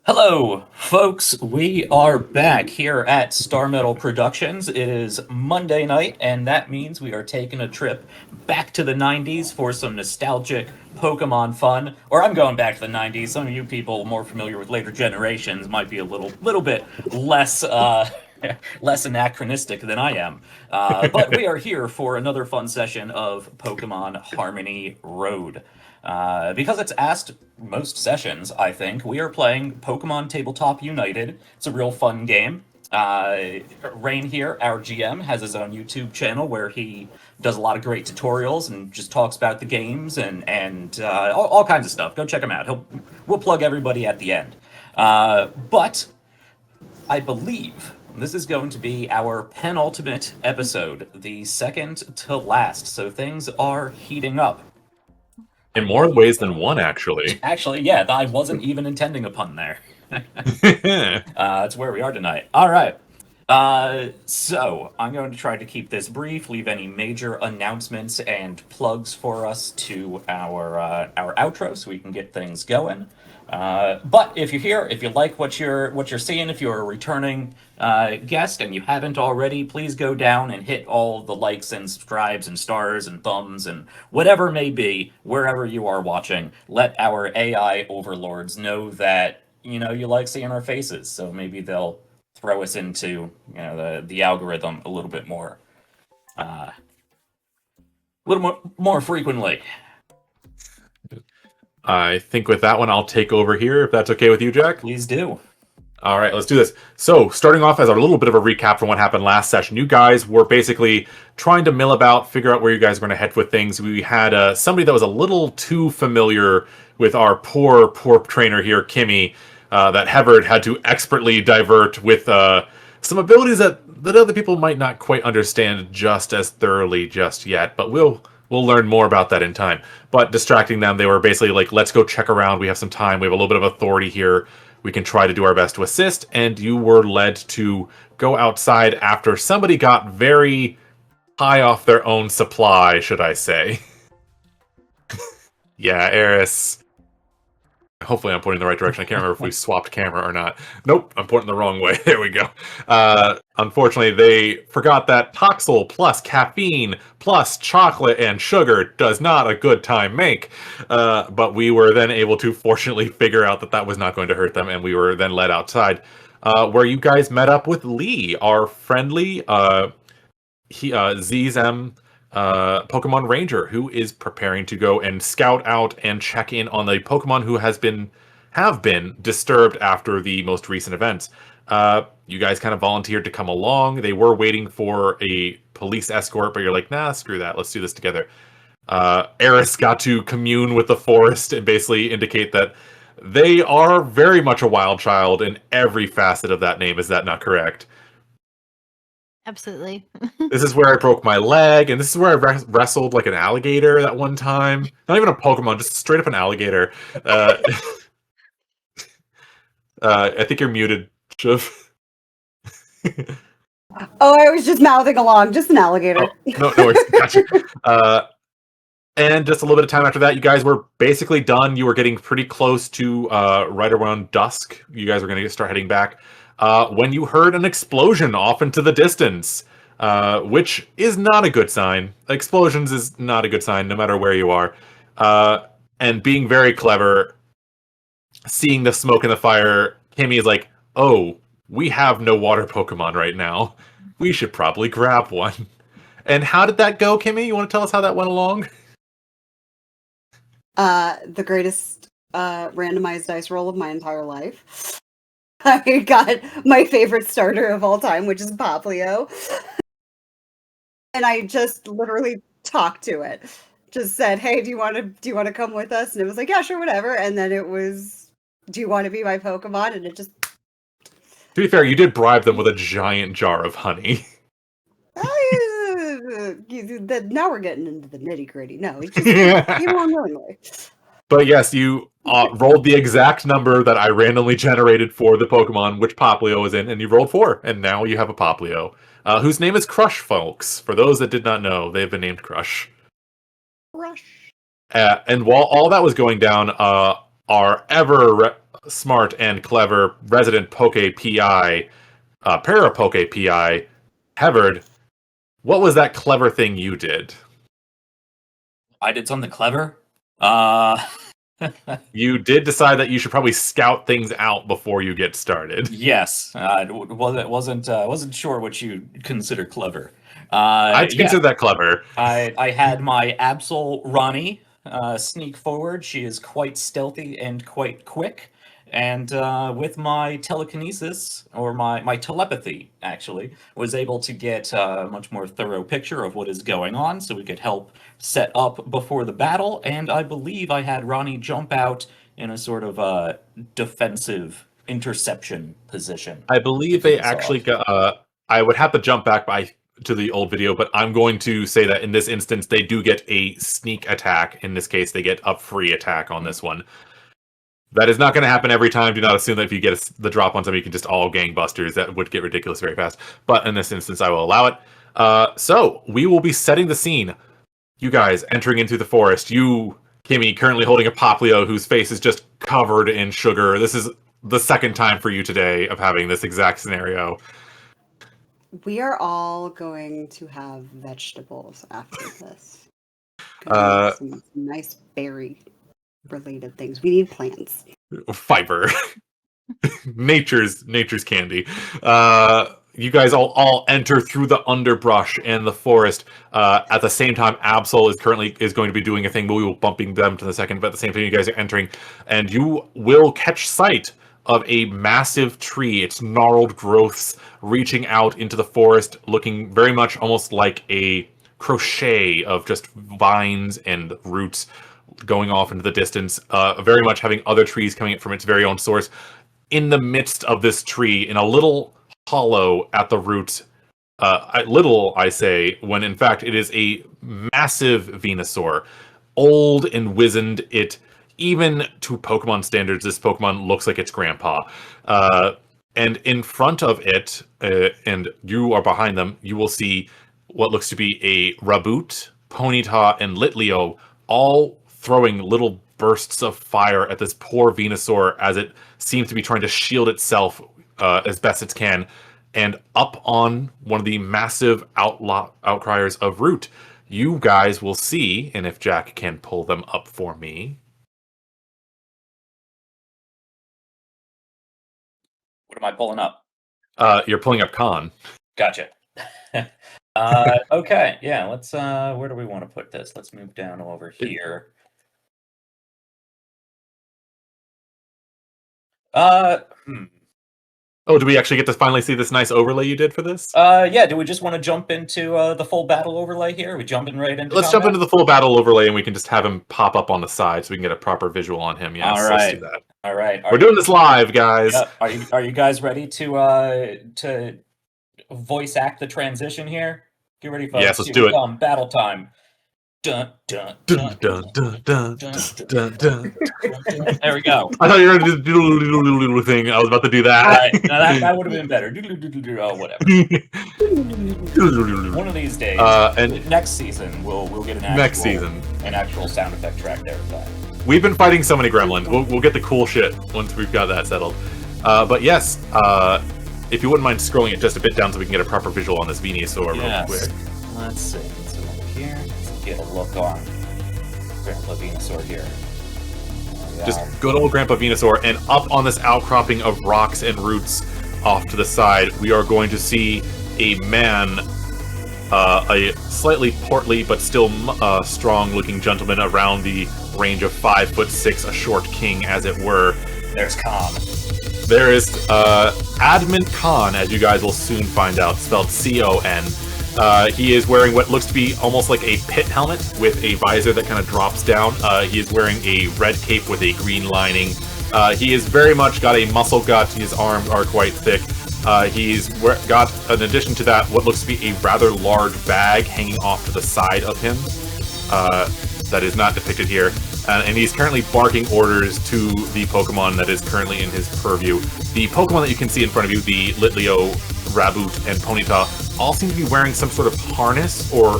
Hello, folks. We are back here at Starmetal Productions. It is Monday night, and that means we are taking a trip back to the 90s for some nostalgic Pokemon fun. Or I'm going back to the 90s. Some of you people more familiar with later generations might be a little bit less less anachronistic than I am. But we are here for another fun session of Pokemon Harmony Road. Because it's asked most sessions, I think, we are playing Pokemon Tabletop United. It's a real fun game. Rayne here, our GM, has his own YouTube channel where he does a lot of great tutorials and just talks about the games and all kinds of stuff. Go check him out. We'll plug everybody at the end. But I believe this is going to be our penultimate episode, the second to last. So things are heating up. In more ways than one, actually. Actually, yeah, I wasn't even intending a pun there. That's where we are tonight. All right. So I'm going to try to keep this brief, leave any major announcements and plugs for us to our outro so we can get things going. But if you're here, if you like what you're seeing, if you're a returning guest and you haven't already, please go down and hit all the likes and subscribes and stars and thumbs and whatever may be wherever you are watching. Let our AI overlords know that you like seeing our faces, so maybe they'll throw us into the algorithm a little bit more, a little more frequently. I think with that one, I'll take over here, if that's okay with you, Jack. Please do. All right, let's do this. So, starting off as a little bit of a recap from what happened last session, you guys were basically trying to mill about, figure out where you guys were going to head with things. We had somebody that was a little too familiar with our poor trainer here, Kimi, that Hevard had to expertly divert with some abilities that other people might not quite understand just as thoroughly just yet, but we'll learn more about that in time. But distracting them, they were basically like, let's go check around. We have some time. We have a little bit of authority here. We can try to do our best to assist. And you were led to go outside after somebody got very high off their own supply, should I say. Yeah, Eris. Hopefully I'm pointing in the right direction. I can't remember if we swapped camera or not. Nope, I'm pointing the wrong way. There we go. Unfortunately, they forgot that Toxel plus caffeine plus chocolate and sugar does not a good time make. But we were then able to fortunately figure out that that was not going to hurt them, and we were then led outside, where you guys met up with Lee, our friendly ZZM Pokemon Ranger, who is preparing to go and scout out and check in on the Pokemon who have been disturbed after the most recent events. You guys kind of volunteered to come along. They were waiting for a police escort, but you're like, nah, screw that. Let's do this together. Eris got to commune with the forest and basically indicate that they are very much a wild child in every facet of that name. Is that not correct? Absolutely. This is where I broke my leg, and this is where I wrestled like an alligator that one time. Not even a Pokemon, just straight up an alligator. I think you're muted, Shiv. Oh, I was just mouthing along, just an alligator. Oh, no worries. Gotcha. And just a little bit of time after that, you guys were basically done. You were getting pretty close to right around dusk. You guys were going to start heading back. When you heard an explosion off into the distance, which is not a good sign. Explosions is not a good sign, no matter where you are. And being very clever, seeing the smoke and the fire, Kimi is like, oh, we have no water Pokemon right now. We should probably grab one. And how did that go, Kimi? You want to tell us how that went along? The greatest randomized dice roll of my entire life. I got my favorite starter of all time, which is Poplio. And I just literally talked to it. Just said, hey, do you want to come with us? And it was like, yeah, sure, whatever. And then it was, do you want to be my Pokemon? And it just... To be fair, you did bribe them with a giant jar of honey. Now we're getting into the nitty gritty. No, it just came along willingly. But yes, you rolled the exact number that I randomly generated for the Pokemon, which Poplio was in, and you rolled 4, and now you have a Poplio, whose name is Crush, folks. For those that did not know, they've been named Crush. Crush. And while all that was going down, our smart and clever resident Poke PI, para Poke PI, Hevard, what was that clever thing you did? I did something clever. Uh, You did decide that you should probably scout things out before you get started. yes. Wasn't sure what you consider clever. I'd Yeah. consider that clever. I had my Absol Ronnie sneak forward. She is quite stealthy and quite quick. And with my telekinesis, or my telepathy, actually, was able to get a much more thorough picture of what is going on, so we could help set up before the battle. And I believe I had Ronnie jump out in a sort of defensive interception position. I believe they actually got. I would have to jump back to the old video, but I'm going to say that in this instance, they do get a sneak attack. In this case, they get a free attack on this one. That is not going to happen every time. Do not assume that if you get the drop on somebody, you can just all gangbusters. That would get ridiculous very fast. But in this instance, I will allow it. So we will be setting the scene. You guys entering into the forest. You, Kimi, currently holding a Poplio whose face is just covered in sugar. This is the second time for you today of having this exact scenario. We are all going to have vegetables after this. Some nice berry-related things. We need plants. Fiber. nature's candy. You guys all enter through the underbrush and the forest. At the same time, Absol is going to be doing a thing, but we will bumping them to the second. But at the same time, you guys are entering, and you will catch sight of a massive tree, its gnarled growths reaching out into the forest, looking very much almost like a crochet of just vines and roots going off into the distance, very much having other trees coming from its very own source. In the midst of this tree, in a little hollow at the roots, I say, when in fact it is a massive Venusaur, old and wizened. It, even to Pokemon standards, this Pokemon looks like its grandpa. And in front of it, and you are behind them, you will see what looks to be a Raboot, Ponyta, and Litleo, all throwing little bursts of fire at this poor Venusaur as it seems to be trying to shield itself as best it can. And up on one of the massive outcriers of Root, you guys will see, and if Jack can pull them up for me. What am I pulling up? You're pulling up Khan. Gotcha. Okay, yeah, let's where do we want to put this? Let's move down over here. Oh, do we actually get to finally see this nice overlay you did for this? Yeah, do we just want to jump into the full battle overlay here? Are we jumping right into Let's jump into the full battle overlay, and we can just have him pop up on the side so we can get a proper visual on him. Yes, all right. Let's do that. All right. We're doing this live, guys. Are you guys ready to voice act the transition here? Get ready, folks. Yes, let's do it. Battle time. Dun, dun, dun, dun, dun, dun, dun, dun. There we go. I thought you were going to do the doodle thing. I was about to do that. All right, now that would have been better. Oh, whatever. One of these days, and next season, we'll get an actual sound effect track there for that. We've been fighting so many gremlins. We'll get the cool shit once we've got that settled. But yes, if you wouldn't mind scrolling it just a bit down so we can get a proper visual on this Venusaur real quick. Let's see. So over here, let's get a look on Grandpa Venusaur here. Just good old Grandpa Venusaur, and up on this outcropping of rocks and roots off to the side, we are going to see a man, a slightly portly but still strong-looking gentleman around the range of 5'6", a short king, as it were. There's Khan. There is Admin Khan, as you guys will soon find out, spelled C-O-N. He is wearing what looks to be almost like a pit helmet with a visor that kind of drops down. He is wearing a red cape with a green lining. He is very much got a muscle gut. His arms are quite thick. He's got, in addition to that, what looks to be a rather large bag hanging off to the side of him. That is not depicted here. And he's currently barking orders to the Pokemon that is currently in his purview. The Pokemon that you can see in front of you, the Litleo, Raboot, and Ponyta, all seem to be wearing some sort of harness or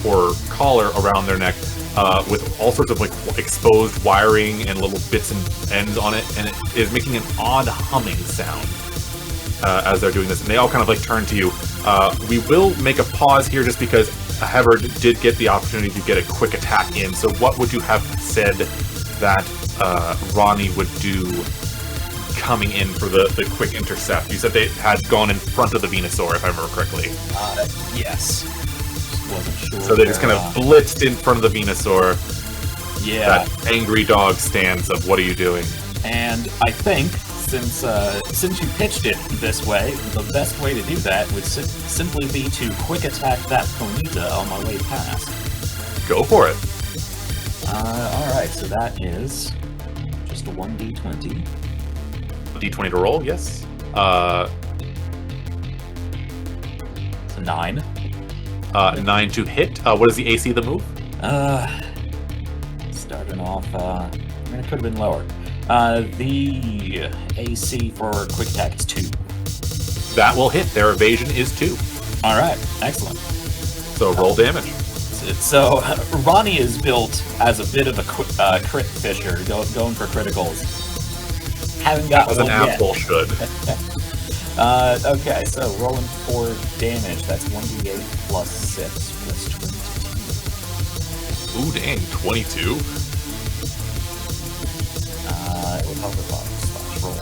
or collar around their neck. with all sorts of like exposed wiring and little bits and ends on it, and it is making an odd humming sound as they're doing this. And they all kind of like turn to you. We will make a pause here just because Hevard did get the opportunity to get a quick attack in. So what would you have said that Ronnie would do coming in for the quick intercept? You said they had gone in front of the Venusaur, if I remember correctly. Yes. Just wasn't sure. So they just kind of blitzed in front of the Venusaur. Yeah. That angry dog stance of what are you doing? And I think since you pitched it this way, the best way to do that would simply be to quick attack that Ponyta on my way past. Go for it. Alright, so that is just a 1d20. D20 to roll, yes. It's a 9. 9 to hit. What is the AC of the move? Starting off, I mean, it could have been lower. The AC for quick attack is 2. That will hit. Their evasion is 2. Alright, excellent. So roll damage. So, Ronnie is built as a bit of a crit fisher, going for criticals. Haven't got as one an yet. apple should. Okay, so rolling for damage. That's 1d8 plus 6 plus 22. Ooh, dang, 22. It would help if I slash roll.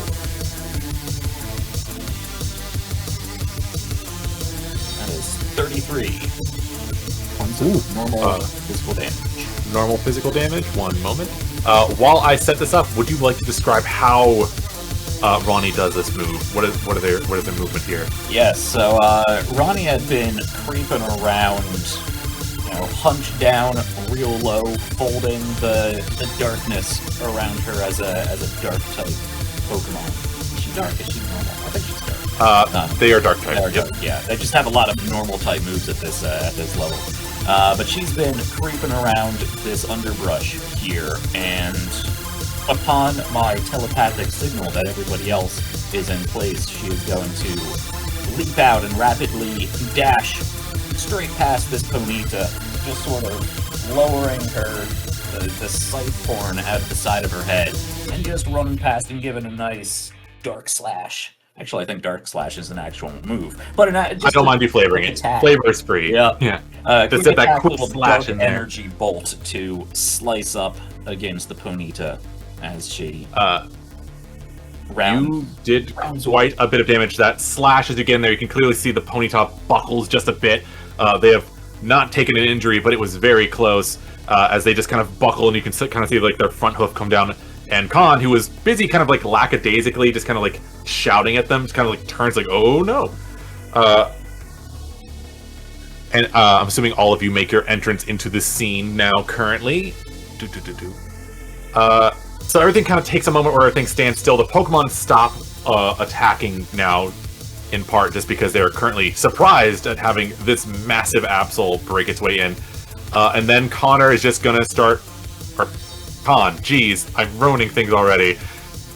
That is 33 points of normal physical damage. Normal physical damage. One moment. While I set this up, would you like to describe how Ronnie does this move? What is their movement here? Yes, so Ronnie had been creeping around, hunched down real low, folding the darkness around her as a dark type Pokemon. Is she dark? Is she normal? I think she's dark. They are dark type. They are dark, yeah. They just have a lot of normal type moves at this level. But she's been creeping around this underbrush here, and upon my telepathic signal that everybody else is in place, she is going to leap out and rapidly dash straight past this Ponyta, just sort of lowering the scythe horn out the side of her head, and just running past and giving a nice dark slash. Actually, I think Dark Slash is an actual move, but I don't mind you flavoring it. Flavor is free. Yeah. Just set that quick little slash dark in there. energy bolt to slice up against the Ponyta as she You did quite a bit of damage. That slash as you get in there, you can clearly see the Ponyta buckles just a bit. They have not taken an injury, but it was very close as they just kind of buckle, and you can kind of see like their front hoof come down. And Khan, who was busy kind of like lackadaisically, just kind of like shouting at them, just kind of like turns like, oh no. And I'm assuming all of you make your entrance into this scene now currently. So everything kind of takes a moment where everything stands still. The Pokemon stop attacking now, in part just because they're currently surprised at having this massive Absol break its way in. And then Connor is just gonna start... Or, Con, geez, I'm ruining things already.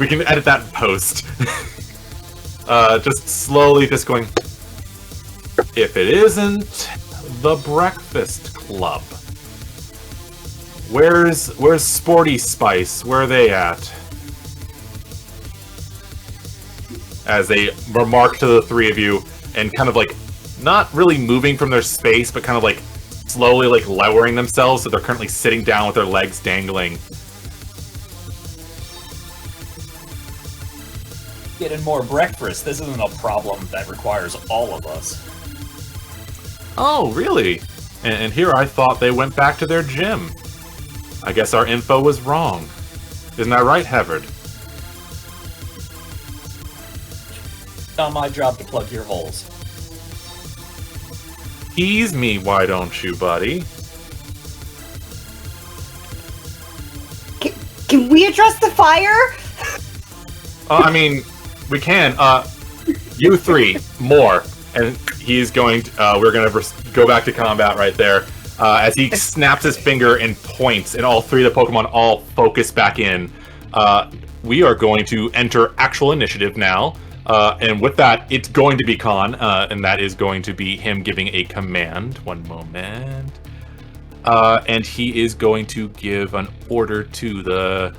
We can edit that in post. Just slowly just going... If it isn't the Breakfast Club. Where's Sporty Spice? Where are they at? As they remark to the three of you, and kind of like, not really moving from their space, but kind of like slowly like lowering themselves, so they're currently sitting down with their legs dangling. getting more breakfast. This isn't a problem that requires all of us. Oh, really? And here I thought they went back to their gym. I guess our info was wrong. Isn't that right, Hevard? Not my job to plug your holes. Tease me, why don't you, buddy? Can we address the fire? I mean, we can. You three, more. And he's going to, we're going to go back to combat right there. As he snaps his finger and points, and all three of the Pokemon all focus back in. We are going to enter actual initiative now. And with that, it's going to be Khan, and that is going to be him giving a command. One moment. And he is going to give an order to the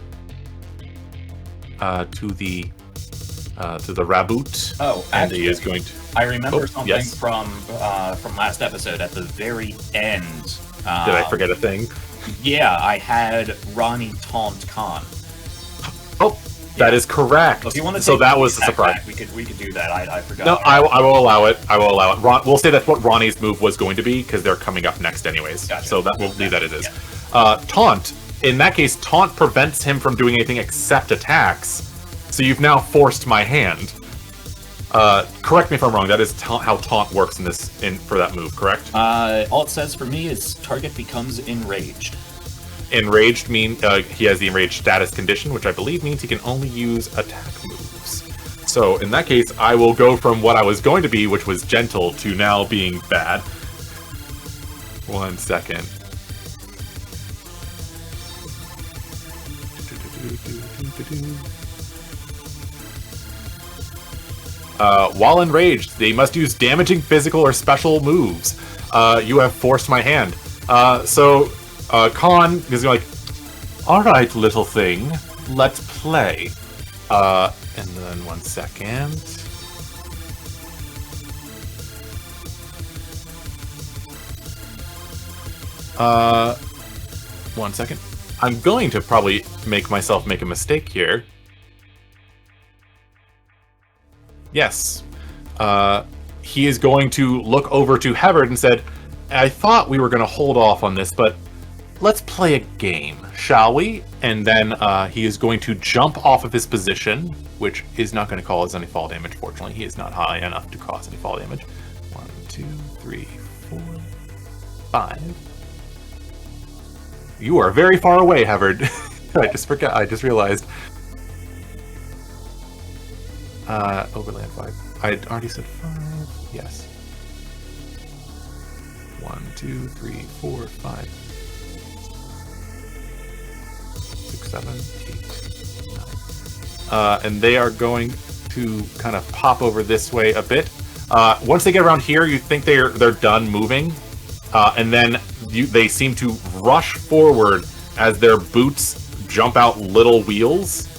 Raboot. Oh, and actually, he is going to. I remember something yes. from last episode at the very end. Did I forget a thing? Yeah, I had Ronnie taunt Khan. Oh, that is correct. So if you want to so that was the surprise. Back, we could do that. I forgot. No, I will allow it. I will allow it. We'll say that's what Ronnie's move was going to be because they're coming up next anyways. Gotcha. So that we'll leave that as is. Yeah. Taunt. In that case, taunt prevents him from doing anything except attacks. So you've now forced my hand. Correct me if I'm wrong. That is how taunt works for that move, correct? All it says for me is target becomes enraged. Enraged mean he has the enraged status condition, which I believe means he can only use attack moves. So in that case, I will go from what I was going to be, which was gentle, to now being bad. 1 second. While enraged, they must use damaging physical or special moves. You have forced my hand. Khan is like, alright, little thing, let's play. And then 1 second. One second. I'm going to probably make myself make a mistake here. Yes. He is going to look over to Hevard and said, I thought we were going to hold off on this, but let's play a game, shall we? And then he is going to jump off of his position, which is not going to cause any fall damage, fortunately. He is not high enough to cause any fall damage. 1, 2, 3, 4, 5. You are very far away, Hevard. I just realized. Overland 5. I had already said 5. Yes. 1, 2, 3, 4, 5. 6, 7, 8, 9. And they are going to kind of pop over this way a bit. Once they get around here, you think they're done moving, and then they seem to rush forward as their boots jump out little wheels,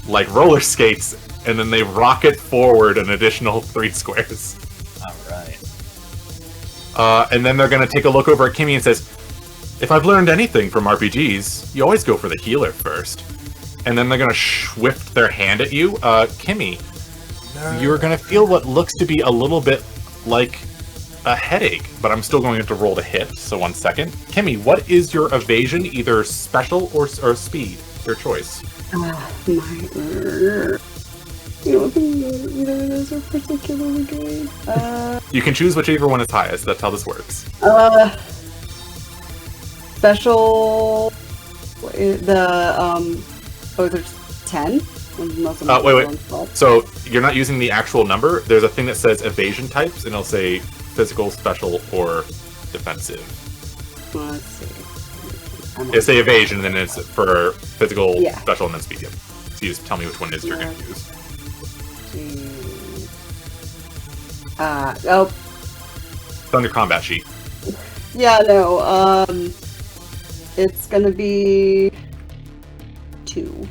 like roller skates, and then they rocket forward an additional 3 squares. Alright. And then they're going to take a look over at Kimi and says, if I've learned anything from RPGs, you always go for the healer first. And then they're going to whip their hand at you. Kimi, you're going to feel what looks to be a little bit like a headache, but I'm still going to roll to hit, so 1 second. Kimi, what is your evasion, either special or speed? Your choice. Either of those are particularly good. You can choose whichever one is highest. That's how this works. Special. There's 10. Wait. So you're not using the actual number. There's a thing that says evasion types, and it'll say physical, special, or defensive. Let's see. It'll say evasion, and then it's for physical, Yeah. special, and then speed. Yep. So you just tell me which one it is you're going to use. It's on your combat sheet. Yeah, no. It's gonna be 2.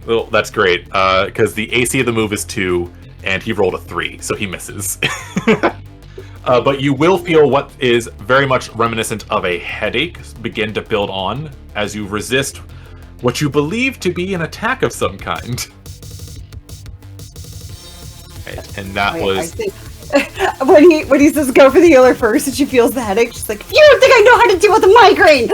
Well, that's great, because the AC of the move is 2, and he rolled a 3, so he misses. But you will feel what is very much reminiscent of a headache begin to build on as you resist what you believe to be an attack of some kind. Right, and that was... I think when he says go for the healer first and she feels the headache, she's like, you don't think I know how to deal with a migraine!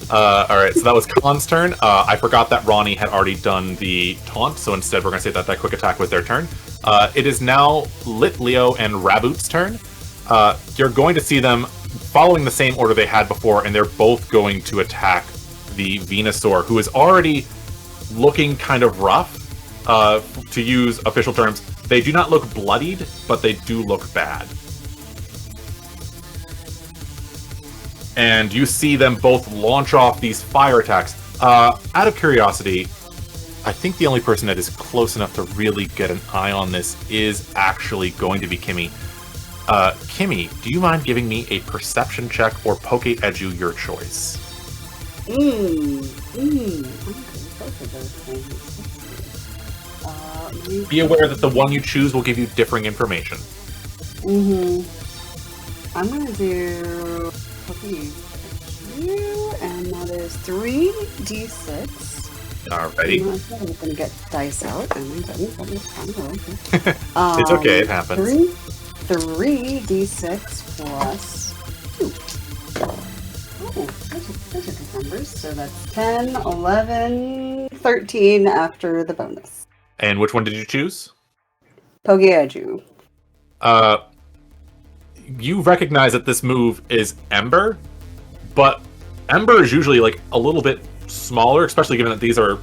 Alright, so that was Khan's turn. I forgot that Ronnie had already done the taunt, so instead we're going to say that quick attack was their turn. It is now Lit Leo and Raboot's turn. You're going to see them following the same order they had before, and they're both going to attack the Venusaur, who is already looking kind of rough. To use official terms, they do not look bloodied, but they do look bad. And you see them both launch off these fire attacks. Out of curiosity, I think the only person that is close enough to really get an eye on this is actually going to be Kimi. Kimi, do you mind giving me a perception check or poke edu your choice? I'm going both of those things. Be aware that the one you choose will give you differing information. I'm going to do and that is 3d6. Alrighty. I'm going to get dice out. It's okay, it happens. 3d6 plus 2. Oh, those are good numbers. So that's 10, 11, 13 after the bonus. And which one did you choose? Pogeaju. You recognize that this move is Ember, but Ember is usually like a little bit smaller, especially given that these are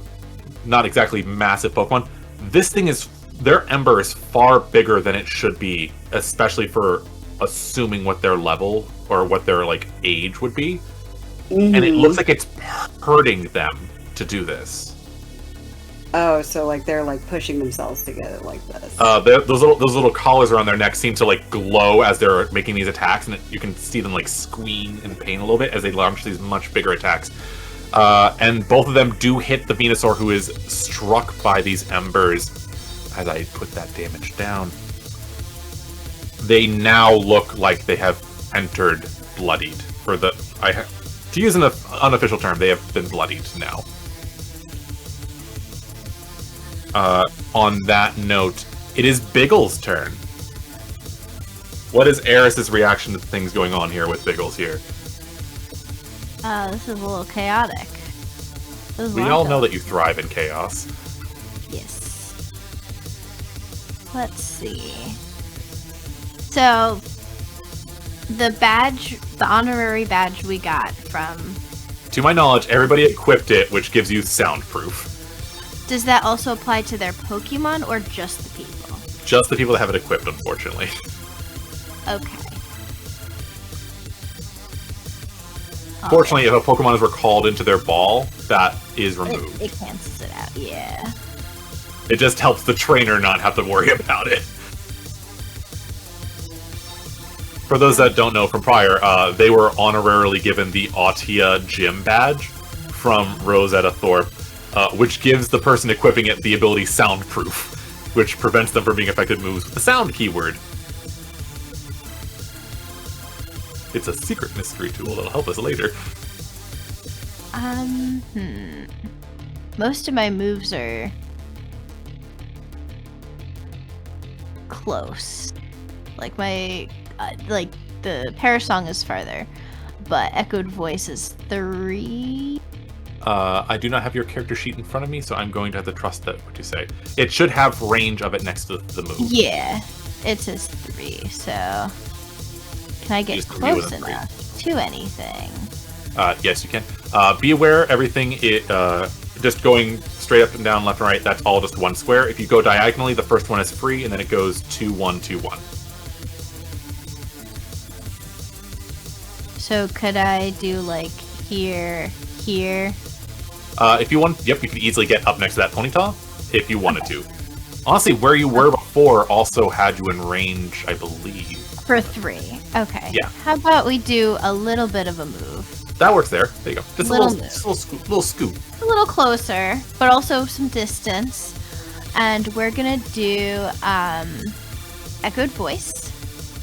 not exactly massive Pokemon. This thing is, their Ember is far bigger than it should be, especially for assuming what their level or what their like age would be. And it looks like it's hurting them to do this. Oh, so like they're like pushing themselves together like this. Those little collars around their neck seem to like glow as they're making these attacks, and you can see them like squeal in pain a little bit as they launch these much bigger attacks. And both of them do hit the Venusaur, who is struck by these embers. As I put that damage down, they now look like they have entered bloodied. To use an unofficial term, they have been bloodied now. On that note, it is Biggles' turn. What is Eris's reaction to things going on here with Biggles here? This is a little chaotic. We all know that you thrive in chaos. Yes. Let's see. So, the honorary badge we got from... To my knowledge, everybody equipped it, which gives you soundproof. Does that also apply to their Pokemon, or just the people? Just the people that have it equipped, unfortunately. Okay. Fortunately, if a Pokemon is recalled into their ball, that is removed. It cancels it out, yeah. It just helps the trainer not have to worry about it. For those that don't know from prior, they were honorarily given the Autia Gym badge from Rosetta Thorpe, which gives the person equipping it the ability Soundproof, which prevents them from being affected moves with the sound keyword. It's a secret mystery tool that'll help us later. Most of my moves are close. Like my, the Parasong is farther, but Echoed Voice is 3. I do not have your character sheet in front of me, so I'm going to have to trust that what you say. It should have range of it next to the move. Yeah, it says 3, so... Can I get close enough to anything? Yes, you can. Be aware, everything, just going straight up and down, left and right, that's all just one square. If you go diagonally, the first one is free, and then it goes 2, 1, 2, 1. So could I do, like, here? If you want, yep, you could easily get up next to that Ponyta, if you wanted to. Honestly, where you were before also had you in range, I believe. For 3. Okay. Yeah. How about we do a little bit of a move? That works there. There you go. Just Little a little scoop. A little closer, but also some distance. And we're gonna do Echoed Voice.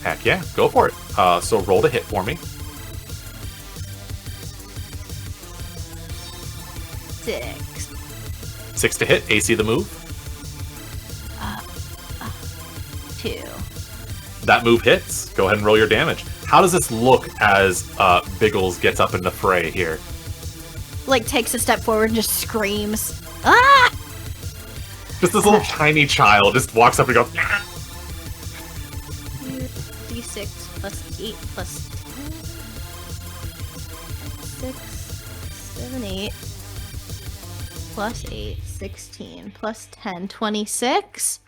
Heck yeah, go for it. So roll to hit for me. 6. 6 to hit, AC the move. 2. That move hits. Go ahead and roll your damage. How does this look as Biggles gets up in the fray here? Like, takes a step forward and just screams. Ah! Just this little tiny child just walks up and goes, ah! D6 plus 8 plus 10. 6, 7, 8. Plus 8, 16. Plus 10, 26.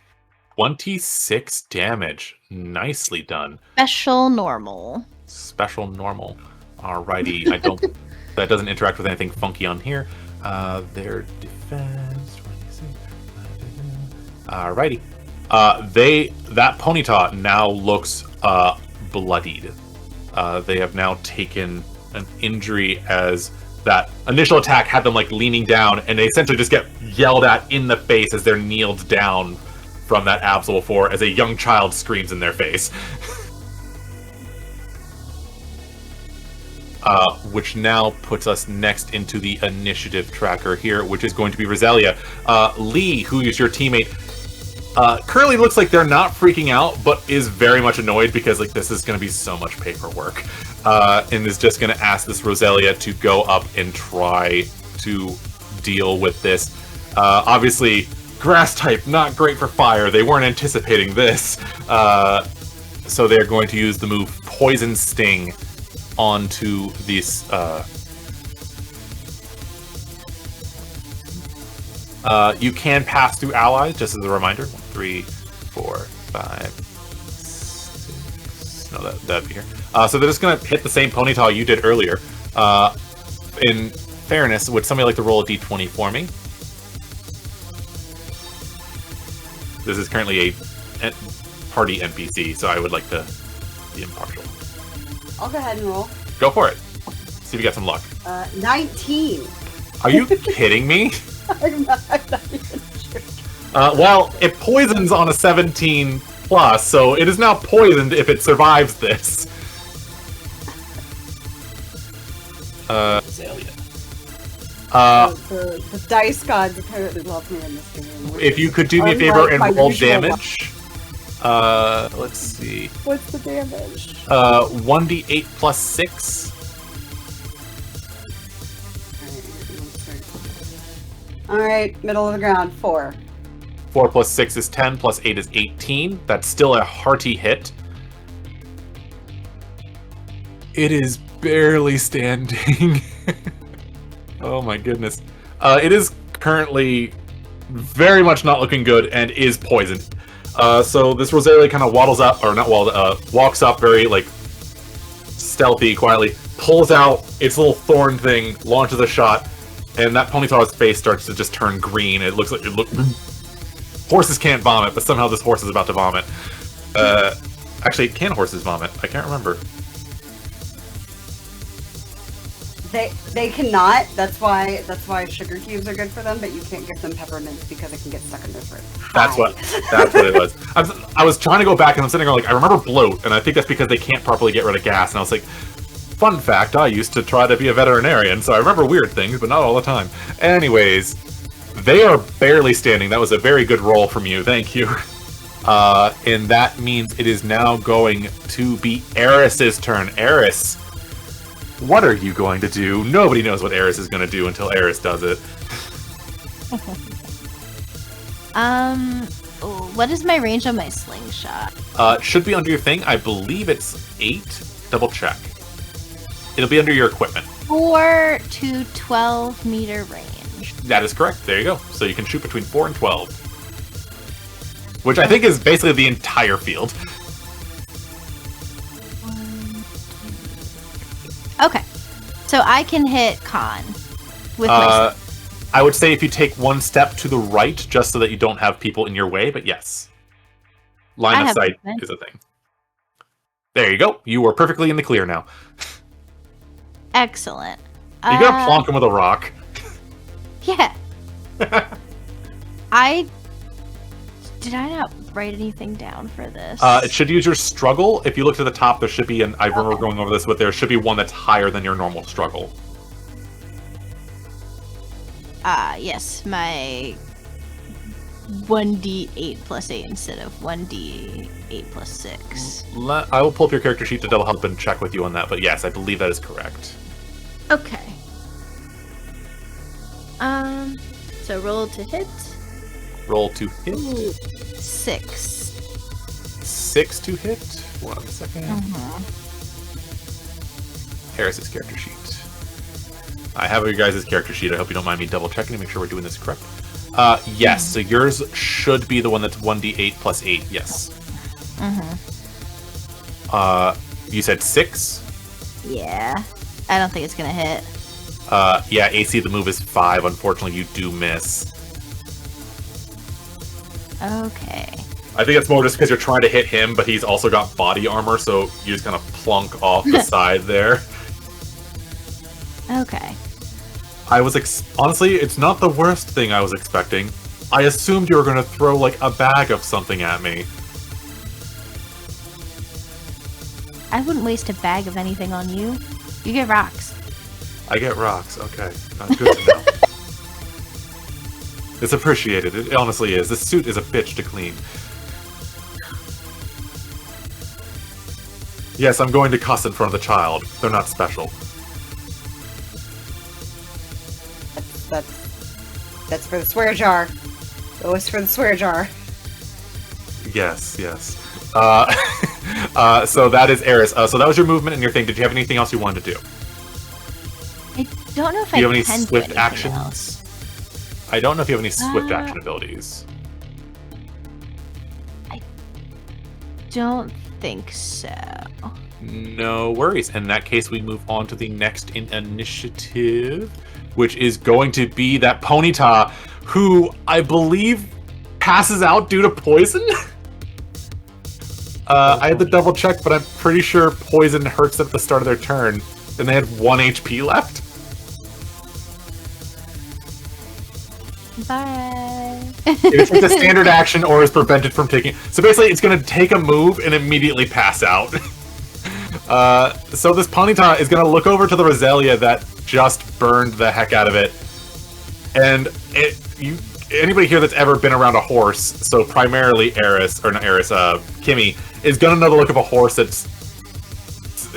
26 damage. Nicely done. Special normal. Special normal. Alrighty. That doesn't interact with anything funky on here. Their defense 26. Alrighty. That Ponyta now looks bloodied. They have now taken an injury as that initial attack had them like leaning down, and they essentially just get yelled at in the face as they're kneeled down from that Absol 4 as a young child screams in their face. Which now puts us next into the initiative tracker here, which is going to be Roselia. Lee, who is your teammate, currently looks like they're not freaking out, but is very much annoyed because like this is going to be so much paperwork, and is just going to ask this Roselia to go up and try to deal with this. Obviously, grass type, not great for fire. They weren't anticipating this, so they're going to use the move Poison Sting onto this. You can pass through allies, just as a reminder. 1, 3, 4, 5, 6. No, that'd be here. So they're just gonna hit the same ponytail you did earlier. In fairness, would somebody like to roll a d20 for me? This is currently a party NPC, so I would like to be impartial. I'll go ahead and roll. Go for it. See if you got some luck. 19. Are you kidding me? I'm not even sure. Well, it poisons on a 17 plus, so it is now poisoned if it survives this. Azalea. The dice gods apparently love me in this game. If you could do me a favor Unlike and my roll usual damage. Let's see. What's the damage? 1d8 plus 6. Alright, middle of the ground, 4. 4 plus 6 is 10, plus 8 is 18. That's still a hearty hit. It is barely standing. Oh my goodness. It is currently very much not looking good and is poisoned. So this Rosalia kind of waddles up, or not waddles, walks up very like stealthy, quietly, pulls out its little thorn thing, launches a shot, and that ponytail's face starts to just turn green. It looks like horses can't vomit, but somehow this horse is about to vomit. Actually, can horses vomit? I can't remember. They cannot. That's why sugar cubes are good for them, but you can't give them peppermints because it can get stuck in their throat. That's what it was. I was trying to go back and I'm sitting there like, I remember bloat, and I think that's because they can't properly get rid of gas. And I was like, fun fact, I used to try to be a veterinarian, so I remember weird things, but not all the time. Anyways, they are barely standing. That was a very good roll from you. Thank you. And that means it is now going to be Eris's turn. Eris, what are you going to do? Nobody knows what Eris is going to do until Eris does it. What is my range on my slingshot? It should be under your thing. I believe it's 8. Double check. It'll be under your equipment. 4 to 12 meter range. That is correct. There you go. So you can shoot between 4 and 12. Which I think is basically the entire field. Okay. So I can hit Khan with my... I would say if you take one step to the right, just so that you don't have people in your way, but yes. Line of sight is a thing. There you go. You are perfectly in the clear now. Excellent. You're gonna plonk him with a rock. Yeah. Did I not write anything down for this? It should use your struggle. If you look to the top, there should be I remember going over this, but there should be one that's higher than your normal struggle. Yes, my 1d8 plus 8 instead of 1d8 plus 6. I will pull up your character sheet to double help and check with you on that, but yes, I believe that is correct. Okay. So roll to hit. Roll to hit. 6. 6 to hit. 1 second. Eris's character sheet. I have your guys' character sheet. I hope you don't mind me double checking to make sure we're doing this correct. Yes, so yours should be the one that's 1d8 plus 8. Yes. You said 6? Yeah. I don't think it's gonna hit. Yeah, AC of the move is 5. Unfortunately, you do miss. Okay. I think it's more just because you're trying to hit him, but he's also got body armor, so you just kind of plunk off the side there. Okay. I was honestly, it's not the worst thing I was expecting. I assumed you were going to throw like a bag of something at me. I wouldn't waste a bag of anything on you. You get rocks. I get rocks. Okay, good to know. It's appreciated. It honestly is. This suit is a bitch to clean. Yes, I'm going to cuss in front of the child. They're not special. That's for the swear jar. Always for the swear jar. Yes. So that is Eris. So that was your movement and your thing. Did you have anything else you wanted to do? I don't know if Do you have I any can swift do actions? else. I don't know if you have any swift action abilities. Don't think so. No worries. In that case, we move on to the next in initiative, which is going to be that Ponyta, who I believe passes out due to poison. I had to double check, but I'm pretty sure poison hurts at the start of their turn, and they had 1 HP left. Bye. It's a standard action or is prevented from taking. So basically, it's going to take a move and immediately pass out. So this Ponyta is going to look over to the Roselia that just burned the heck out of it, and anybody here that's ever been around a horse, so primarily Kimi, is going to know the look of a horse that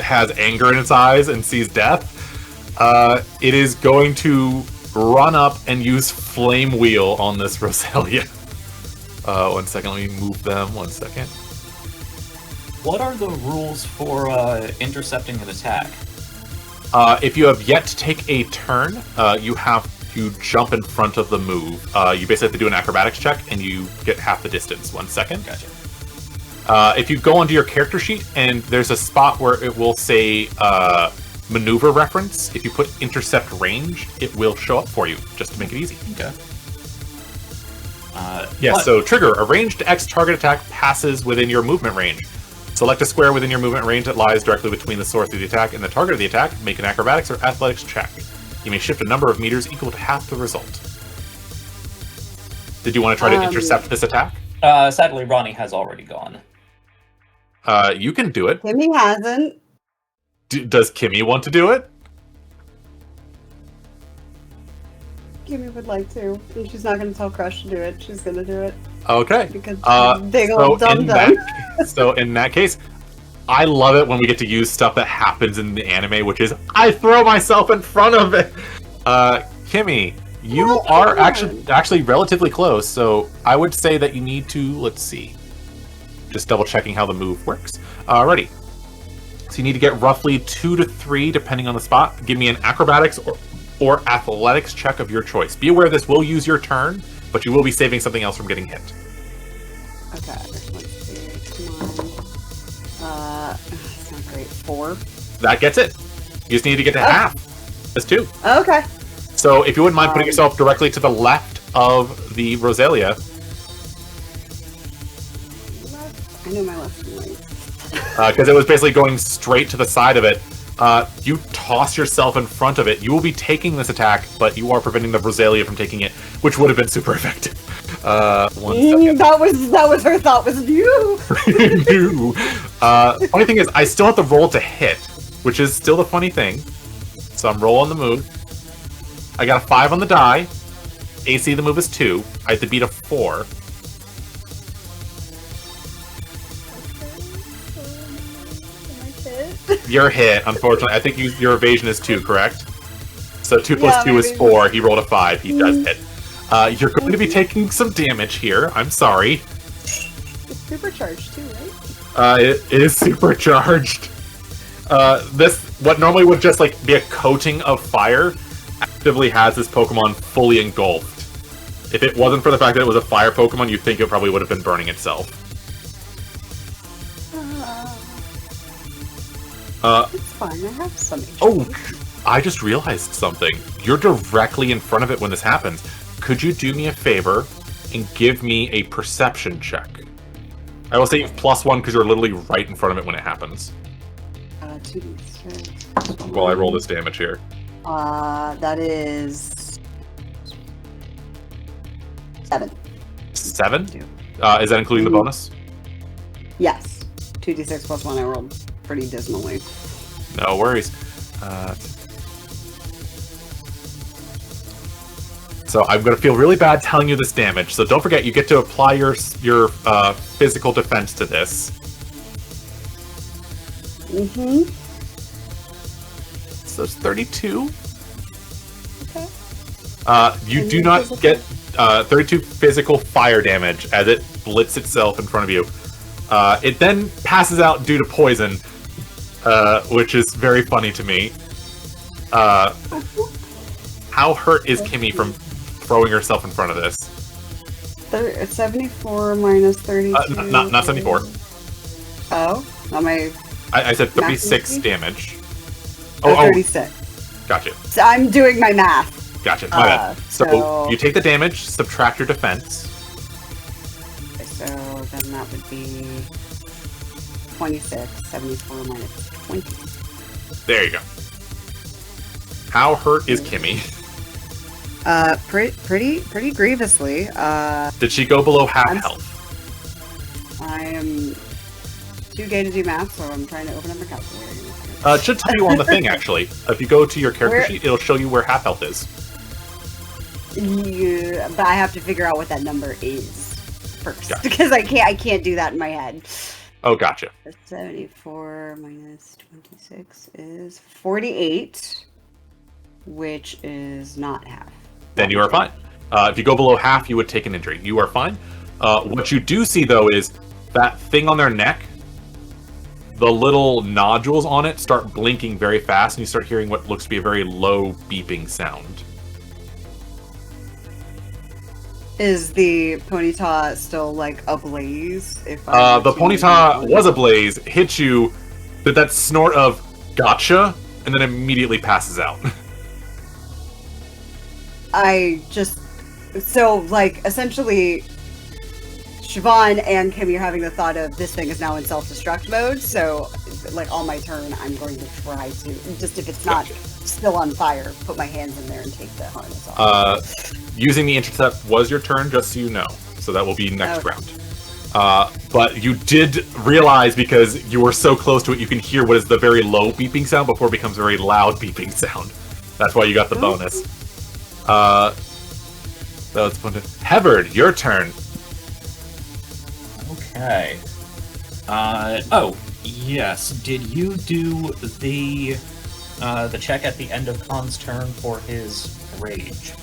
has anger in its eyes and sees death. It is going to run up and use Flame Wheel on this Roselia. 1 second, let me move them. 1 second. What are the rules for intercepting an attack? If you have yet to take a turn, you have to jump in front of the move. You basically have to do an acrobatics check, and you get half the distance. 1 second. Gotcha. If you go onto your character sheet, and there's a spot where it will say maneuver reference, if you put intercept range, it will show up for you, just to make it easy. Okay. So trigger. A ranged X target attack passes within your movement range. Select a square within your movement range that lies directly between the source of the attack and the target of the attack. Make an acrobatics or athletics check. You may shift a number of meters equal to half the result. Did you want to try to intercept this attack? Sadly, Ronnie has already gone. You can do it. Kimi hasn't. Does Kimi want to do it? Kimi would like to. And she's not going to tell Crush to do it. She's going to do it. Okay. Because she's big old dum-dum. So in that case, I love it when we get to use stuff that happens in the anime, which is I throw myself in front of it. Kimi, you are actually relatively close, so I would say that you need to, let's see, just double checking how the move works. Alrighty. So you need to get roughly 2 to 3, depending on the spot. Give me an acrobatics or athletics check of your choice. Be aware this will use your turn, but you will be saving something else from getting hit. Okay, let's see. Come on. That's not great. 4. That gets it. You just need to get to half. That's 2. Okay. So if you wouldn't mind putting yourself directly to the left of the Roselia. I know my left and right. Because it was basically going straight to the side of it. You toss yourself in front of it. You will be taking this attack, but you are preventing the Roselia from taking it, which would have been super effective. 1 second. That was her thought was you. Funny thing is, I still have to roll to hit, which is still the funny thing. So I'm rolling the move. I got a 5 on the die. AC of the move is 2. I have to beat a 4. You're hit, unfortunately. I think your evasion is 2, correct? So 2 plus 2 is 4. He rolled a 5. He does hit. You're going to be taking some damage here. I'm sorry. It's supercharged too, right? It is supercharged. What normally would just like be a coating of fire actively has this Pokemon fully engulfed. If it wasn't for the fact that it was a fire Pokemon, you'd think it probably would have been burning itself. It's fine, I have some HP. Oh, I just realized something. You're directly in front of it when this happens. Could you do me a favor and give me a perception check? I will say you have +1 because you're literally right in front of it when it happens. 2d6. While I roll this damage here. That is 7. 7? Two. Is that including the bonus? Yes. 2d6 plus 1. I rolled pretty dismally. No worries. So I'm going to feel really bad telling you this damage. So don't forget, you get to apply your physical defense to this. Mm-hmm. So it's 32. Okay. You do not get 32 physical fire damage as it blits itself in front of you. It then passes out due to poison, which is very funny to me. How hurt is Kimi from throwing herself in front of this? 74 minus 32. Not 74. Oh, not my. I said 36 damage. Oh, 36. Gotcha. So I'm doing my math. Gotcha. My bad. So you take the damage, subtract your defense. Okay, so then that would be 26. 74 minus 20. There you go. How hurt is Kimi? Pretty grievously. Did she go below half health? I am too gay to do math, so I'm trying to open up my calculator. It should tell you on the thing, actually. If you go to your character sheet, it'll show you where half health is. Yeah, but I have to figure out what that number is first, Gotcha. because I can't do that in my head. Oh, gotcha. 74 minus 26 is 48, which is not half. Then you are fine. If you go below half, you would take an injury. You are fine. What you do see, though, is that thing on their neck, the little nodules on it start blinking very fast, and you start hearing what looks to be a very low beeping sound. Is the ponyta still like ablaze? If The ponyta was ablaze, hits you, did that snort of gotcha, and then immediately passes out. Essentially, Siobhan and Kimi are having the thought of this thing is now in self-destruct mode, so like on my turn I'm going to try to, just if it's not still on fire, put my hands in there and take the harness off. Using the intercept was your turn, just so you know. So that will be next round. But you did realize, because you were so close to it, you can hear what is the very low beeping sound before it becomes a very loud beeping sound. That's why you got the bonus. That's fun. Hevard, your turn. Okay. Oh, yes. Did you do the check at the end of Khan's turn for his rage?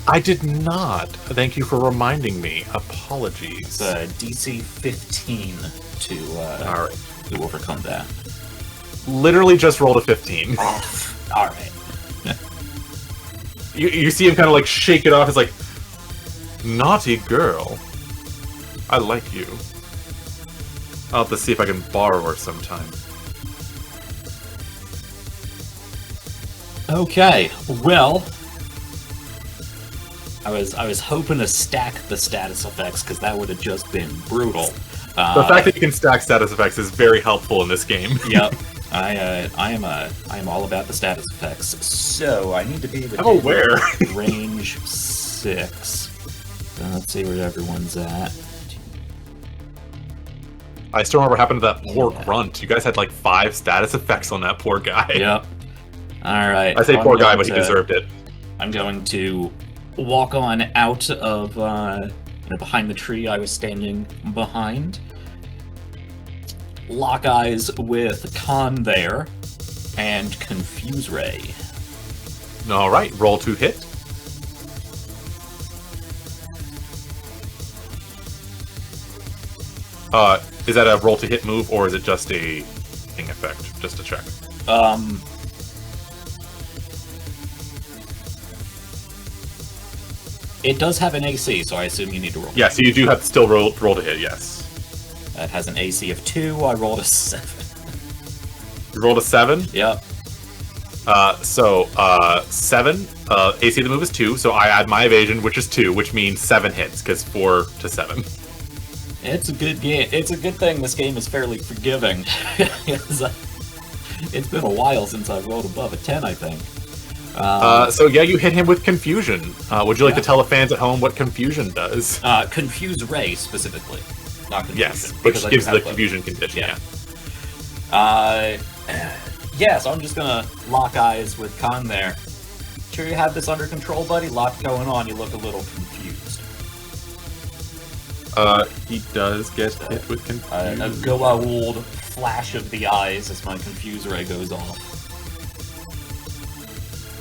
I did not. Thank you for reminding me. Apologies. DC 15 to overcome that. Literally just rolled a 15. All right. You see him kind of like shake it off. It's like, naughty girl. I like you. I'll have to see if I can borrow her sometime. Okay, well, I was hoping to stack the status effects, because that would have just been brutal. The fact that you can stack status effects is very helpful in this game. Yep, I am all about the status effects. So I need to be able to I'm aware. range 6. Let's see where everyone's at. I still remember what happened to that poor grunt. You guys had like 5 status effects on that poor guy. Yep. All right. I say poor guy, but he deserved it. I'm going to walk on out of behind the tree I was standing behind. Lock eyes with Khan there, and confuse Ray. All right, roll to hit. Is that a roll to hit move, or is it just a thing effect? Just to check. It does have an AC, so I assume you need to roll. Yeah, so you do have to still roll to hit, yes. It has an AC of 2, I rolled a 7. You rolled a 7? Yep. 7. AC of the move is 2, so I add my evasion, which is 2, which means 7 hits, because 4 to 7. It's a good game. It's a good thing this game is fairly forgiving. It's been a while since I rolled above a 10, I think. So yeah, you hit him with confusion. Would you like to tell the fans at home what confusion does? Confuse Ray, specifically. Not confusion. Yes, which gives the confusion condition, yeah, so I'm just gonna lock eyes with Khan there. Sure you have this under control, buddy? Lot going on, you look a little confused. He does get hit with confusion. A Goa'uld flash of the eyes as my confuse ray goes off.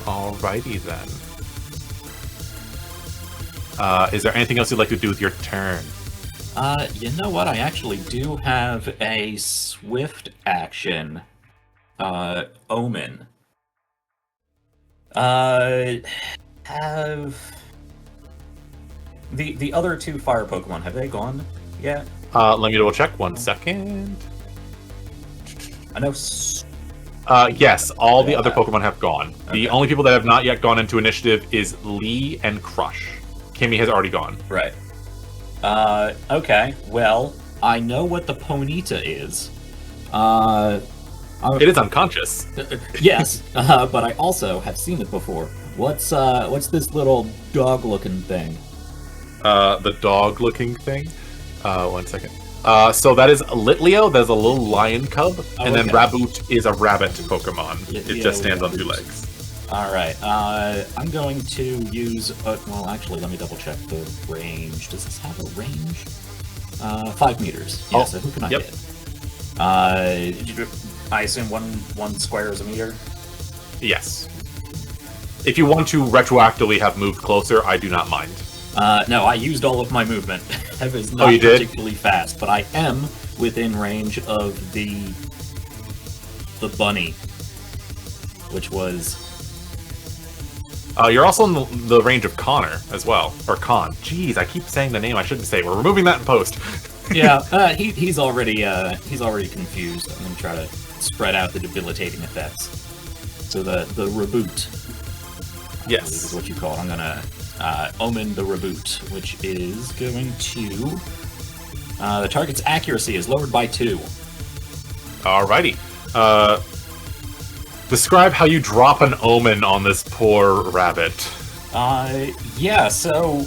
Alrighty then. Is there anything else you'd like to do with your turn? You know what? I actually do have a swift action. Omen. Have the other two fire Pokemon, have they gone yet? Let me double check 1 second. I know. Yes, all the other Pokemon have gone. The only people that have not yet gone into initiative is Lee and Crush. Kimmy has already gone. Right. Okay. Well, I know what the Ponyta is. It is unconscious. Yes, but I also have seen it before. What's this little dog-looking thing? The dog-looking thing? 1 second. So that is Litleo, that is a little lion cub, and then Raboot is a rabbit Pokemon. It just stands on 2 legs. Alright, I'm going to use... well, actually, let me double-check the range. Does this have a range? 5 meters. Yeah, so who can I hit? I assume one square is a meter? Yes. If you want to retroactively have moved closer, I do not mind. No, I used all of my movement. Hev is not particularly fast, but I am within range of the bunny, which was... you're also in the range of Connor as well, or Con. Jeez, I keep saying the name I shouldn't say. We're removing that in post. Yeah, he's already confused. I'm gonna try to spread out the debilitating effects. So the reboot, yes, is what you call it. I'm gonna omen the reboot, which is going to the target's accuracy is lowered by 2. Alrighty. Describe how you drop an omen on this poor rabbit. Yeah, so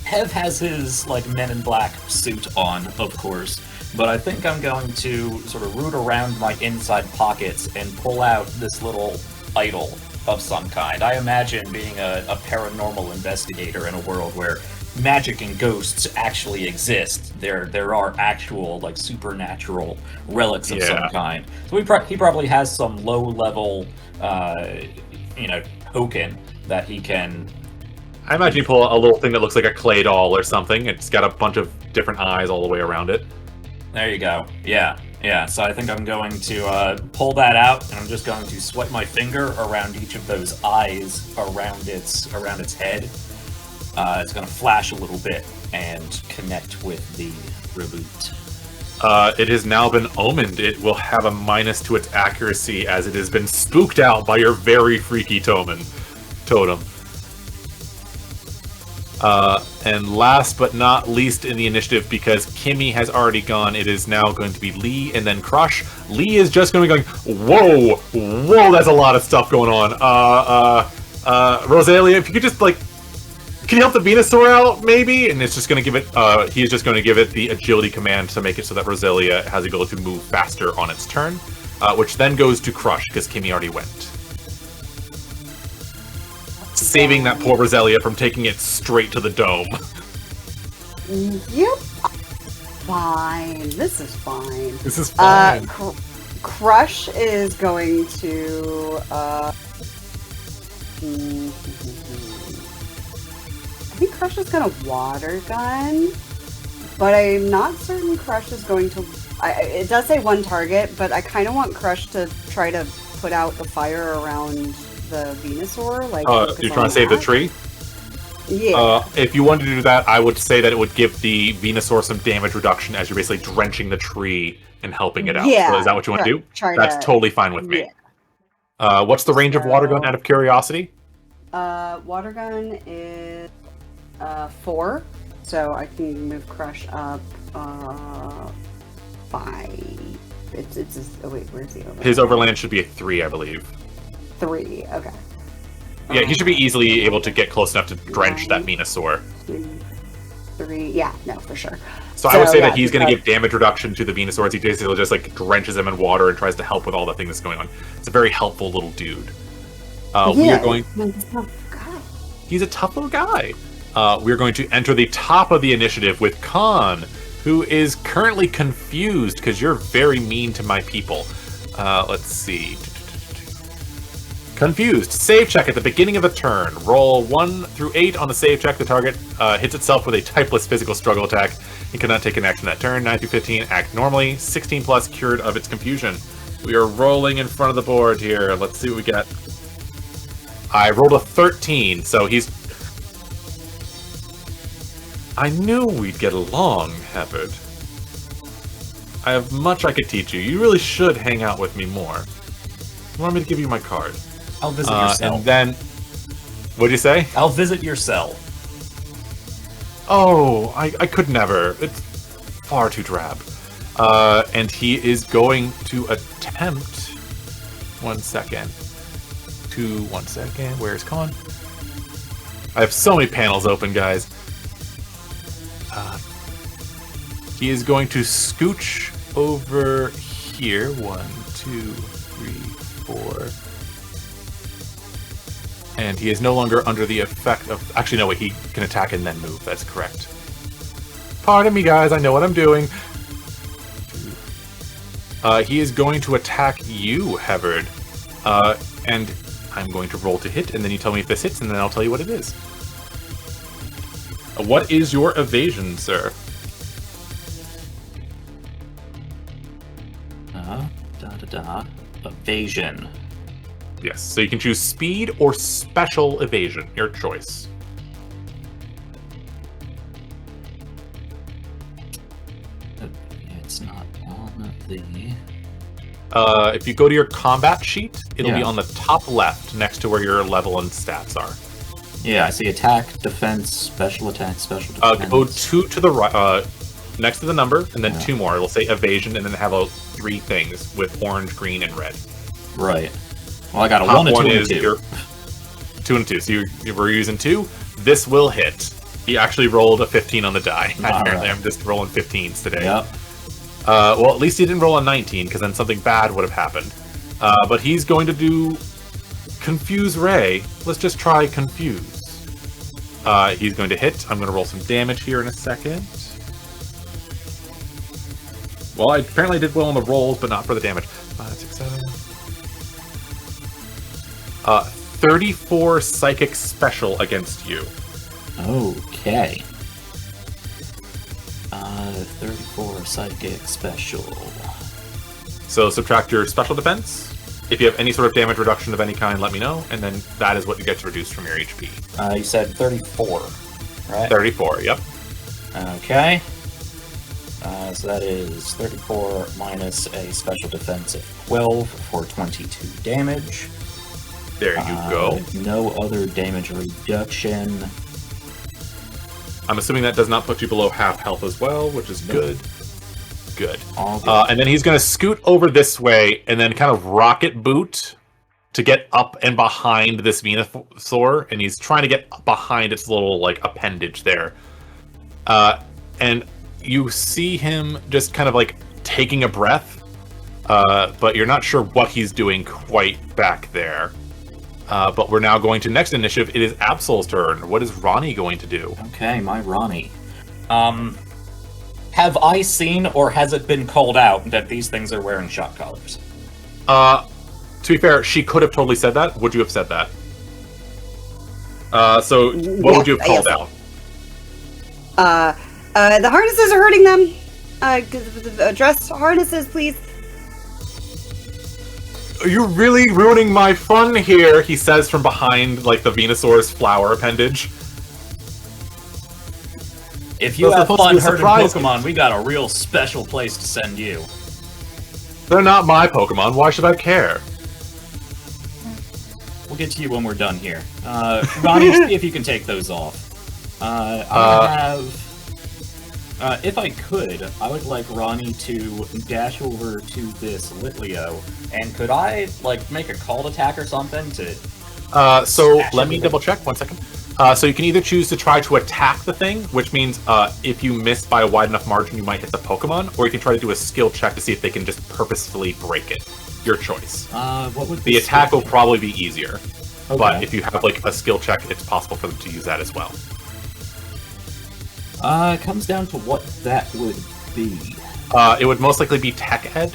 Hev has his, like, Men in Black suit on, of course, but I think I'm going to sort of root around my inside pockets and pull out this little idol of some kind. I imagine being a paranormal investigator in a world where magic and ghosts actually exist. There are actual, like, supernatural relics of some kind. So he probably has some low-level, token that he can... I imagine you pull a little thing that looks like a clay doll or something. It's got a bunch of different eyes all the way around it. There you go. Yeah. So I think I'm going to pull that out, and I'm just going to swipe my finger around each of those eyes around its head. It's going to flash a little bit and connect with the reboot. It has now been omened. It will have a minus to its accuracy as it has been spooked out by your very freaky totem. And last but not least in the initiative, because Kimmy has already gone, it is now going to be Lee and then Crush. Lee is just going to be going, whoa, that's a lot of stuff going on. Rosalia, if you could just, like, can you help the Venusaur out, maybe? And it's just going to give it, he is just going to give it the agility command to make it so that Rosalia has the ability to move faster on its turn, which then goes to Crush, because Kimmy already went. Saving that poor Rosalia from taking it straight to the dome. Yep. Fine. This is fine. This is fine. Crush is going to... I think Crush is going to water gun, but I'm not certain Crush is going to... it does say 1 target, but I kind of want Crush to try to put out the fire around the Venusaur. Like, you're trying to save the tree? Yeah. If you wanted to do that, I would say that it would give the Venusaur some damage reduction as you're basically drenching the tree and helping it out. Yeah, So is that what you want to do? That's totally fine with me. Yeah. What's the range of water gun, out of curiosity? Water gun is 4. So I can move Crush up 5. Oh wait, where's the overland? His overland should be a 3, I believe. 3, okay. Yeah, he should be easily able to get close enough to drench that Venusaur. 2, 3, yeah, no, for sure. So I would say yeah, that he's going to give damage reduction to the Venusaur as he basically just like drenches him in water and tries to help with all the things that's going on. It's a very helpful little dude. We are going. He's a tough little guy. We are going to enter the top of the initiative with Khan, who is currently confused because you're very mean to my people. Let's see. Confused. Save check at the beginning of a turn. Roll 1 through 8 on the save check. The target hits itself with a typeless physical struggle attack. It cannot take an action that turn. 9 through 15, act normally. 16 plus, cured of its confusion. We are rolling in front of the board here. Let's see what we get. I rolled a 13, so he's... I knew we'd get along, Hevard. I have much I could teach you. You really should hang out with me more. You want me to give you my card? I'll visit your cell. And then... What'd you say? I'll visit your cell. Oh, I could never. It's far too drab. And he is going to attempt... 1 second. Where's Con? I have so many panels open, guys. He is going to scooch over here. 1, 2, 3, 4. And he is no longer under the effect of... Actually, no, wait, he can attack and then move. That's correct. Pardon me, guys. I know what I'm doing. He is going to attack you, Hevard. And I'm going to roll to hit, and then you tell me if this hits, and then I'll tell you what it is. What is your evasion, sir? Evasion. Yes, so you can choose speed or special evasion, your choice. It's not on the... If you go to your combat sheet, it'll be Yeah. on the top left, next to where your level and stats are. Yeah, I see attack, defense, special attack, special defense. Go 2 to the right, next to the number, and then Yeah. 2 more. It'll say evasion, and then have 3 things with orange, green, and red. Right. Well, I got a Top 1, a 2, one and a is 2. your 2 and a 2. So you were using 2. This will hit. He actually rolled a 15 on the die. Apparently, right. I'm just rolling 15s today. Yep. Well, at least he didn't roll a 19, because then something bad would have happened. But he's going to do Confuse Ray. Let's just try Confuse. He's going to hit. I'm going to roll some damage here in a second. Well, I apparently did well on the rolls, but not for the damage. 5, 6, 7. 34 Psychic Special against you. Okay. 34 Psychic Special. So subtract your special defense. If you have any sort of damage reduction of any kind, let me know, and then that is what gets reduced from your HP. You said 34, right? 34, yep. Okay. So that is 34 minus a special defense of 12 for 22 damage. There you go. No other damage reduction. I'm assuming that does not put you below half health as well, which is good. Good. All good. And then he's going to scoot over this way and then kind of rocket boot to get up and behind this Venusaur, and he's trying to get behind its little like appendage there. And you see him just kind of like taking a breath, but you're not sure what he's doing quite back there. But we're now going to next initiative. It is Absol's turn. What is Ronnie going to do? Okay, my Ronnie. Have I seen or has it been called out that these things are wearing shock collars? To be fair, she could have totally said that. Would you have said that? So what would you have called out? The harnesses are hurting them. Address harnesses, please. You're really ruining my fun here, he says from behind, like, the Venusaur's flower appendage. If you That's have supposed to fun be a hurting surprise. Pokemon, we got a real special place to send you. They're not my Pokemon. Why should I care? We'll get to you when we're done here. Ronnie, see if you can take those off. I have If I could, I would like Ronnie to dash over to this Litleo, and could I, like, make a called attack or something to... So Smash let me everything. double check, 1 second. So you can either choose to try to attack the thing, which means if you miss by a wide enough margin, you might hit the Pokemon, or you can try to do a skill check to see if they can just purposefully break it. Your choice. What would The attack will probably be easier, Okay. but if you have like a skill check, it's possible for them to use that as well. It comes down to what that would be. It would most likely be Tech Ed.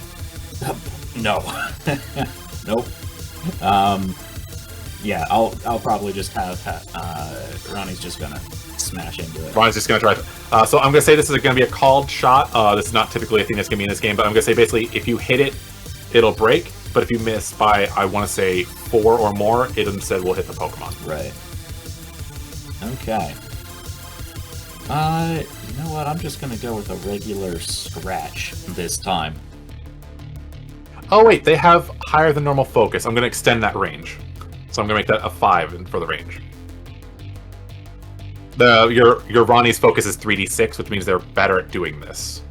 No. Nope. Yeah, I'll probably just have Ronnie's just gonna smash into it. Ron's just going to try. So I'm going to say this is going to be a called shot. This is not typically a thing that's going to be in this game, but I'm going to say basically if you hit it, it'll break. But if you miss by, I want to say 4 or more, it instead will hit the Pokemon. Right. Okay. You know what? I'm just gonna go with a regular scratch this time. Oh wait, they have higher than normal focus. I'm going to extend that range. So I'm going to make that a 5 for the range. Your Ronnie's focus is 3d6, which means they're better at doing this.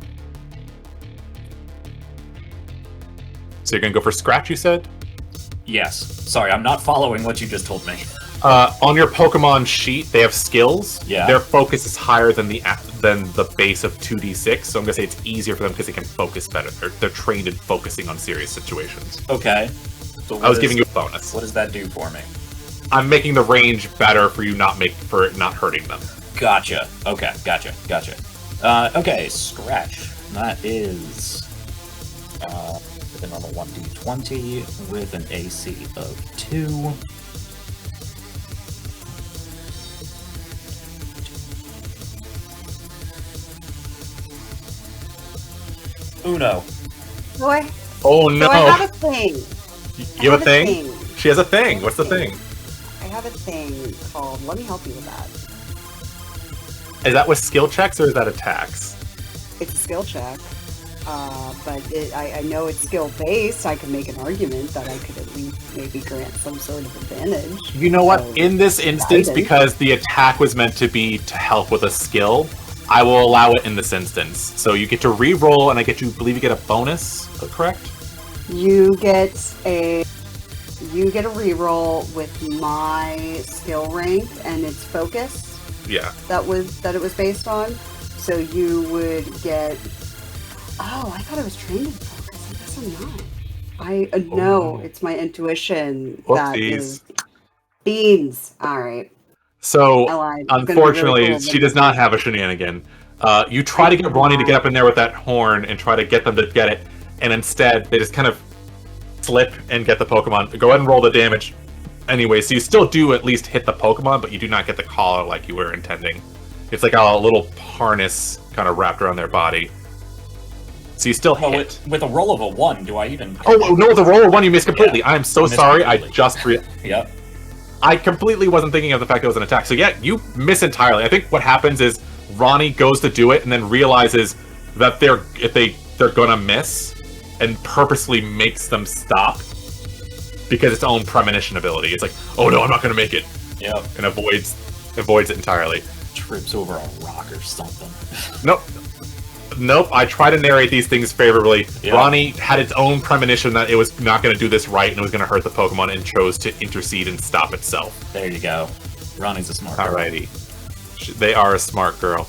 So you're going to go for scratch, you said? Yes. Sorry, I'm not following what you just told me. On your Pokemon sheet, they have skills. Yeah. Their focus is higher than the base of 2d6, so I'm gonna say it's easier for them because they can focus better. They're trained in focusing on serious situations. Okay. So I was giving you a bonus. What does that do for me? I'm making the range better for you not hurting them. Gotcha. Okay, gotcha. Okay, scratch. That is with another 1d20 with an AC of 2. Uno. Boy, Oh no! so I have a thing. You have a thing? She has a thing. What's the thing? I have a thing called. Let me help you with that. Is that with skill checks or is that attacks? It's a skill check, but I know it's skill based. I can make an argument that I could at least maybe grant some sort of advantage. You know what? So, In this instance, guidance. because the attack was meant to be to help with a skill, I will allow it in this instance. So you get to re-roll, and I believe you get a bonus. Correct? You get a reroll with my skill rank and its focus Yeah. that it was based on. So you would get. Oh, I thought I was trained in focus. I guess I'm not. No, Oh. it's my intuition Whoopsies. that is beans. All right. So, I lied. It's gonna be unfortunately, really cool, she but- does not have a shenanigan. You try to get Ronnie to get up in there with that horn and try to get them to get it, and instead they just kind of slip and get the Pokemon. Go ahead and roll the damage. Anyway, so you still do at least hit the Pokemon, but you do not get the collar like you were intending. It's like a little harness kind of wrapped around their body. So you still Oh, hit. with a roll of a 1, do I even... Oh no, the roll one you missed completely. I am so I missed sorry. completely. Yep. I completely wasn't thinking of the fact it was an attack. So yeah, you miss entirely. I think what happens is Ronnie goes to do it and then realizes that they're gonna miss, and purposely makes them stop because its own premonition ability. It's like, oh no, I'm not gonna make it, Yep. and avoids it entirely. Trips over a rock or something. Nope. I try to narrate these things favorably. Yeah. Ronnie had its own premonition that it was not going to do this right and it was going to hurt the Pokemon, and chose to intercede and stop itself. There you go. Ronnie's a smart girl. Alrighty. They are a smart girl.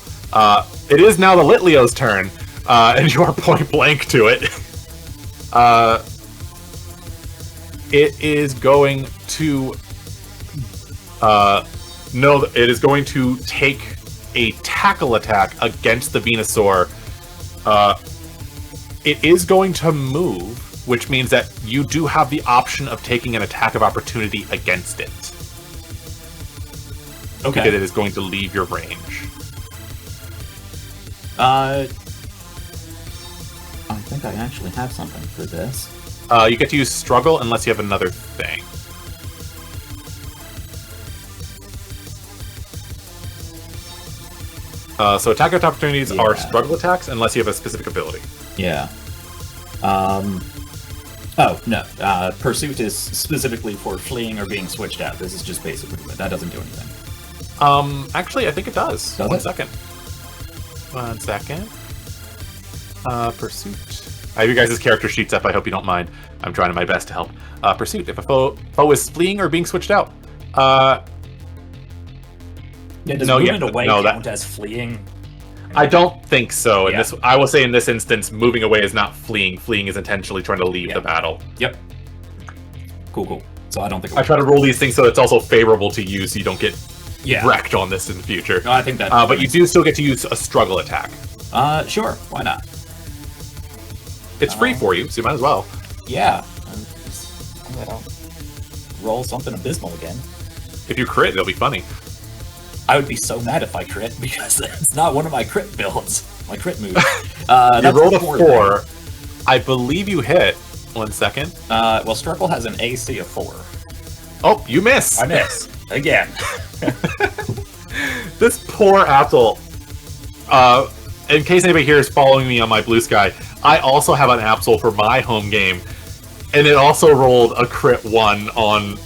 It is now the Litleo's turn, and you are point blank to it. It is going to... it is going to take a tackle attack against the Venusaur. It is going to move, which means that you do have the option of taking an attack of opportunity against it. Okay. Because it is going to leave your range. I think I actually have something for this. You get to use struggle unless you have another thing. So attack of opportunities are Yeah. struggle attacks unless you have a specific ability. Yeah. Oh, no. Pursuit is specifically for fleeing or being switched out. This is just basic movement. That doesn't do anything. Actually, I think it does. Does One it? second. 1 second. Pursuit. I have you guys' character sheets up. I hope you don't mind. I'm trying my best to help. Pursuit. If a foe is fleeing or being switched out. Does movement away count as fleeing? I don't think so. Yeah. I will say in this instance, moving away is not fleeing. Fleeing is intentionally trying to leave the battle. Yep. Cool. So I don't think I try to roll these things so it's also favorable to you, so you don't get wrecked on this in the future. No, I think that. But you do still get to use a struggle attack. Sure. Why not? It's free for you, so you might as well. Yeah. I'm gonna roll something abysmal again. If you crit, it'll be funny. I would be so mad if I crit because it's not one of my crit builds. My crit moves. You rolled a 4. I believe you hit. 1 second. Well, Struggle has an AC of 4. Oh, you miss. I miss again. This poor Apple. In case anybody here is following me on my Blue Sky, I also have an Apple for my home game, and it also rolled a crit 1 on,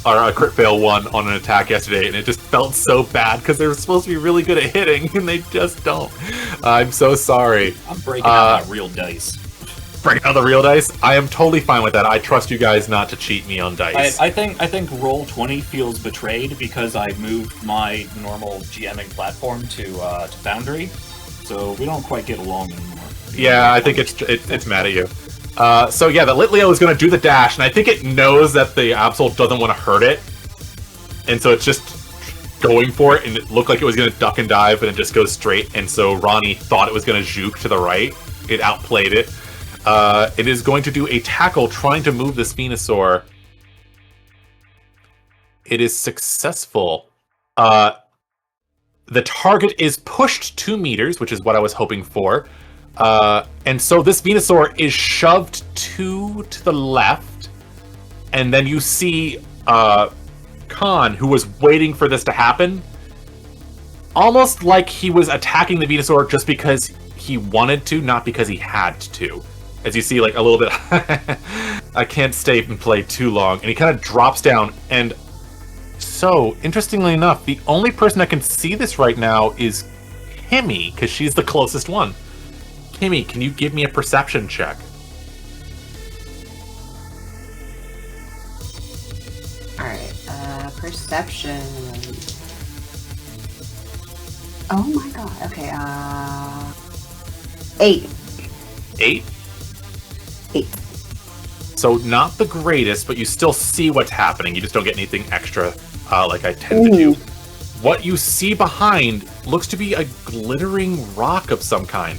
or a crit fail 1 on an attack yesterday, and it just felt so bad because they were supposed to be really good at hitting, and they just don't. I'm so sorry. I'm breaking out my real dice. Breaking out the real dice? I am totally fine with that. I trust you guys not to cheat me on dice. I think Roll20 feels betrayed because I moved my normal GMing platform to Foundry, so we don't quite get along anymore. Yeah, I think it's mad at you. So yeah, the Litleo is going to do the dash, and I think it knows that the Absol doesn't want to hurt it, and so it's just going for it, and it looked like it was going to duck and dive, but it just goes straight, and so Ronnie thought it was going to juke to the right. It outplayed it. It is going to do a tackle trying to move this Venusaur. It is successful. The target is pushed 2 meters, which is what I was hoping for. And so this Venusaur is shoved 2 to the left. And then you see Khan, who was waiting for this to happen, almost like he was attacking the Venusaur just because he wanted to, not because he had to. As you see, like, a little bit... I can't stay and play too long. And he kind of drops down. And so, interestingly enough, the only person that can see this right now is Kimi, because she's the closest one. Kimi, can you give me a perception check? Alright, perception. Oh my god, okay, 8. 8? 8. So not the greatest, but you still see what's happening. You just don't get anything extra like I tend to do. What you see behind looks to be a glittering rock of some kind.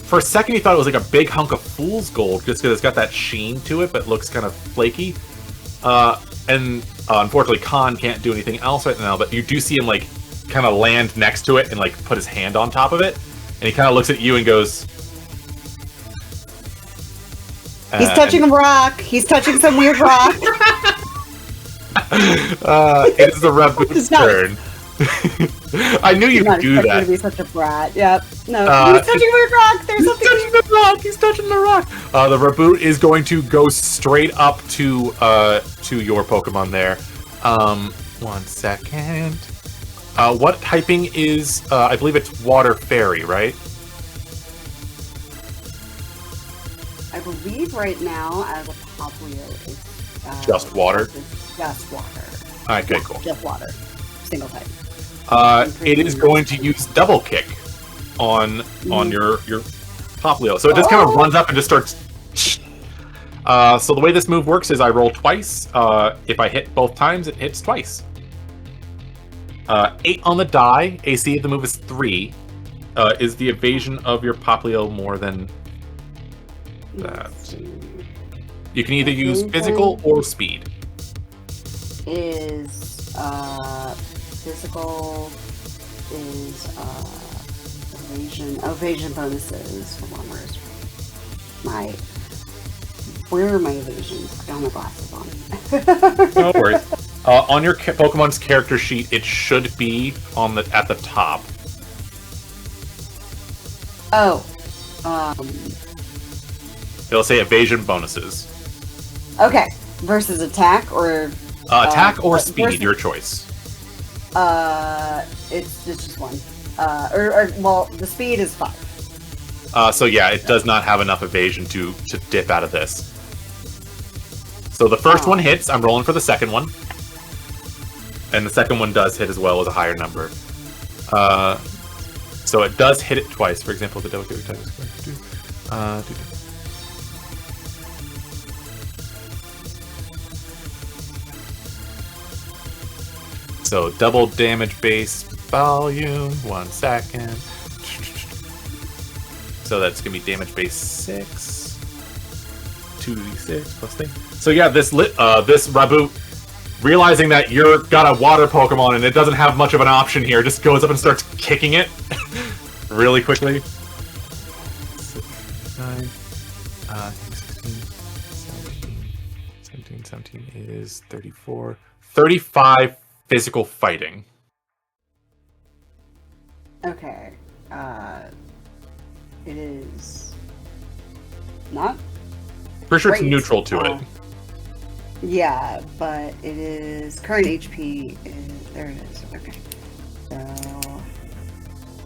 For a second you thought it was like a big hunk of fool's gold, just because it's got that sheen to it, but looks kind of flaky. And unfortunately Khan can't do anything else right now, but you do see him like kind of land next to it and like put his hand on top of it. And he kind of looks at you and goes... He's touching a rock. He's touching some weird rock. It is the Raboot's turn. I knew you'd do that. To be such a brat. Yep. No. He's touching a weird rock. There's something. He's touching the rock. He's touching the rock. The Raboot is going to go straight up to your Pokemon there. 1 second. What typing is? I believe it's Water Fairy, right? I believe right now, as a Popplio, it's just water. Just water. Okay, cool. Just water. Single type. It is going to use Double Kick on your Popplio. So it just kind of runs up and just starts. So the way this move works is I roll twice. If I hit both times, it hits twice. 8 on the die. AC of the move is 3. Is the evasion of your Popplio more than that? You can either use physical or speed. Is physical is evasion bonuses. Hold on, where are my evasions? I don't have my glasses on. No worries. On your Pokemon's character sheet, it should be at the top. Oh. It'll say evasion bonuses. Okay. Versus attack or... attack or speed, versus... your choice. It's just one. Well, the speed is 5. So yeah, it does not have enough evasion to dip out of this. So the first one hits. I'm rolling for the second one. And the second one does hit as well as a higher number. So it does hit it twice. For example, the double carry type is going to do. So double damage base volume. 1 second. So that's gonna be damage base 6. 2d6 plus thing. So yeah, this Raboot, realizing that you're got a water Pokemon and it doesn't have much of an option here, just goes up and starts kicking it really quickly. 9, 16, 17 is 34. 35 physical fighting. Okay. It is not. Pretty sure it's great. neutral to it. Yeah, but it is current HP. There it is. Okay. So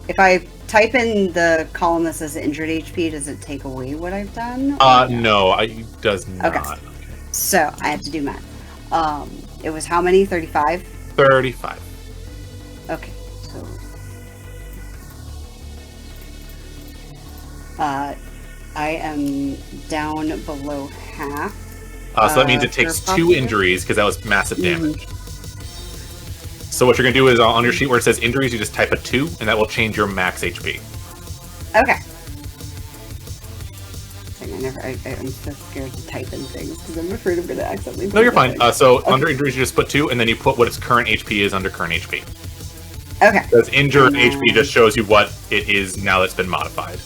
if I type in the column that says injured HP, does it take away what I've done? No, it does not. Okay. So I have to do math. It was how many? 35? 35. Okay. So I am down below half. So that means it takes 2 injuries because that was massive damage. So what you're going to do is on your sheet where it says injuries, you just type a 2, and that will change your max HP. Okay. I'm so scared to type in things because I'm afraid I'm going to accidentally. No, you're fine. So under injuries, you just put 2, and then you put what its current HP is under current HP. Okay. Because injured HP just shows you what it is now that's been modified.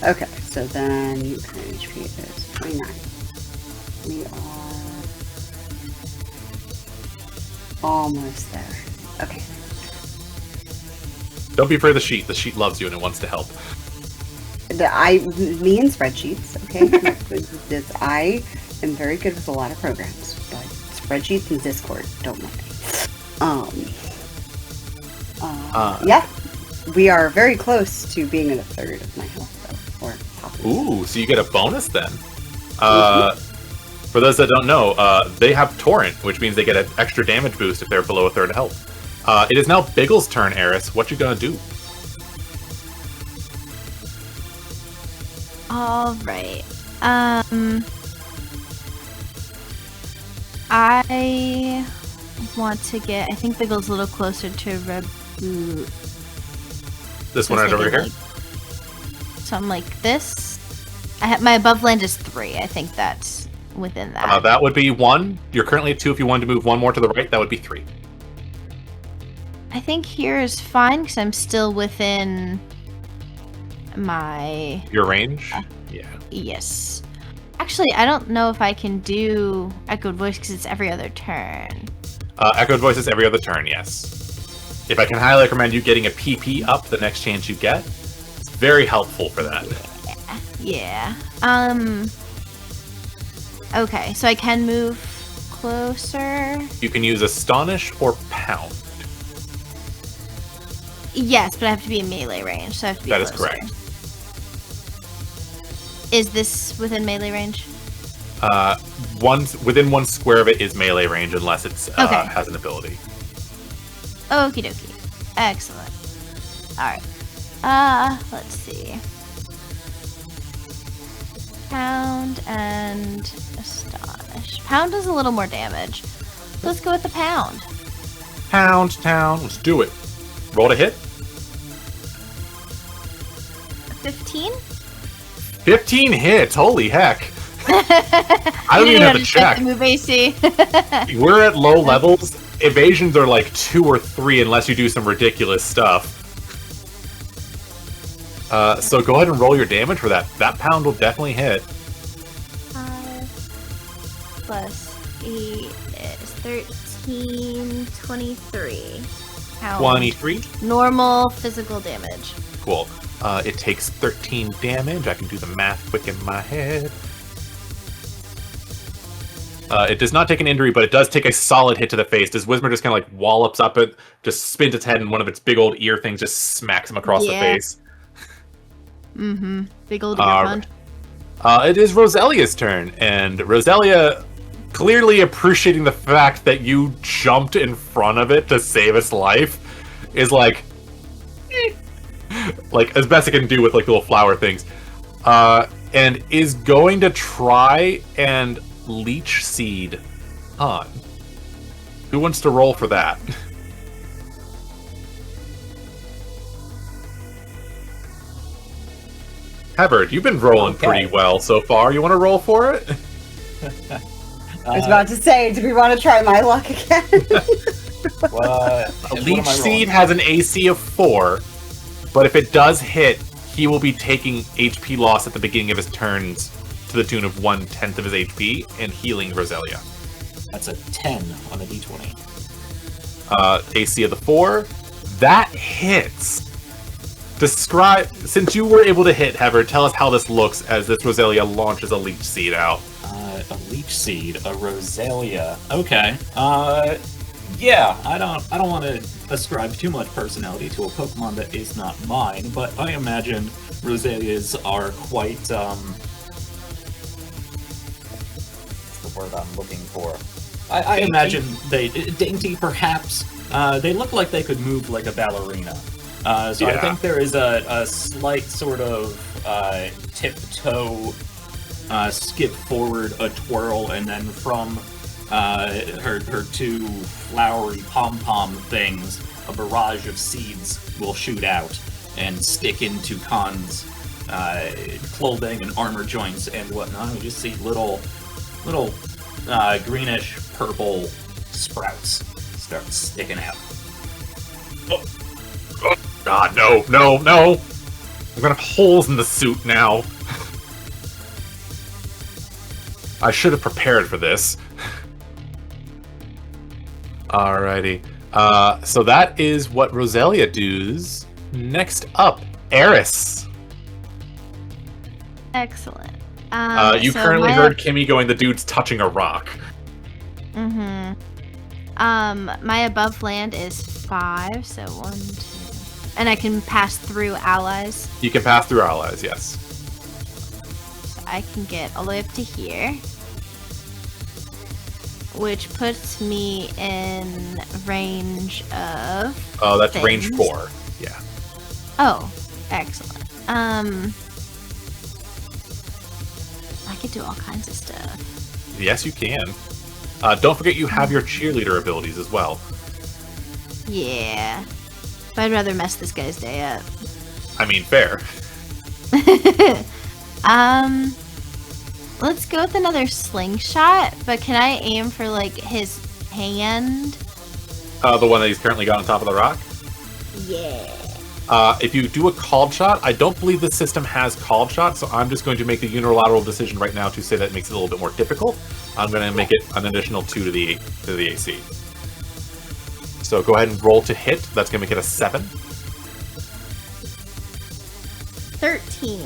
Okay, so then current HP is 29. We are almost there. Okay. Don't be afraid of the sheet. The sheet loves you and it wants to help. Me and spreadsheets, okay? I am very good with a lot of programs, but spreadsheets and Discord don't like me. Yeah, we are very close to being at a third of my health, though. Or possibly. Ooh, so you get a bonus then. For those that don't know, they have Torrent, which means they get an extra damage boost if they're below a third health. It is now Biggle's turn, Eris. What you gonna do? All right. I want to get. I think Biggle's a little closer to Reboot. This one right over here? So I'm like this. My above land is 3. I think that's within that. That would be 1. You're currently at 2. If you wanted to move 1 more to the right, that would be 3. I think here is fine because I'm still within my... Your range? Yeah. Yes. Actually, I don't know if I can do Echoed Voice because it's every other turn. Echoed Voice is every other turn, yes. If I can highly recommend you getting a PP up the next chance you get, it's very helpful for that. Yeah. Okay, so I can move closer. You can use Astonish or Pound. Yes, but I have to be in melee range, so I have to be That is closer. correct. Is this within melee range? Within 1 square of it is melee range unless it has an ability. Okie dokie. Excellent. Alright. Let's see. Pound and Astonish. Pound does a little more damage. Let's go with the Pound. Pound town. Let's do it. Roll to hit. 15? 15 hits. Holy heck. I don't even have to check. The move AC. We're at low levels. Evasions are like 2 or 3 unless you do some ridiculous stuff. So go ahead and roll your damage for that. That pound will definitely hit. 5 plus 8 is 13, 23. Pound. 23. Normal physical damage. Cool. It takes 13 damage. I can do the math quick in my head. It does not take an injury, but it does take a solid hit to the face. Does Whismer just kind of like wallops up it, just spins its head, and one of its big old ear things just smacks him across the face. Mm-hmm. Big old ear punch. It is Roselia's turn, and Roselia, clearly appreciating the fact that you jumped in front of it to save its life, is like as best it can do with like little flower things, and is going to try and leech seed Han. Who wants to roll for that? Hevard, you've been rolling pretty well so far. You want to roll for it? I was about to say, do we want to try my luck again? Leech Seed has an AC of 4, but if it does hit, he will be taking HP loss at the beginning of his turns to the tune of 1/10 of his HP and healing Roselia. That's a 10 on a d20. AC of the 4. That hits. Describe, since you were able to hit, Hevard, tell us how this looks as this Roselia launches a Leech Seed out. A Leech Seed, a Roselia. Okay. Yeah, I don't want to ascribe too much personality to a Pokemon that is not mine, but I imagine Roselias are quite, what's the word I'm looking for? I imagine they, dainty perhaps, they look like they could move like a ballerina. So yeah. I think there is a slight sort of tiptoe, skip forward, a twirl, and then from her two flowery pom-pom things, a barrage of seeds will shoot out and stick into Khan's clothing and armor joints and whatnot. We just see little greenish purple sprouts start sticking out. Oh, God, no. I'm gonna have holes in the suit now. I should have prepared for this. Alrighty. So that is what Roselia does. Next up, Eris. Excellent. You currently heard Kimi going, the dude's touching a rock. Mm-hmm. My above land is 5, so 1, 2... And I can pass through allies? You can pass through allies, yes. So I can get all the way up to here. Which puts me in range of... Oh, that's things. range 4. Yeah. Oh, excellent. I could do all kinds of stuff. Yes, you can. Don't forget you have your cheerleader abilities as well. Yeah. But I'd rather mess this guy's day up. I mean, fair. Let's go with another slingshot, but can I aim for, like, his hand? The one that he's currently got on top of the rock? Yeah. If you do a called shot, I don't believe the system has called shot, so I'm just going to make the unilateral decision right now to say that it makes it a little bit more difficult. I'm going to make it an additional 2 to the AC. So go ahead and roll to hit. That's going to make it a 7. 13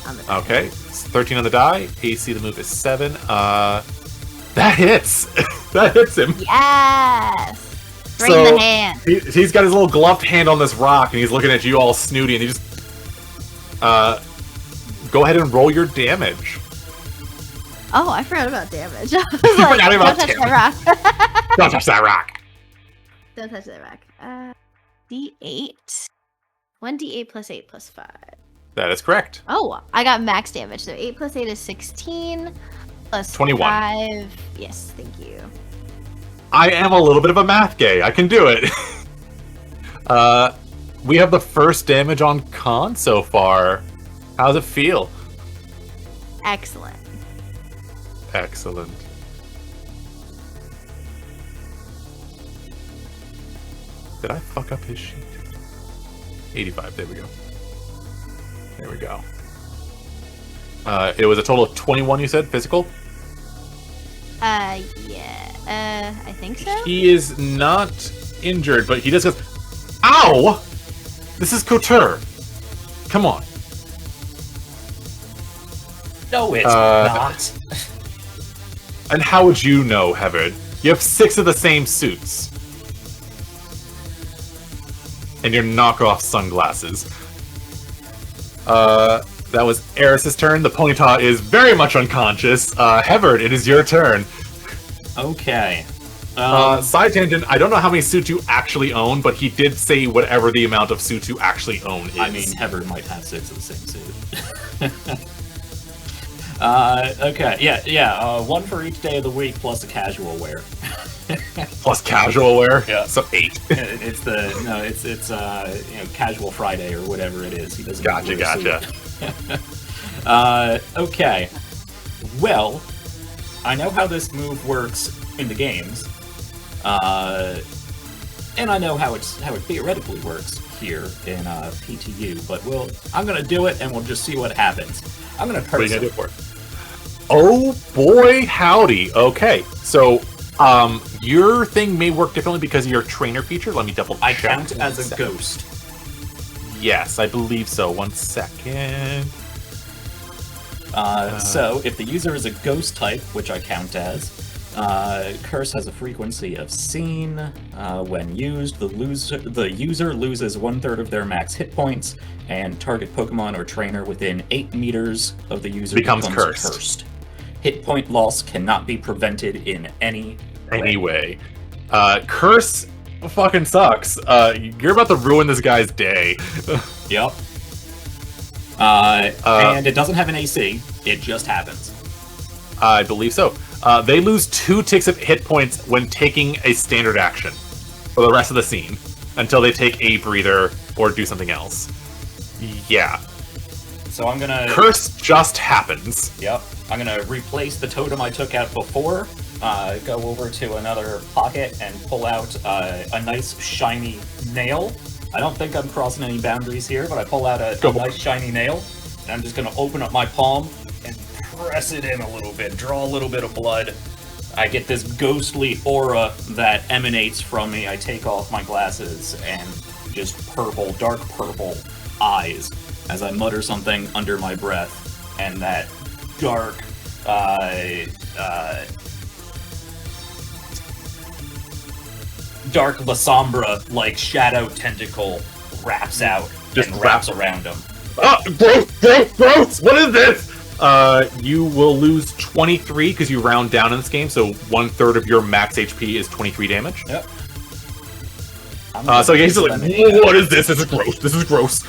on the die. Okay, 13 on the die. AC the move is 7. That hits. That hits him. Yes. Bring the hand. He's got his little gloved hand on this rock, and he's looking at you all snooty, and he just... go ahead and roll your damage. Oh, I forgot about damage. I was You like, forgot about don't touch damage. that rock. Don't touch that rock. Don't touch that rock. D8. 1d8 plus 8 plus 5. That is correct. Oh, I got max damage. So 8 plus 8 is 16. Plus 21. 5. Yes, thank you. I am a little bit of a math gay. I can do it. We have the first damage on Khan so far. How's it feel? Excellent. Excellent. Did I fuck up his sheet? 85. There we go. There we go. It was a total of 21, you said, physical? Yeah. I think so? He is not injured, but he does go, ow! This is couture. Come on. No, it's not. And how would you know, Hevard? You have 6 of the same suits. And your knockoff sunglasses. That was Eris' turn. The Ponyta is very much unconscious. Hevard, it is your turn. Okay. Side tangent, I don't know how many suits you actually own, but he did say whatever the amount of suits you actually own is. I mean, Hevard might have 6 of the same suit. Okay, yeah, 1 for each day of the week plus a casual wear. Plus casual wear? Yeah. So 8. It's casual Friday or whatever it is. He doesn't Gotcha. Okay. Well, I know how this move works in the games, and I know how it theoretically works here in PTU. But I'm gonna do it, and we'll just see what happens. I'm gonna curse What are you him. gonna do for it? Oh boy, howdy. Okay, so your thing may work differently because of your trainer feature. Let me double check. I count as a ghost. Yes, I believe so. 1 second. So, if the user is a ghost type, which I count as, Curse has a frequency of seen. When used, the user loses 1/3 of their max hit points, and target Pokemon or trainer within 8 meters of the user becomes cursed. cursed. Hit point loss cannot be prevented in any way. Anyway, Curse fucking sucks. You're about to ruin this guy's day. Yep. And it doesn't have an AC, it just happens. I believe so. They lose 2 ticks of hit points when taking a standard action for the rest of the scene until they take a breather or do something else. Yeah. So I'm gonna... Curse just happens. Yep. I'm gonna replace the totem I took out before, go over to another pocket and pull out a nice shiny nail. I don't think I'm crossing any boundaries here, but I pull out a nice shiny nail, and I'm just gonna open up my palm and press it in a little bit, draw a little bit of blood. I get this ghostly aura that emanates from me. I take off my glasses and just purple, dark purple eyes as I mutter something under my breath, and that dark, dark Lasombra-like shadow tentacle wraps out Just and wraps around him. Oh, gross! What is this? You will lose 23 because you round down in this game, so 1/3 of your max HP is 23 damage. Yep. So he's just like, what is this? This is gross.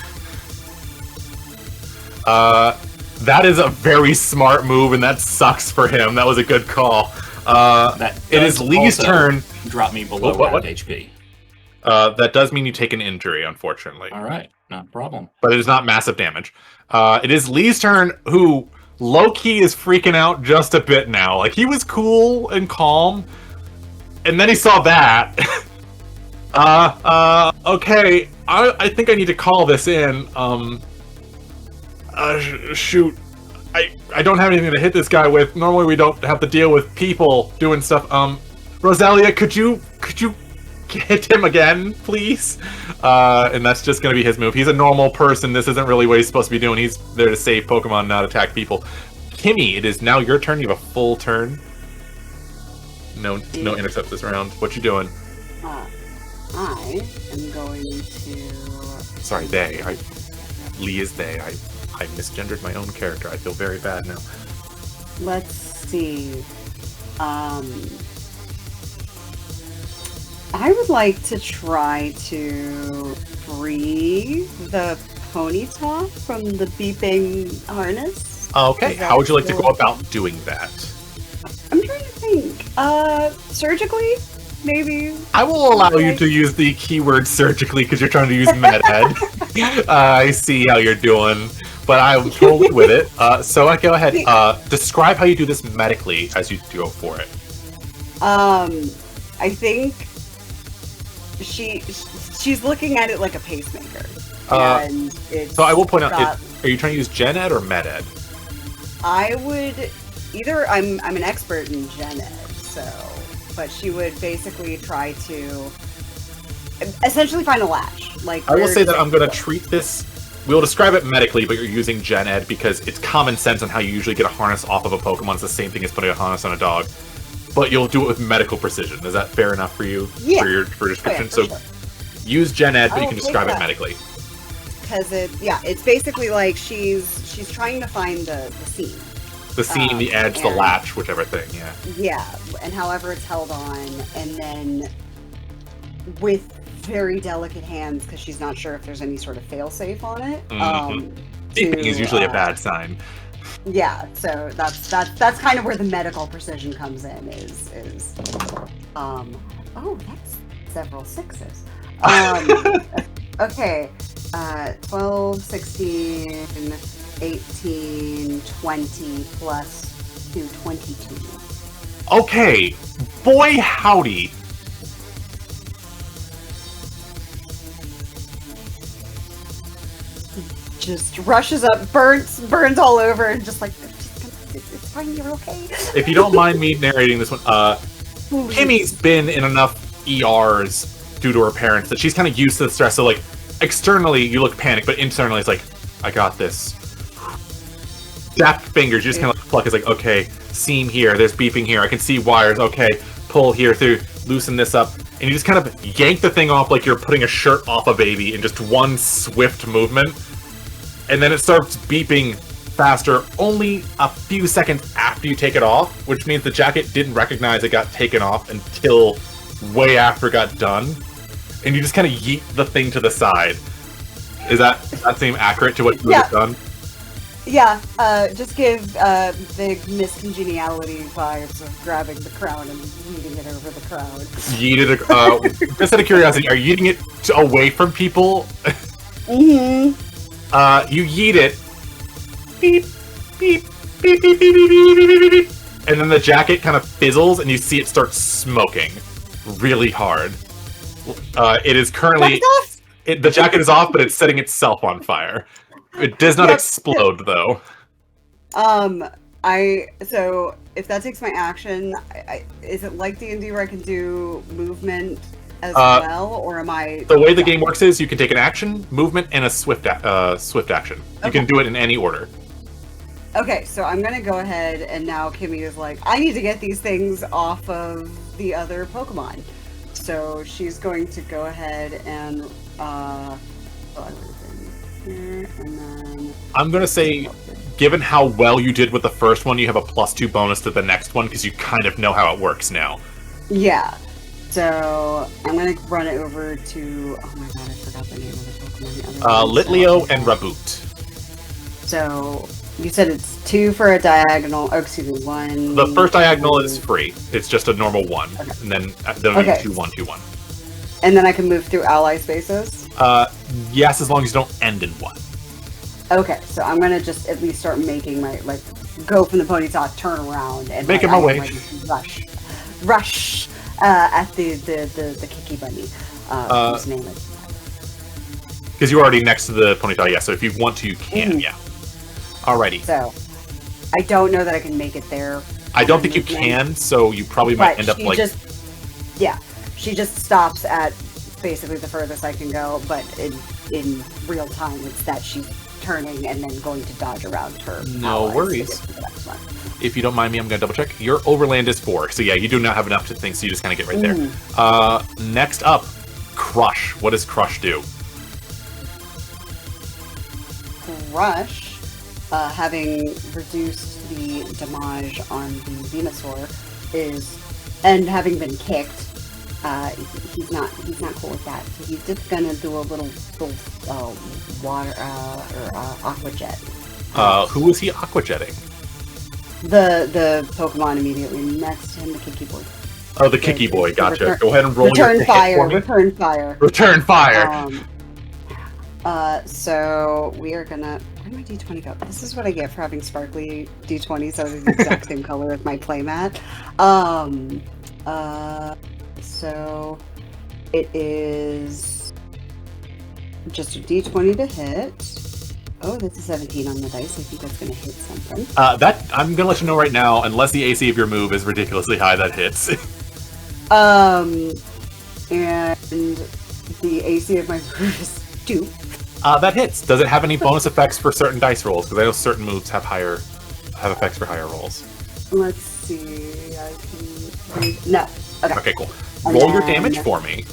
That is a very smart move, and that sucks for him. That was a good call. It is Lee's turn. Drop me below What? HP. That does mean you take an injury, unfortunately. All right, not a problem. But it is not massive damage. It is Lee's turn, who low-key is freaking out just a bit now. Like, he was cool and calm, and then he saw that. Okay, I think I need to call this in. Shoot. I don't have anything to hit this guy with. Normally we don't have to deal with people doing stuff. Rosalia, could you hit him again, please? And that's just gonna be his move. He's a normal person. This isn't really what he's supposed to be doing. He's there to save Pokemon, not attack people. Kimi, it is now your turn. You have a full turn. No intercepts this round. What you doing? I am going to... Sorry, they. Lee is they. I misgendered my own character. I feel very bad now. Let's see. I would like to try to free the Ponyta from the beeping harness. Okay, how would you like to go about doing that? I'm trying to think. Surgically? Maybe? I will allow you to use the keyword surgically because you're trying to use MedEd. I see how you're doing, but I'm totally with it. So I go ahead. Describe how you do this medically as you go for it. I think she's looking at it like a pacemaker. And it's so I will point out, are you trying to use Gen Ed or MedEd? I would either. I'm an expert in Gen Ed, so. But she would basically try to essentially find a latch. Like I will say that I'm going to treat this we'll describe it medically, but you're using Gen Ed because it's common sense on how you usually get a harness off of a Pokemon. It's the same thing as putting a harness on a dog. But you'll do it with medical precision. Is that fair enough for you? Yeah. For description? Oh, yeah, for so use Gen Ed, but you can describe it medically. Because it's basically like she's trying to find the seam. The seam, the edge, the latch, whichever thing, yeah. Yeah, and however it's held on, and then with very delicate hands, because she's not sure if there's any sort of fail-safe on it. Beeping is usually a bad sign. Yeah, so that's kind of where the medical precision comes in. Oh, that's several sixes. Okay, 12, 16, 18, 20 plus 2, 22. Okay, boy howdy. Just rushes up, burns all over, and just like, it's fine, you're okay. If you don't mind me narrating this one, Kimi's been in enough ERs due to her parents that she's kind of used to the stress. So like, externally you look panicked, but internally it's like, I got this. Daft fingers, you just kind of pluck. It's like, okay, seam here, there's beeping here, I can see wires, okay, pull here through, loosen this up, and you just kind of yank the thing off like you're putting a shirt off a baby in just one swift movement, and then it starts beeping faster only a few seconds after you take it off, which means the jacket didn't recognize it got taken off until way after it got done, and you just kind of yeet the thing to the side. Does that seem accurate to what you have done? Yeah, just give big miscongeniality vibes of grabbing the crown and yeeting it over the crowd. Yeeted it, just out of curiosity, are you yeeting it away from people? Mm-hmm. You yeet it. Beep, beep, beep, beep, beep, beep, beep, beep, beep, beep. And then the jacket kind of fizzles and you see it start smoking really hard. It is currently... the jacket is off, but it's setting itself on fire. It does not explode, though. So if that takes my action, is it like D&D where I can do movement as well, or am I... The way the game works is you can take an action, movement, and a swift action. You can do it in any order. Okay, so I'm gonna go ahead, and now Kimi is like, I need to get these things off of the other Pokemon. So she's going to go ahead and, here, and then... I'm gonna say, given how well you did with the first one, you have a +2 bonus to the next one, because you kind of know how it works now. Yeah. So, I'm gonna run it over to... Oh my god, I forgot the name of the Pokemon. Litleo and Raboot. So, you said it's 2 for a diagonal... Oh, excuse me, 1... The first diagonal is free. It's just a normal 1. Okay. And then there'll be 2, 1, 2, 1. And then I can move through ally spaces? Yes, as long as you don't end in 1. Okay, so I'm gonna just at least start making my, go from the ponytail, turn around, and... Making my way. Rush at the Kiki Bunny, whose name is... Because you're already next to the ponytail, yeah, so if you want to, you can, yeah. Alrighty. So, I don't know that I can make it there. I don't think you can, so you probably might end up, She just stops at basically the furthest I can go, but in real time, it's that she's turning and then going to dodge around her. No worries. If you don't mind me, I'm going to double check. Your overland is 4, so yeah, you do not have enough to think, so you just kind of get right there. Next up, Crush. What does Crush do? Crush, having reduced the damage on the Venusaur, and having been kicked, he's not cool with that. So he's just gonna do a little water aqua jet. Who is he aqua jetting? The Pokemon immediately next to him, the Kiki Boy. Oh, the Kiki Boy. Gotcha. Go ahead and roll return your fire. Hit for me. Return fire. Return fire. So we are gonna. Where did my D20 go? This is what I get for having sparkly D20s. So they're the exact same color as my playmat. So it is just a D20 to hit. Oh, that's a 17 on the dice. I think that's gonna hit something. That I'm gonna let you know right now. Unless the AC of your move is ridiculously high, that hits. And the AC of my move is 2. That hits. Does it have any bonus effects for certain dice rolls? Because I know certain moves have effects for higher rolls. Let's see. No. Okay. Okay, cool. And Roll your then- damage for me.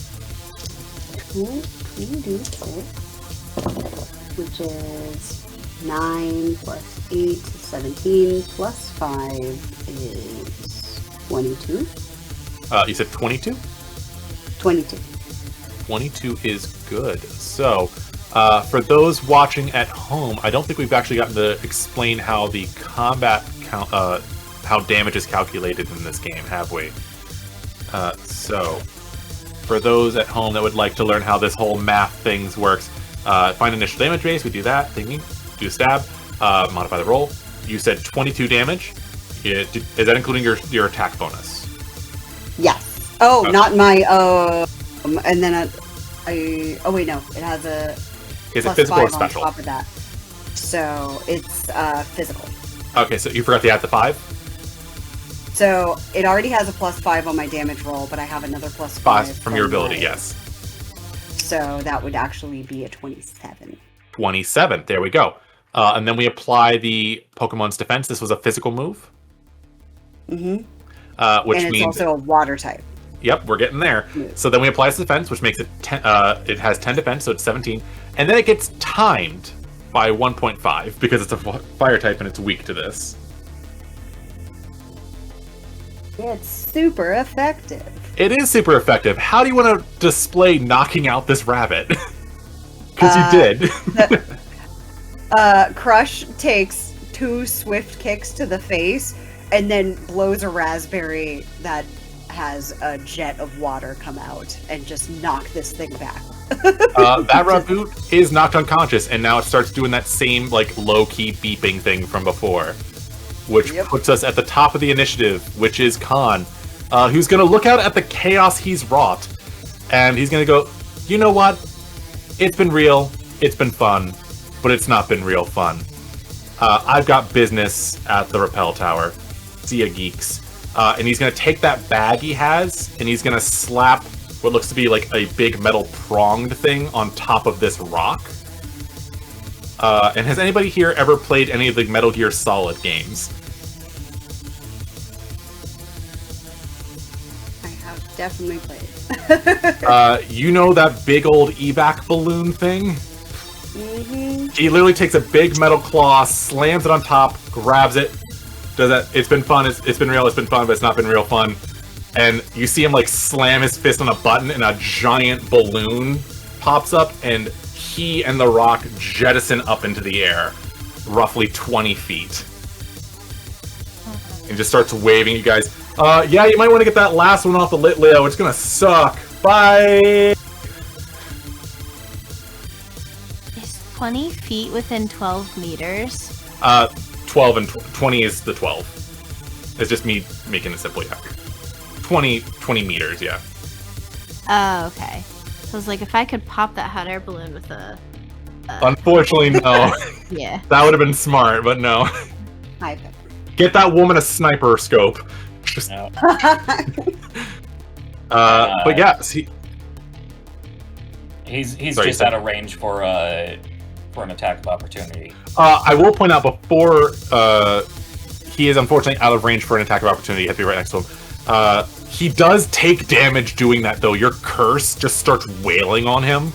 2d6, which is 9 plus 8, 17 plus 5 is 22. You said 22? 22. 22 is good. So, for those watching at home, I don't think we've actually gotten to explain how the combat count, how damage is calculated in this game, have we? So, for those at home that would like to learn how this whole math things works, find initial damage base, we do that, thingy, do a stab, modify the roll. You said 22 damage. Is that including your attack bonus? Yes. Oh, Okay. not my, and then oh wait, no, it has a Is it plus physical or 5 special? on top of that. So, it's, physical. Okay, so you forgot to add the 5? So, it already has a plus 5 on my damage roll, but I have another plus 5 From your ability, my- yes. So, that would actually be a 27. 27, there we go. And then we apply the Pokemon's defense. This was a physical move. Mm-hmm. Which And it's means... also a water type. Yep, we're getting there. Move. So then we apply its defense, which makes it 10, it has 10 defense, so it's 17. And then it gets timed by 1.5 because it's a fire type and it's weak to this. It's super effective. It is super effective. How do you want to display knocking out this rabbit? Because you did. Crush takes 2 swift kicks to the face and then blows a raspberry that has a jet of water come out and just knock this thing back. That Raboot is knocked unconscious, and now it starts doing that same like low-key beeping thing from before, which Yep. puts us at the top of the initiative, which is Khan, who's going to look out at the chaos he's wrought, and he's going to go, you know what? It's been real, it's been fun, but it's not been real fun. I've got business at the Rappel Tower. See ya, geeks. And he's going to take that bag he has, and he's going to slap what looks to be like a big metal pronged thing on top of this rock. And has anybody here ever played any of the Metal Gear Solid games? I have definitely played. You know that big old evac balloon thing? Mm-hmm. He literally takes a big metal claw, slams it on top, grabs it, does that. It's been fun, it's been real, it's been fun, but it's not been real fun. And you see him like slam his fist on a button and a giant balloon pops up and he and the rock jettison up into the air, roughly 20 feet. And just starts waving you guys. Yeah, you might want to get that last one off the lit, Leo. It's gonna suck. Bye! Is 20 feet within 12 meters? 12 and 20 is the 12. It's just me making it simple, yeah. 20 meters, yeah. Oh, okay. So I was like, if I could pop that hot air balloon with a... Unfortunately, no. Yeah. That would have been smart, but no. Hi, Pepper. Get that woman a sniper scope. Just, No. but yeah, see, He's Sorry, just Sam. out of range for an attack of opportunity. I will point out before he is unfortunately out of range for an attack of opportunity. You have to be right next to him. He does take damage doing that, though. Your curse just starts wailing on him.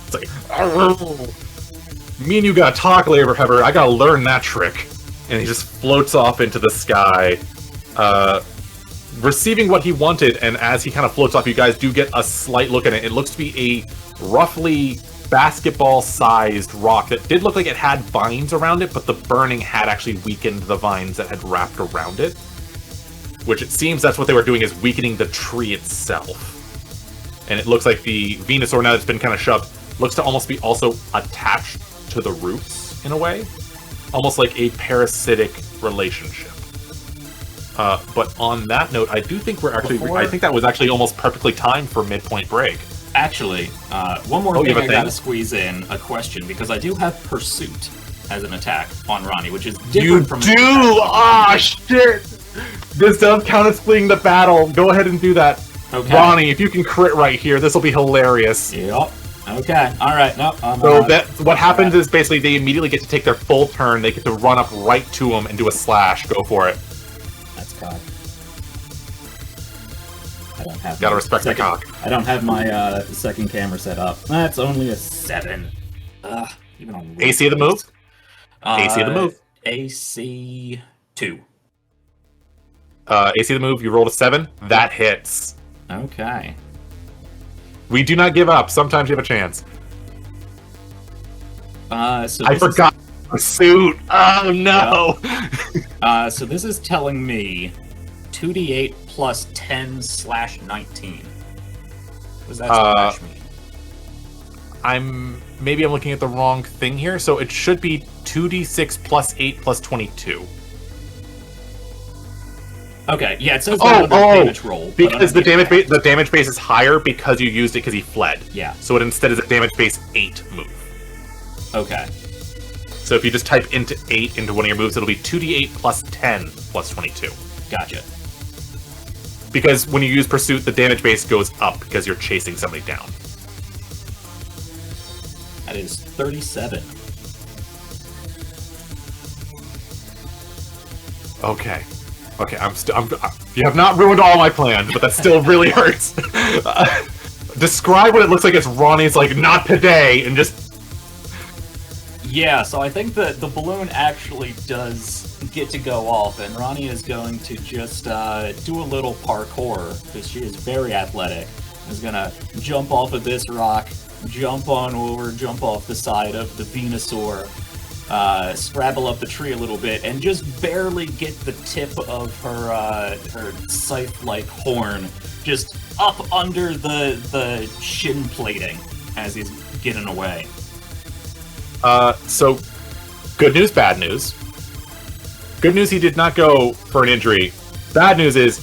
It's like, "Arrgh. Me and you gotta talk later, Hevard. I gotta learn that trick." And he just floats off into the sky, receiving what he wanted. And as he kind of floats off, you guys do get a slight look at it. It looks to be a roughly basketball-sized rock that did look like it had vines around it, but the burning had actually weakened the vines that had wrapped around it. Which it seems that's what they were doing, is weakening the tree itself. And it looks like the Venusaur, now that's been kind of shoved, looks to almost be also attached to the roots, in a way. Almost like a parasitic relationship. But on that note, I do think we're actually... I think that was actually almost perfectly timed for midpoint break. Actually, one more you thing have a I gotta thing? squeeze in, a question, because I do have Pursuit as an attack on Ronnie, which is You different from do! an attack on Ah, shit! This does count as fleeing the battle. Go ahead and do that. Okay. Ronnie, if you can crit right here, this will be hilarious. Yep. Okay, alright, no. So what happens is basically they immediately get to take their full turn. They get to run up right to him and do a slash. Go for it. That's cock. I don't have. Gotta respect the cock. I don't have my second camera set up. That's only a 7. Ugh, even on AC of the move. AC of the move. AC 2. AC of the move. You rolled a 7. That hits. Okay. We do not give up. Sometimes you have a chance. So I forgot the suit. Oh no. Yeah. So this is telling me 2d8 plus 10/19. What does that slash mean? Maybe I'm looking at the wrong thing here. So it should be 2d6 plus 8 plus 22. Okay, yeah, it says damage roll. Because the damage base is higher because you used it because he fled. Yeah. So it instead is a damage base 8 move. Okay. So if you just type into 8 into one of your moves, it'll be 2d8 plus 10 plus 22. Gotcha. Because when you use Pursuit, the damage base goes up because you're chasing somebody down. That is 37. Okay. Okay, you have not ruined all my plans, but that still really hurts. Describe what it looks like as Ronnie's like, not today, and just... Yeah, so I think that the balloon actually does get to go off, and Ronnie is going to just do a little parkour, because she is very athletic. Is gonna jump off of this rock, jump on over, jump off the side of the Venusaur, scrabble up the tree a little bit, and just barely get the tip of her scythe-like horn just up under the shin plating as he's getting away. So, good news, bad news. Good news, he did not go for an injury. Bad news is,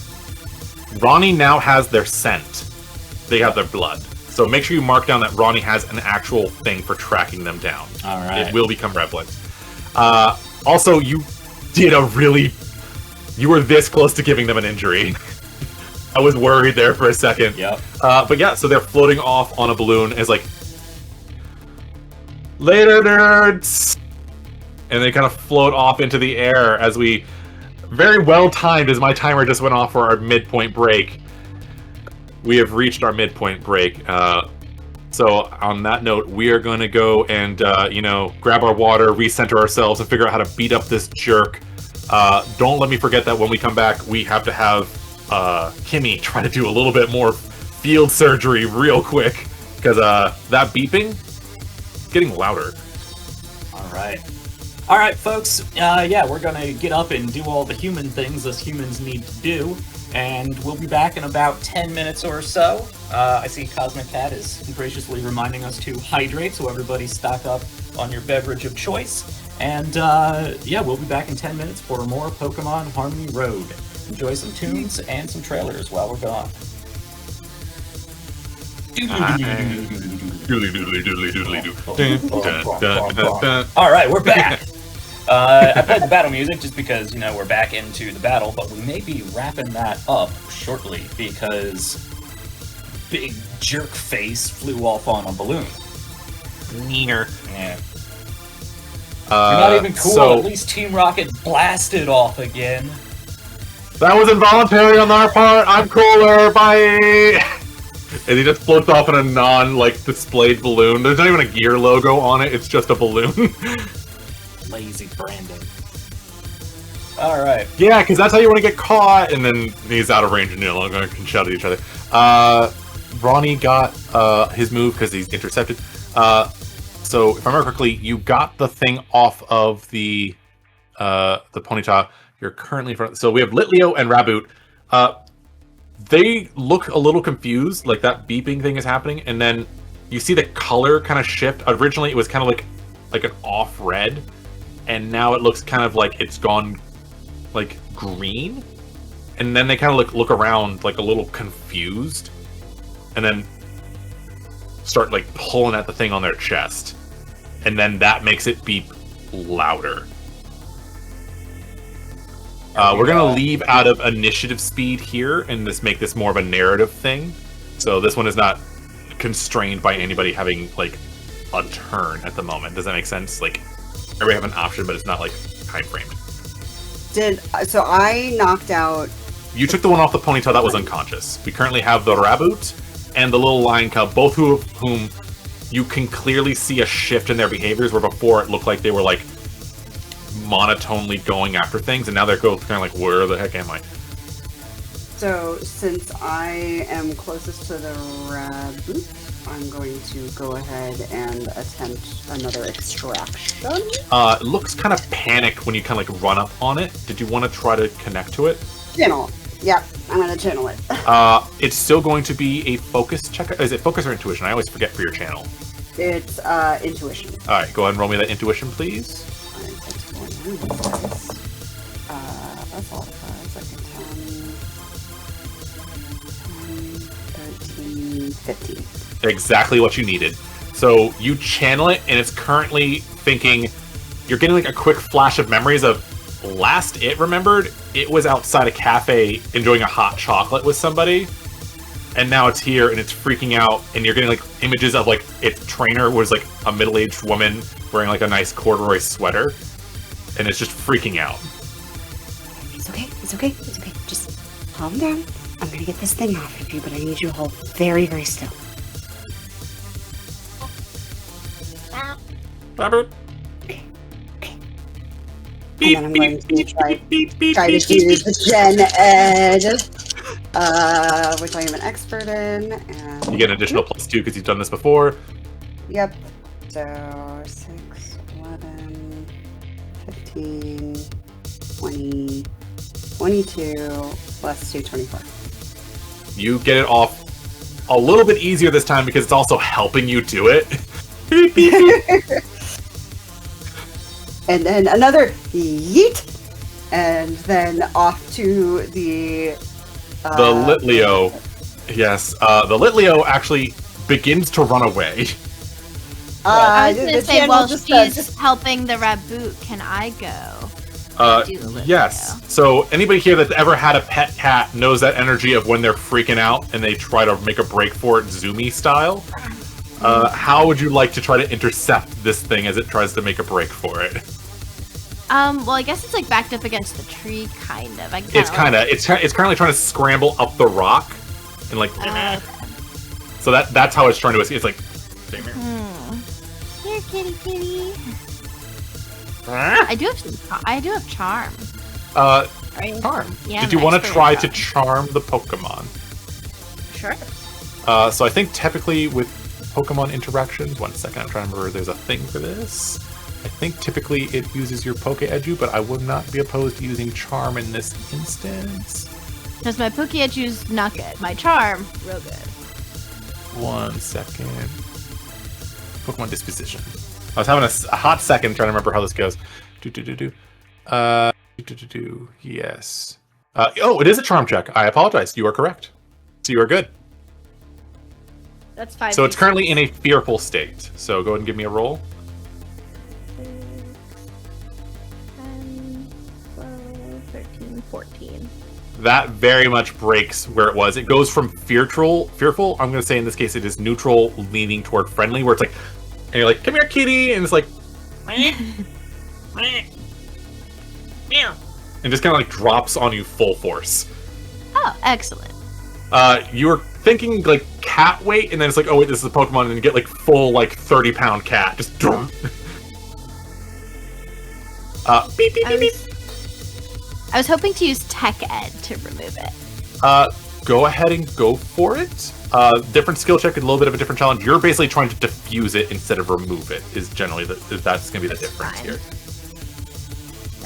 Ronnie now has their scent. They have their blood. So make sure you mark down that Ronnie has an actual thing for tracking them down. All right. It will become prevalent. Also, you did you were this close to giving them an injury. I was worried there for a second. Yep. But yeah, so they're floating off on a balloon as like, later nerds! And they kind of float off into the air as we, very well timed as my timer just went off for our midpoint break. We have reached our midpoint break. So on that note, we are going to go and, grab our water, recenter ourselves, and figure out how to beat up this jerk. Don't let me forget that when we come back, we have to have Kimi try to do a little bit more field surgery real quick. Because that beeping, getting louder. All right, folks. We're going to get up and do all the human things us humans need to do. And we'll be back in about 10 minutes or so. I see Cosmic Cat is graciously reminding us to hydrate, so everybody stock up on your beverage of choice. And we'll be back in 10 minutes for more Pokemon Harmony Road. Enjoy some tunes and some trailers while we're gone. Alright, we're back! I played the battle music just because, we're back into the battle, but we may be wrapping that up shortly because big jerk face flew off on a balloon. Neener. Yeah. You're not even cool, so, at least Team Rocket blasted off again. That was involuntary on our part, I'm cooler, bye! And he just floats off in a displayed balloon. There's not even a gear logo on it, it's just a balloon. Lazy Brandon. Alright. Yeah, because that's how you want to get caught, and then he's out of range and can shout at each other. Ronnie got his move because he's intercepted. So, if I remember correctly, you got the thing off of the Ponyta. You're currently in front. So we have Litleo and Raboot. They look a little confused, like that beeping thing is happening, and then you see the color kind of shift. Originally, it was kind of like an off red, and now it looks kind of like it's gone like green. And then they kind of look around like a little confused, and then start like pulling at the thing on their chest, and then that makes it beep louder. We're gonna leave out of initiative speed here and make this more of a narrative thing. So this one is not constrained by anybody having like a turn at the moment. Does that make sense? Like everybody have an option, but it's not like time framed. So I knocked out. You took the one off the ponytail that was unconscious. We currently have the Raboot and the little lion cub, both of whom you can clearly see a shift in their behaviors, where before it looked like they were like monotonely going after things, and now they're kind of like, where the heck am I? So since I am closest to the Raboot, I'm going to go ahead and attempt another extraction. It looks kind of panicked when you kind of like run up on it. Did you want to try to connect to it? Channel. Yep, I'm going to channel it. It's still going to be a focus check. Is it focus or intuition? I always forget for your channel. It's intuition. All right, go ahead and roll me that intuition, please. Alright, that's one. That's all the cards. Like 10, 13, 15. Exactly what you needed. So you channel it, and it's currently thinking, you're getting like a quick flash of memories of last it remembered, it was outside a cafe enjoying a hot chocolate with somebody, and now it's here and it's freaking out, and you're getting like images of like its trainer was like a middle-aged woman wearing like a nice corduroy sweater, and it's just freaking out. It's okay, it's okay, it's okay. Just calm down. I'm gonna get this thing off of you, but I need you to hold very, very still. Robert. Okay. And then I'm going to try to use the Gen Ed, which I am an expert in. And You get an additional +2 because you've done this before. Yep. So 6, 11, 15, 20, 22, plus 2, 24. You get it off a little bit easier this time because it's also helping you do it. Beep, beep, beep. And then another yeet, and then off to the Litleo. Yes, the Litleo actually begins to run away. I was going to say, channel while just she's helping the Raboot, can I go? Do the Litleo? Yes. So anybody here that's ever had a pet cat knows that energy of when they're freaking out and they try to make a break for it, Zoomy style. How would you like to try to intercept this thing as it tries to make a break for it? Well, I guess it's like backed up against the tree, kind of. It's currently trying to scramble up the rock, and like, so that's how it's trying to escape. It's like, Here, kitty, kitty. I do have charm. Right? Charm. Yeah, Did you I'm want to expert try in to charm. charm the Pokemon? Sure. So I think typically with Pokemon interactions, 1 second, I'm trying to remember. There's a thing for this. I think typically it uses your Poke-Edu, but I would not be opposed to using Charm in this instance. Because my Poke-Edu's not good. My charm, real good. 1 second. Pokemon Disposition. I was having a hot second trying to remember how this goes. Yes. Oh, it is a Charm check. I apologize. You are correct. So you are good. That's 5. So it's currently in a fearful state. So go ahead and give me a roll. 10, 12, 13, 14. That very much breaks where it was. It goes from fearful, I'm going to say in this case it is neutral, leaning toward friendly, where it's like, and you're like, come here, kitty, and it's like, and just kind of like drops on you full force. Oh, excellent. You were thinking like cat weight, and then it's like, oh wait, this is a Pokemon, and you get like full like 30-pound cat. Just beep, beep, beep, beep. I was hoping to use Tech Ed to remove it. Go ahead and go for it. Different skill check, a little bit of a different challenge. You're basically trying to diffuse it instead of remove it. Is generally that's going to be the difference fine. here.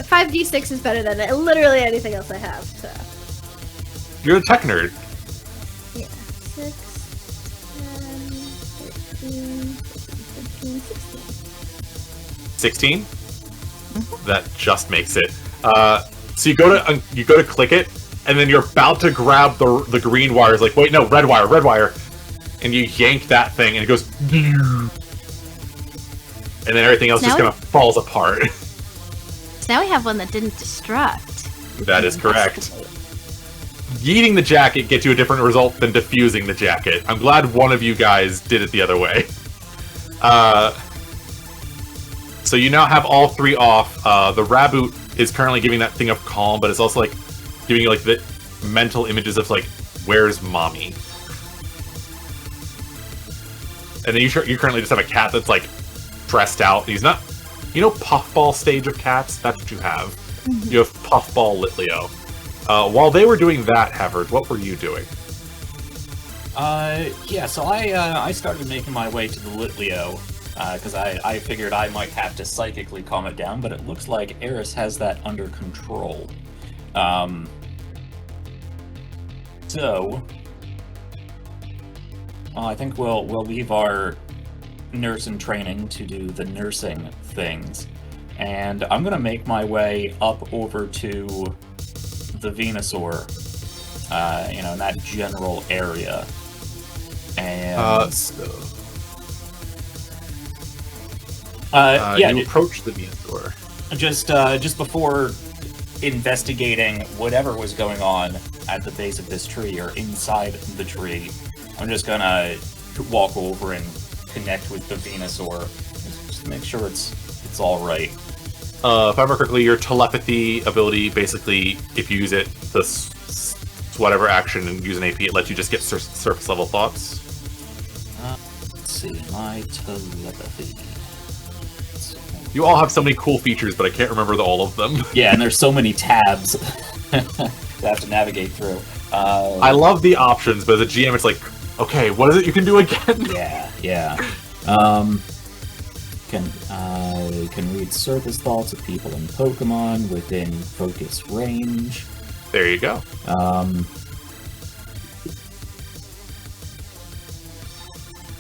5d6 is better than literally anything else I have. So. You're a tech nerd. Yeah, 6, 10, 13, 14, 15, 16. 16. That just makes it. So you go to click it, and then you're about to grab the green wires. Like, wait, no, red wire, and you yank that thing, and it goes, and then everything else just kind of falls apart. So now we have one that didn't destruct. That is correct. yeeting the jacket gets you a different result than diffusing the jacket. I'm glad one of you guys did it the other way. So you now have all three off. The Raboot is currently giving that thing of calm, but it's also like giving you like the mental images of like, where's mommy? And then you currently just have a cat that's like dressed out. He's not, you know, puffball stage of cats. That's what you have. Mm-hmm. You have puffball Litleo. While they were doing that, Hevard, what were you doing? Yeah, so I started making my way to the Litleo, because I figured I might have to psychically calm it down, but it looks like Eris has that under control. So I think we'll leave our nurse in training to do the nursing things, and I'm gonna make my way up over to the Venusaur, in that general area. And you approach the Venusaur. Just before investigating whatever was going on at the base of this tree or inside the tree, I'm just gonna walk over and connect with the Venusaur, just to make sure it's all right. If I remember correctly, your telepathy ability, basically, if you use it, whatever action and use an AP, it lets you just get surface level thoughts. Let's see, my telepathy. You all have so many cool features, but I can't remember all of them. Yeah, and there's so many tabs that I have to navigate through. I love the options, but as a GM, it's like, okay, what is it you can do again? Yeah. Can read surface thoughts of people and Pokemon within focus range. There you go.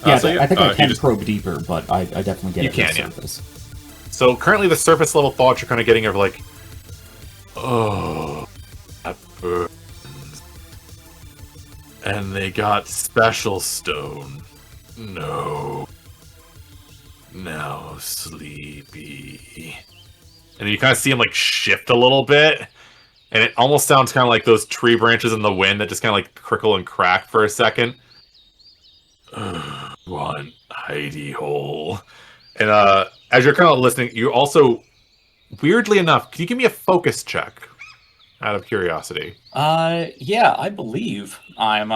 I think I can probe deeper, but I definitely get it on the surface. So currently the surface level thoughts you're kind of getting are like, oh, that burns. And they got special stone. No. Now sleepy. And you kind of see him like shift a little bit. And it almost sounds kind of like those tree branches in the wind that just kind of like crickle and crack for a second. One hidey hole. And as you're kind of listening, you also, weirdly enough, can you give me a focus check? Out of curiosity. Yeah, I believe I'm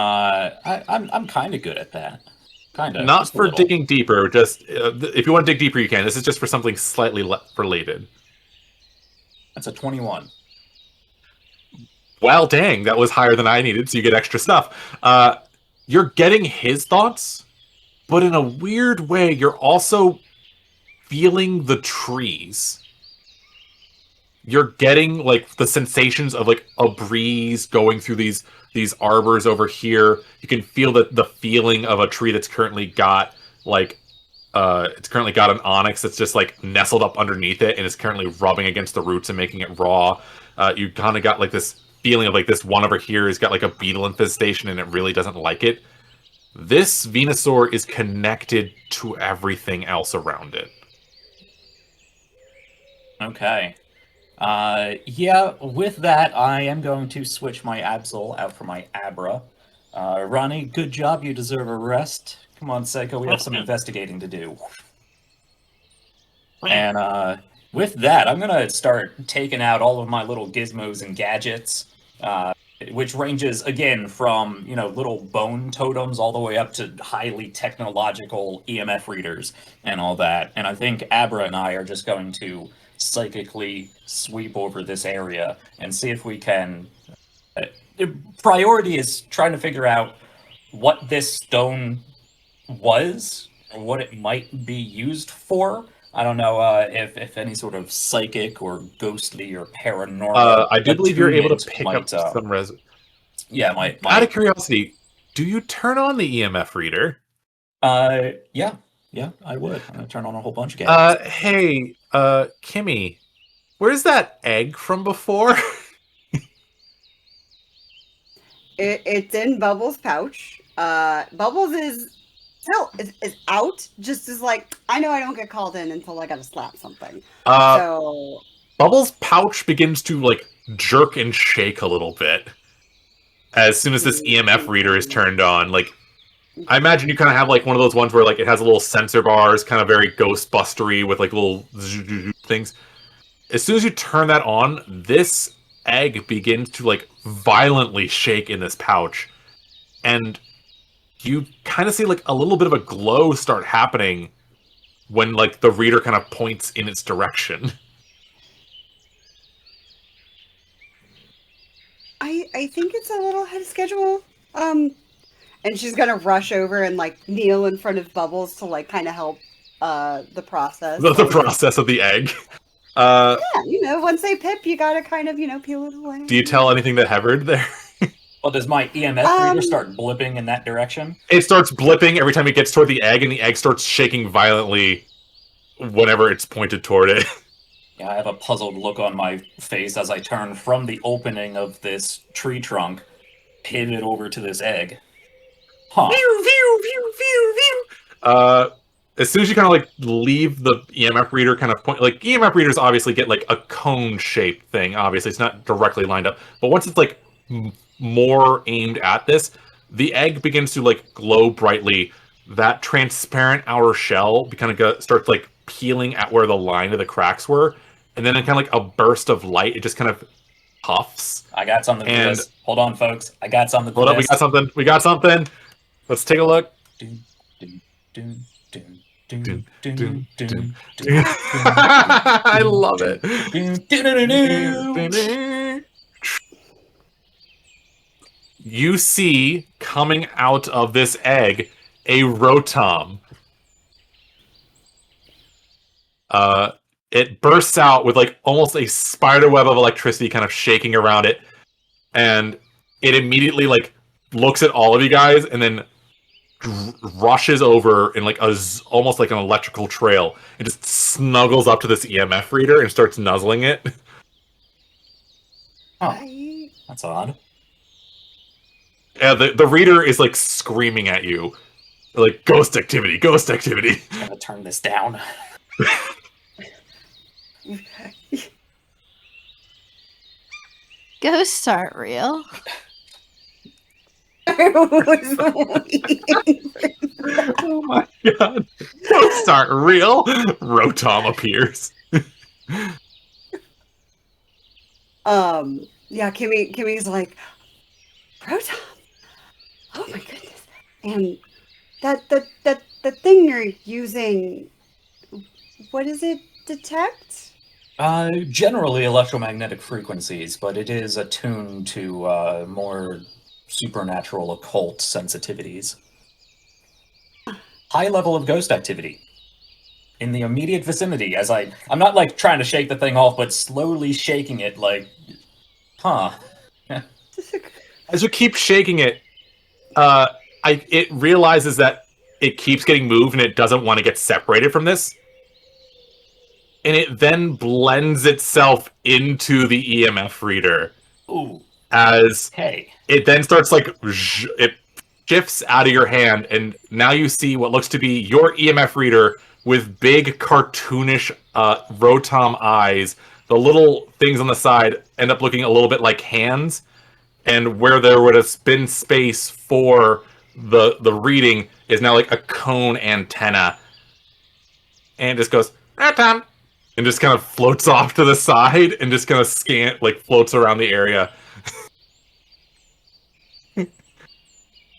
kind of good at that. Kind of. Not for digging deeper. Just if you want to dig deeper, you can. This is just for something slightly related. That's a 21. Well, dang, that was higher than I needed, so you get extra stuff. You're getting his thoughts, but in a weird way, you're also feeling the trees. You're getting like the sensations of like a breeze going through these arbors over here. You can feel the feeling of a tree that's currently got like it's currently got an onyx that's just like nestled up underneath it and is currently rubbing against the roots and making it raw. You kind of got like this feeling of like this one over here has got like a beetle infestation and it really doesn't like it. This Venusaur is connected to everything else around it. Okay. Yeah, with that, I am going to switch my Absol out for my Abra. Ronnie, good job. You deserve a rest. Come on, Psycho, we have some investigating to do. And with that, I'm going to start taking out all of my little gizmos and gadgets, which ranges, again, from, little bone totems all the way up to highly technological EMF readers and all that. And I think Abra and I are just going to psychically sweep over this area and see if we can... priority is trying to figure out what this stone was, or what it might be used for. I don't know if any sort of psychic or ghostly or paranormal... I do believe you're able to pick up some Yeah, my... Out of curiosity, do you turn on the EMF reader? Yeah, I would. I'm gonna turn on a whole bunch of gadgets. Hey, Kimi, where's that egg from before? It's in Bubbles' pouch. Bubbles is out, just as like, I know I don't get called in until I gotta slap something. So Bubbles' pouch begins to like jerk and shake a little bit. as soon as this EMF reader is turned on, like, I imagine you kind of have like one of those ones where like it has a little sensor bars, kind of very Ghostbustery with like little things. As soon as you turn that on, this egg begins to like violently shake in this pouch, and you kind of see like a little bit of a glow start happening when like the reader kind of points in its direction. I think it's a little ahead of schedule. And she's gonna rush over and like kneel in front of Bubbles to like kind of help the process. The process of the egg. Yeah, you know, once they pip, you gotta kind of, you know, peel it away. Do you tell anything to Hevard there? Well, does my EMF reader start blipping in that direction? It starts blipping every time it gets toward the egg, and the egg starts shaking violently whenever it's pointed toward it. Yeah, I have a puzzled look on my face as I turn from the opening of this tree trunk, pivot over to this egg. Huh. As soon as you kind of like leave the EMF reader kind of point, like EMF readers obviously get like a cone shaped thing. Obviously, it's not directly lined up, but once it's like more aimed at this, the egg begins to like glow brightly. That transparent outer shell kind of starts like peeling at where the line of the cracks were, and then in kind of like a burst of light, it just kind of puffs. I got something for this. Hold on, folks. I got something for Hold up, this. we got something. We got something. Let's take a look. I love it. You see coming out of this egg a Rotom. It bursts out with like almost a spider web of electricity kind of shaking around it, and it immediately like looks at all of you guys and then rushes over in like almost like an electrical trail and just snuggles up to this EMF reader and starts nuzzling it. Oh, that's odd. Yeah, the reader is like screaming at you, like ghost activity, ghost activity. I'm gonna turn this down. Ghosts aren't real. Oh my god. Ghosts aren't real. Rotom appears. Yeah, Kimmy's like, Rotom? Oh my goodness. And the thing you're using, what does it detect? Generally electromagnetic frequencies, but it is attuned to more supernatural occult sensitivities. High level of ghost activity in the immediate vicinity. As I'm not like trying to shake the thing off, but slowly shaking it, like, huh? As you keep shaking it, it realizes that it keeps getting moved and it doesn't want to get separated from this. And it then blends itself into the EMF reader. Ooh. As Hey. it then starts like it shifts out of your hand, and now you see what looks to be your EMF reader with big cartoonish Rotom eyes. The little things on the side end up looking a little bit like hands, and where there would have been space for the reading is now like a cone antenna, and it just goes Rotom, and just kind of floats off to the side and just kind of floats around the area.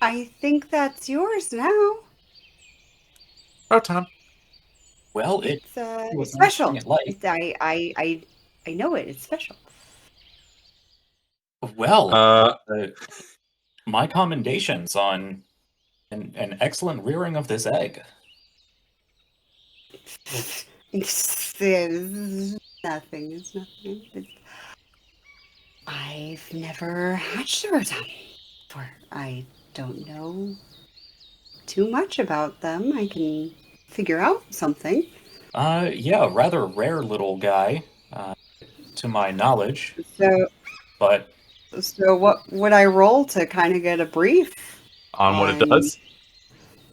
I think that's yours now. Rotom. Well, It's was special. nothing like- I know it. It's special. well, my commendations on an excellent rearing of this egg. It's nothing. It's nothing. I've never hatched a Rotom before. I don't know too much about them. I can figure out something. Yeah, rather rare little guy, to my knowledge. So But what would I roll to kind of get a brief On what it does?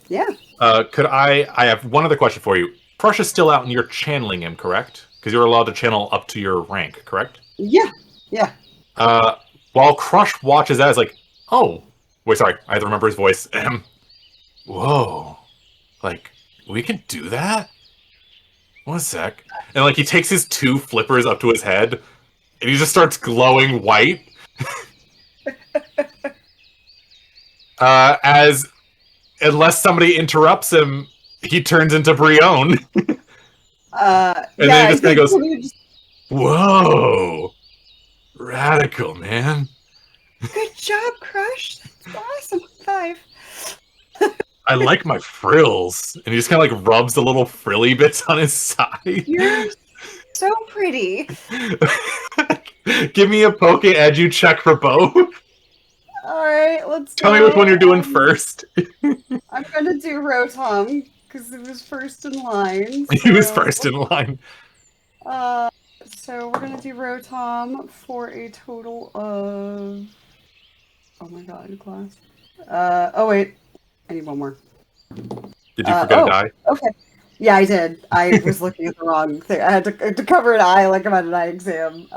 Yeah. I have one other question for you. Crush is still out and you're channeling him, correct? Because you're allowed to channel up to your rank, correct? Yeah. While Crush watches as like, Oh, wait, sorry. I have to remember his voice. Whoa. Like, we can do that? One sec. And, like, he takes his 2 flippers up to his head, and he just starts glowing white. As, unless somebody interrupts him, he turns into Brion. And then he just kind of goes, whoa. Radical, man. Good job, Crush. That's awesome. 5. I like my frills. And he just kind of like rubs the little frilly bits on his side. You're so pretty. Give me a poke edu check for both. All right, let's Tell me which one you're doing first. I'm gonna do Rotom because it was first in line. He was first in line. So we're gonna do Rotom for a total of. Oh my god, class. Oh wait, I need one more. Did you forget a die? Okay. Yeah, I did. I was looking at the wrong thing. I had to cover an eye like I'm at an eye exam.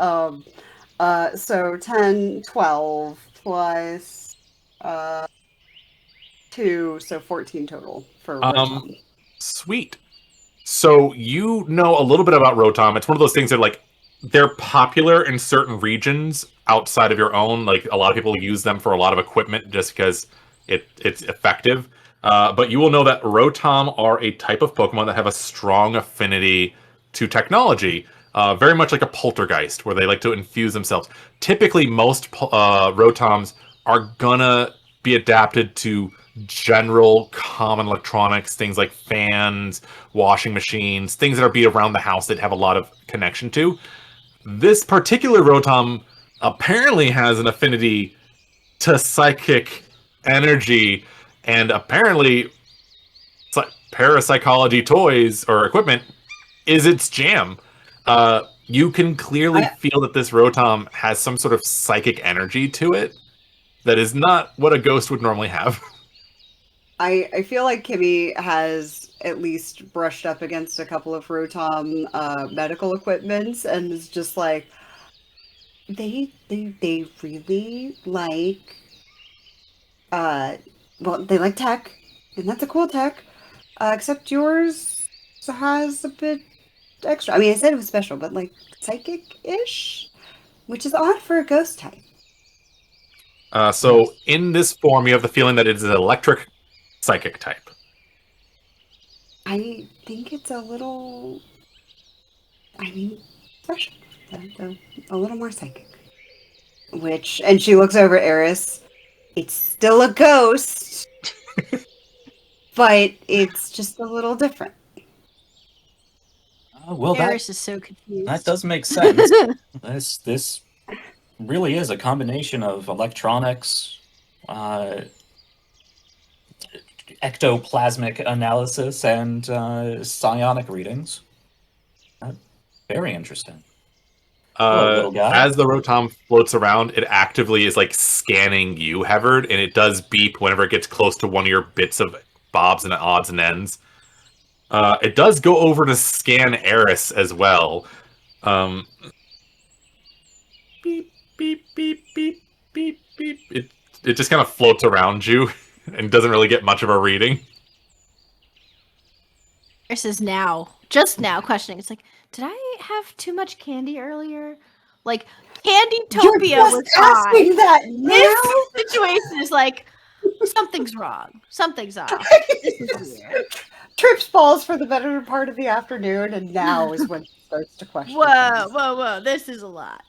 So 10, 12 plus 2, so 14 total for Rotom. Sweet. So you know a little bit about Rotom. It's one of those things that like they're popular in certain regions outside of your own. Like a lot of people use them for a lot of equipment just because it's effective. But you will know that Rotom are a type of Pokemon that have a strong affinity to technology. Very much like a poltergeist, where they like to infuse themselves. Typically, most Rotoms are gonna be adapted to general common electronics, things like fans, washing machines, things that are be around the house that have a lot of connection to. This particular Rotom apparently has an affinity to psychic energy, and apparently parapsychology toys or equipment is its jam. You can clearly feel that this Rotom has some sort of psychic energy to it that is not what a ghost would normally have. I feel like Kimi has at least brushed up against a couple of Rotom medical equipments and is just like they really like well, they like tech, and that's a cool tech. Except yours has a bit extra. I mean, I said it was special, but like psychic-ish, which is odd for a ghost type. So in this form, you have the feeling that it is an electric psychic type. I think it's a little. I mean, special. A little more psychic. Which, and she looks over at Eris. It's still a ghost, but it's just a little different. Well, Eris is so confused. that does make sense. This really is a combination of electronics, ectoplasmic analysis, and psionic readings. Very interesting. Hello, little guy. As the Rotom floats around, it actively is like scanning you, Hevard, and it does beep whenever it gets close to one of your bits of bobs and odds and ends. It does go over to scan Eris as well. Beep, beep, beep, beep, beep, beep. It just kind of floats around you and doesn't really get much of a reading. Eris is just now questioning. It's like, did I have too much candy earlier? Like, Candytopia was asking fine. that now. This situation is like, something's wrong. Something's off. This is weird. Trips balls for the better part of the afternoon, and now is when she starts to question. Whoa. This is a lot.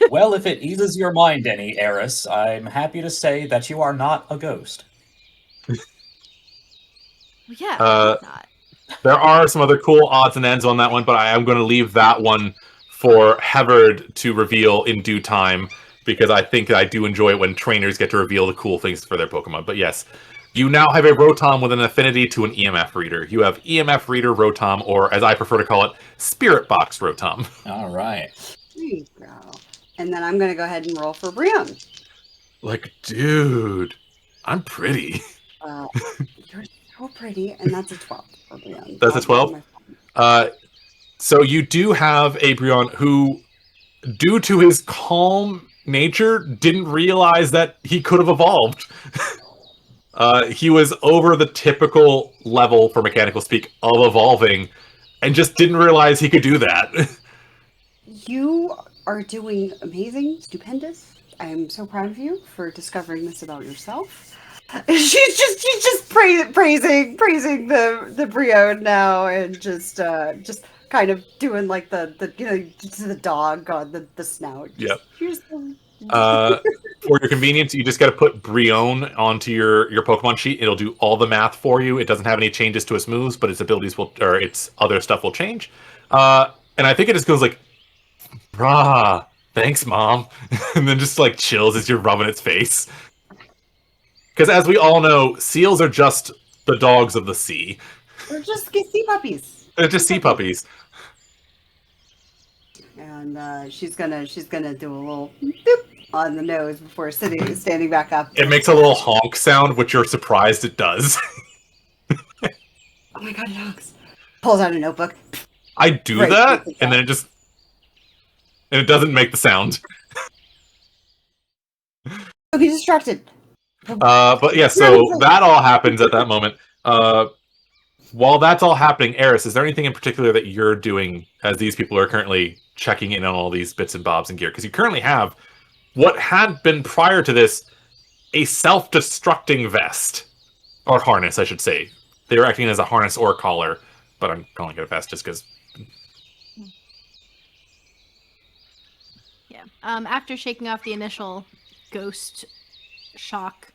Well, if it eases your mind any, Eris, I'm happy to say that you are not a ghost. Yeah, not. There are some other cool odds and ends on that one, but I am going to leave that one for Hevard to reveal in due time, because I think I do enjoy it when trainers get to reveal the cool things for their Pokemon. But yes, you now have a Rotom with an affinity to an EMF reader. You have EMF reader Rotom, or as I prefer to call it, Spirit Box Rotom. All right. There you go. And then I'm going to go ahead and roll for Brion. Like, dude, I'm pretty. You're so pretty, and that's a 12 for Brion. That's a 12? So you do have a Brion who, due to his calm nature didn't realize that he could have evolved. He was over the typical level, for mechanical speak, of evolving, and just didn't realize he could do that. You are doing amazing, stupendous. I am so proud of you for discovering this about yourself. She's just praising the Briode now, and just kind of doing like the the dog on the snout. Yep. Here's For your convenience, you just got to put Brione onto your Pokemon sheet. It'll do all the math for you. It doesn't have any changes to its moves, but its abilities will, or its other stuff will change. And I think it just goes like, "Brah, thanks, mom," and then just like chills as you're rubbing its face. Because as we all know, seals are just the dogs of the sea. They're just sea puppies. They're just sea puppies. And she's gonna do a little boop on the nose before standing back up. It makes a little honk sound, which you're surprised it does. Oh my god, it honks. Pulls out a notebook. I do Right, that, that's and then it doesn't make the sound. Don't be distracted. But yeah, so that all happens at that moment. While that's all happening, Eris, is there anything in particular that you're doing as these people are currently checking in on all these bits and bobs and gear? Because you currently have what had been prior to this a self-destructing vest. Or harness, I should say. They were acting as a harness or collar, but I'm calling it a vest just because... Yeah. After shaking off the initial ghost shock,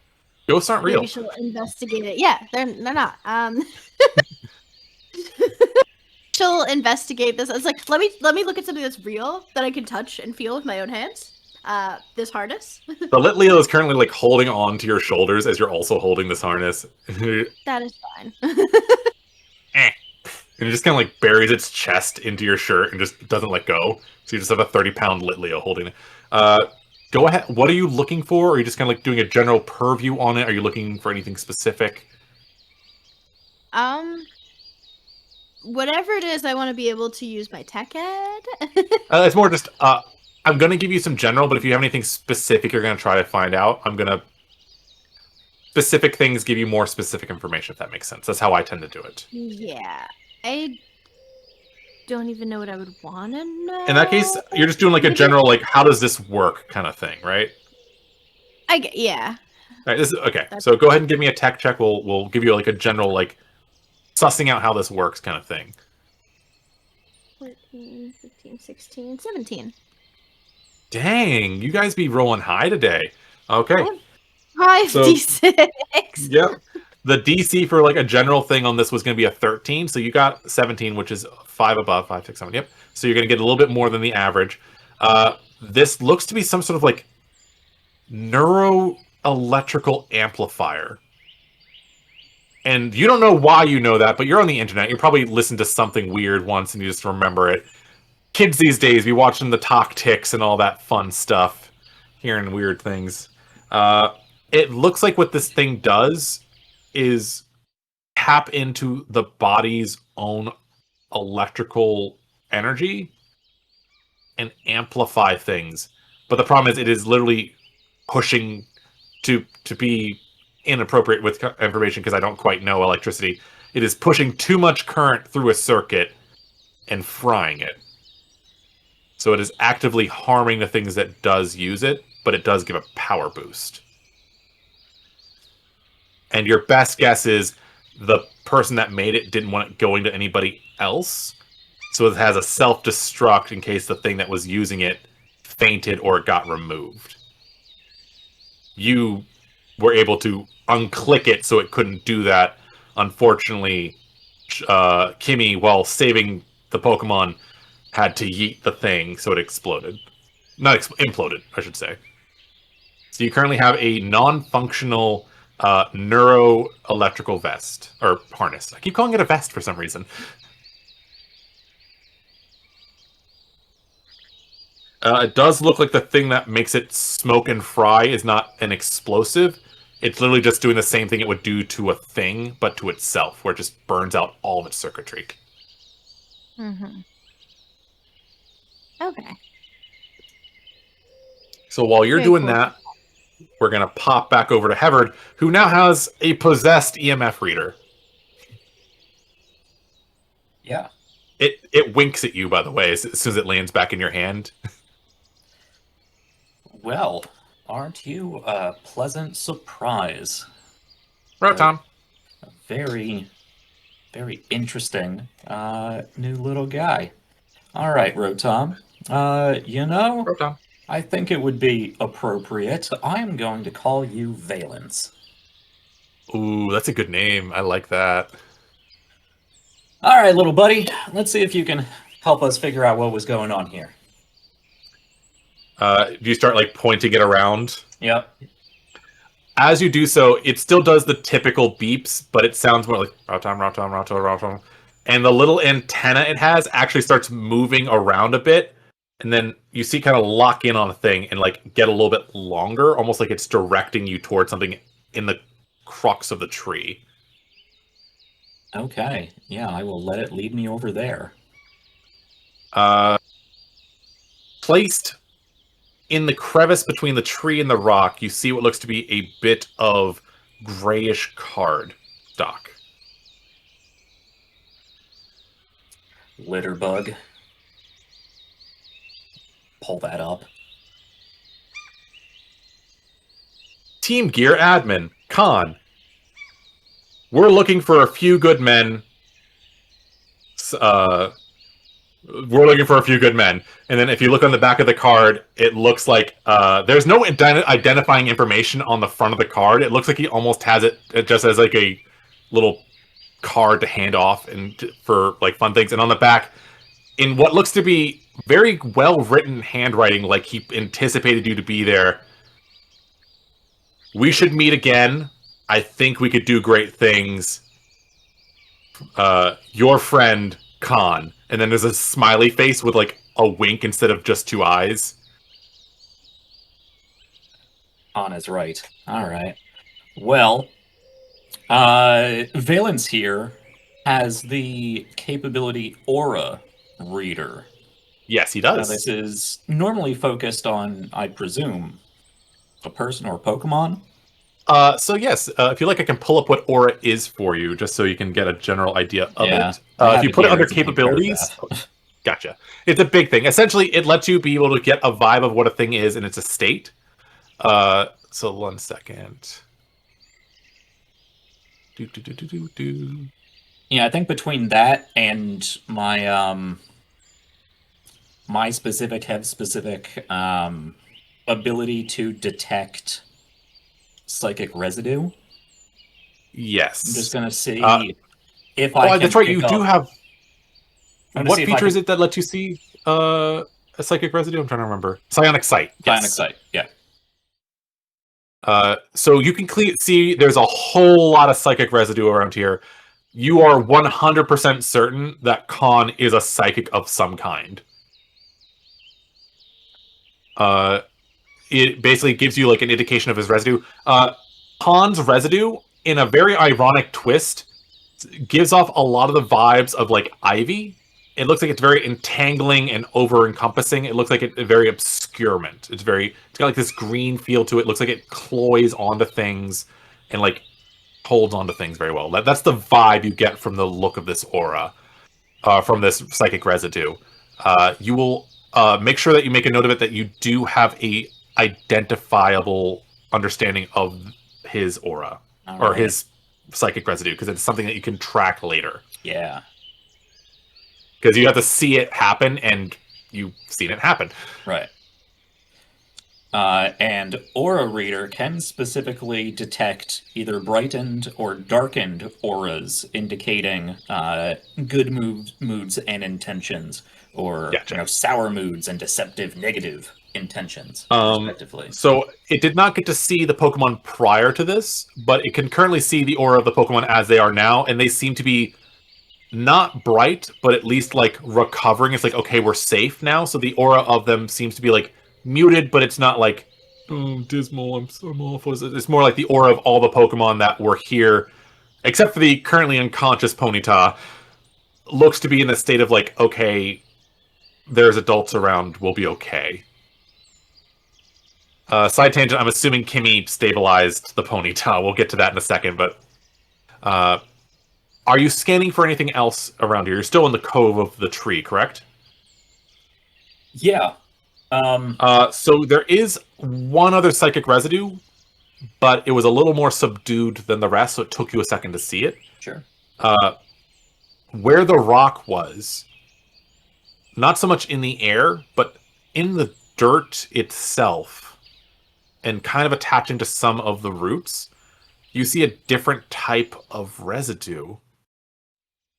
Ghosts aren't real. maybe she'll investigate it. Yeah, they're not. She'll investigate this. It's like, let me look at something that's real that I can touch and feel with my own hands. This harness. The Litleo is currently like holding on to your shoulders as you're also holding this harness. That is fine. And it just kind of like buries its chest into your shirt and just doesn't let go. So you just have a 30-pound Litleo holding it. Go ahead. What are you looking for? Or are you just kind of like doing a general purview on it? Are you looking for anything specific? Whatever it is, I want to be able to use my tech head. It's more just, I'm going to give you some general, but if you have anything specific you're going to try to find out, I'm going to... Specific things give you more specific information, if that makes sense. That's how I tend to do it. Yeah. I don't even know what I would want to know. In that case, you're just doing like a general, like, how does this work kind of thing, right? Yeah. All right, this is, okay, so go ahead and give me a tech check. We'll give you like a general, like, sussing out how this works kind of thing. 14, 15, 16, 17. Dang, you guys be rolling high today. Okay. 5d6. Yep. The DC for like a general thing on this was going to be a 13, so you got 17, which is 5 above, 5, 6, 7. Yep. So you're going to get a little bit more than the average. This looks to be some sort of like neuro-electrical amplifier. And you don't know why you know that, but you're on the internet. You probably listened to something weird once and you just remember it. Kids these days be watching the talk ticks and all that fun stuff, hearing weird things. It looks like what this thing does is tap into the body's own electrical energy and amplify things. But the problem is it is literally pushing to be inappropriate with information because I don't quite know electricity. It is pushing too much current through a circuit and frying it. So it is actively harming the things that does use it, but it does give a power boost. And your best guess is the person that made it didn't want it going to anybody else. So it has a self-destruct in case the thing that was using it fainted or it got removed. You were able to unclick it so it couldn't do that. Unfortunately, Kimi, while saving the Pokemon, had to yeet the thing so it exploded. Not imploded, I should say. So you currently have a non-functional neuro-electrical vest. Or harness. I keep calling it a vest for some reason. It does look like the thing that makes it smoke and fry is not an explosive. It's literally just doing the same thing it would do to a thing, but to itself, where it just burns out all of its circuitry. Mm-hmm. Okay. So while you're Very doing cool. that, we're going to pop back over to Hevard, who now has a possessed EMF reader. Yeah. It winks at you, by the way, as soon as it lands back in your hand. Well, aren't you a pleasant surprise? Rotom. Very, very interesting new little guy. All right, Rotom. Rotom. I think it would be appropriate. I'm going to call you Valence. Ooh, that's a good name. I like that. All right, little buddy. Let's see if you can help us figure out what was going on here. Do you start like pointing it around? Yep. As you do so, it still does the typical beeps, but it sounds more like Rotom, Rotom, Rotom, Rotom. And the little antenna it has actually starts moving around a bit, and then you see it kind of lock in on a thing and like get a little bit longer, almost like it's directing you towards something in the crux of the tree. Okay. Yeah, I will let it lead me over there. Placed in the crevice between the tree and the rock, you see what looks to be a bit of grayish card stock. Litterbug. Pull that up. Team Gear Admin, Con. We're looking for a few good men. We're looking for a few good men. And then if you look on the back of the card, it looks like there's no identifying information on the front of the card. It looks like he almost has it just as like a little card to hand off and for like fun things. And on the back, in what looks to be very well written handwriting, like he anticipated you to be there. We should meet again. I think we could do great things. Your friend, Khan. And then there's a smiley face with like a wink instead of just two eyes. On is right. All right. Well, Valence here has the capability Aura Reader. Yes, he Now, does. this is normally focused on, I presume, a person or Pokemon. So yes, if you like, I can pull up what Aura is for you, just so you can get a general idea of it. I If have you put it here. under It's a big capabilities, paragraph. gotcha. It's a big thing. Essentially, it lets you be able to get a vibe of what a thing is and its a state. So 1 second. Do. Yeah, I think between that and my my specific ability to detect psychic residue. Yes. I'm just gonna see if Oh, I can. that's right. pick You up- do have. I'm gonna What see if I feature is can- it that lets you see a psychic residue? I'm trying to remember. Psionic sight. Psionic Yes. sight. Yeah. So you can see there's a whole lot of psychic residue around here. You are 100% certain that Khan is a psychic of some kind. It basically gives you like an indication of his residue. Khan's residue, in a very ironic twist, gives off a lot of the vibes of like ivy. It looks like it's very entangling and over-encompassing. It looks like it's very obscurement. It's got like this green feel to it. It looks like it cloys onto things and like holds onto things very well. That's the vibe you get from the look of this aura, from this psychic residue. You will make sure that you make a note of it that you do have a identifiable understanding of his aura or his psychic residue, because it's something that you can track later. Yeah. Because you have to see it happen, and you've seen it happen. Right. And Aura Reader can specifically detect either brightened or darkened auras, indicating good moods and intentions, or Gotcha. sour moods and deceptive negative intentions, respectively. So it did not get to see the Pokemon prior to this, but it can currently see the aura of the Pokemon as they are now, and they seem to be not bright, but at least like recovering. It's like, okay, we're safe now. So the aura of them seems to be like muted, but it's not like, oh, dismal, I'm awful. It's more like the aura of all the Pokemon that were here, except for the currently unconscious Ponyta, looks to be in a state of like, okay, there's adults around, we'll be okay. Side tangent, I'm assuming Kimi stabilized the ponytail. We'll get to that in a second, but are you scanning for anything else around here? You're still in the cove of the tree, correct? Yeah. So there is one other psychic residue, but it was a little more subdued than the rest, so it took you a second to see it. Sure. Where the rock was, not so much in the air, but in the dirt itself, and kind of attaching to some of the roots, you see a different type of residue.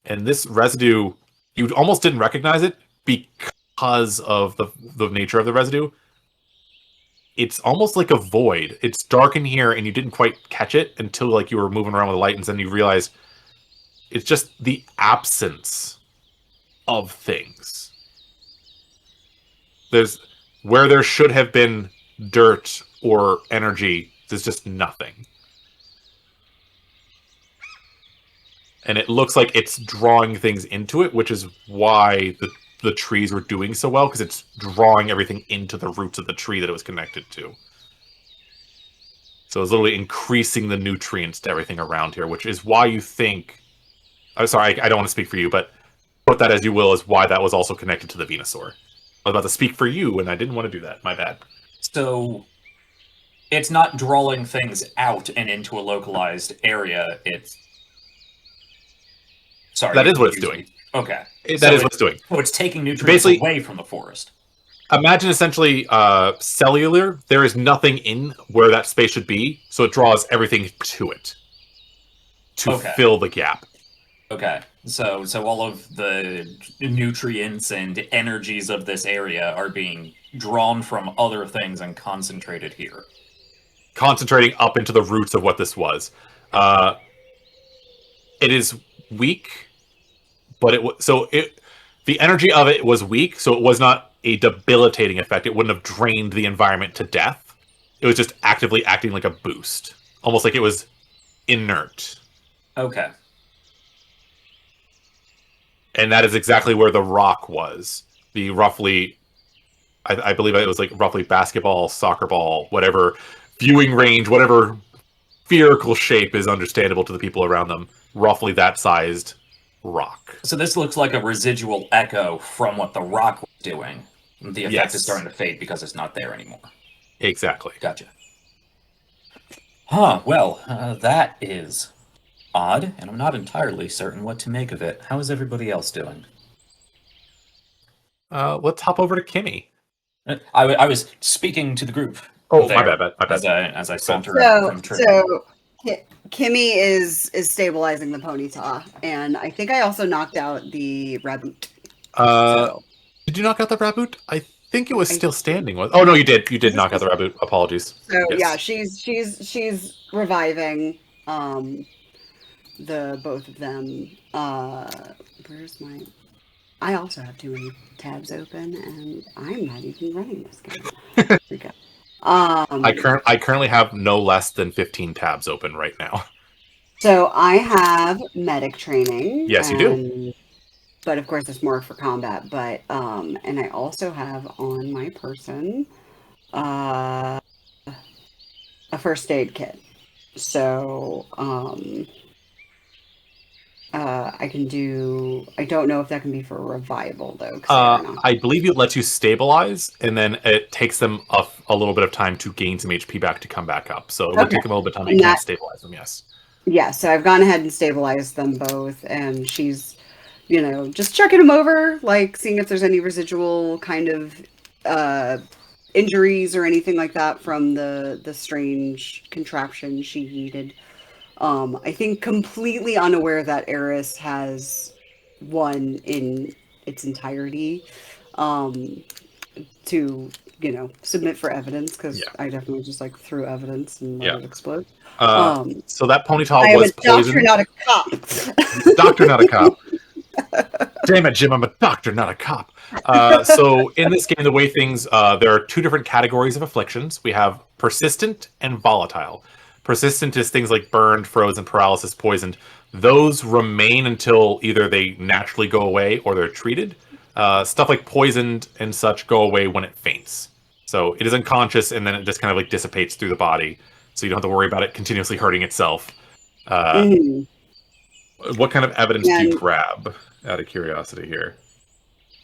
And this residue, you almost didn't recognize it because of the nature of the residue. It's almost like a void. It's dark in here, and you didn't quite catch it until like you were moving around with the light, and then you realize it's just the absence of things. There's where there should have been dirt or energy, there's just nothing. And it looks like it's drawing things into it, which is why the trees were doing so well, because it's drawing everything into the roots of the tree that it was connected to. So it's literally increasing the nutrients to everything around here, which is why you think... I'm sorry, I don't want to speak for you, but put that as you will, is why that was also connected to the Venusaur. I was about to speak for you, and I didn't want to do that. My bad. So it's not drawing things out and into a localized area. It's... Sorry. That is what it's doing. Okay. That is what it's doing. So it's taking nutrients Basically, away from the forest. Imagine essentially cellular. There is nothing in where that space should be, so it draws everything to it to fill the gap. Okay. So all of the nutrients and energies of this area are being drawn from other things and concentrated here. Concentrating up into the roots of what this was. It is weak, but the energy of it was weak, so it was not a debilitating effect. It wouldn't have drained the environment to death. It was just actively acting like a boost, almost like it was inert. Okay. And that is exactly where the rock was. The roughly, I believe it was like roughly basketball, soccer ball, whatever viewing range, whatever spherical shape is understandable to the people around them. Roughly that sized rock. So this looks like a residual echo from what the rock was doing. The effect is starting to fade because it's not there anymore. Exactly. Gotcha. Huh, well, that is odd, and I'm not entirely certain what to make of it. How is everybody else doing? Let's hop over to Kimi. I was speaking to the group. Oh, there, my bad. As I saunter out from the trip. So Kimi is stabilizing the ponyta, and I think I also knocked out the raboot. Did you knock out the raboot? I think it was still standing. Oh no, you did. You did knock out the raboot. Apologies. So yes. yeah, she's reviving the both of them. Where's my? I also have too many tabs open, and I'm not even running this game. There we go. I currently have no less than 15 tabs open right now. So I have medic training. Yes, you do. But of course, it's more for combat. But and I also have on my person a first aid kit. So I can do. I don't know if that can be for revival though. I believe it lets you stabilize, and then it takes them a little bit of time to gain some HP back to come back up. So it would take them a little bit of time to stabilize them. Yes. Yeah. So I've gone ahead and stabilized them both, and she's, just checking them over, like seeing if there's any residual kind of injuries or anything like that from the strange contraption she needed. I think completely unaware that Eris has one in its entirety to, submit for evidence, because I definitely just threw evidence and let it explode. So that ponytail was poisoned. I'm a doctor, not a cop. Doctor, not a cop. Damn it, Jim, I'm a doctor, not a cop. So in this game, the way things, there are two different categories of afflictions. We have persistent and volatile. Persistent is things like burned, frozen, paralysis, poisoned. Those remain until either they naturally go away or they're treated. Stuff like poisoned and such go away when it faints. So it is unconscious, and then it just kind of like dissipates through the body, so you don't have to worry about it continuously hurting itself. Mhm. What kind of evidence do you And grab? Out of curiosity here.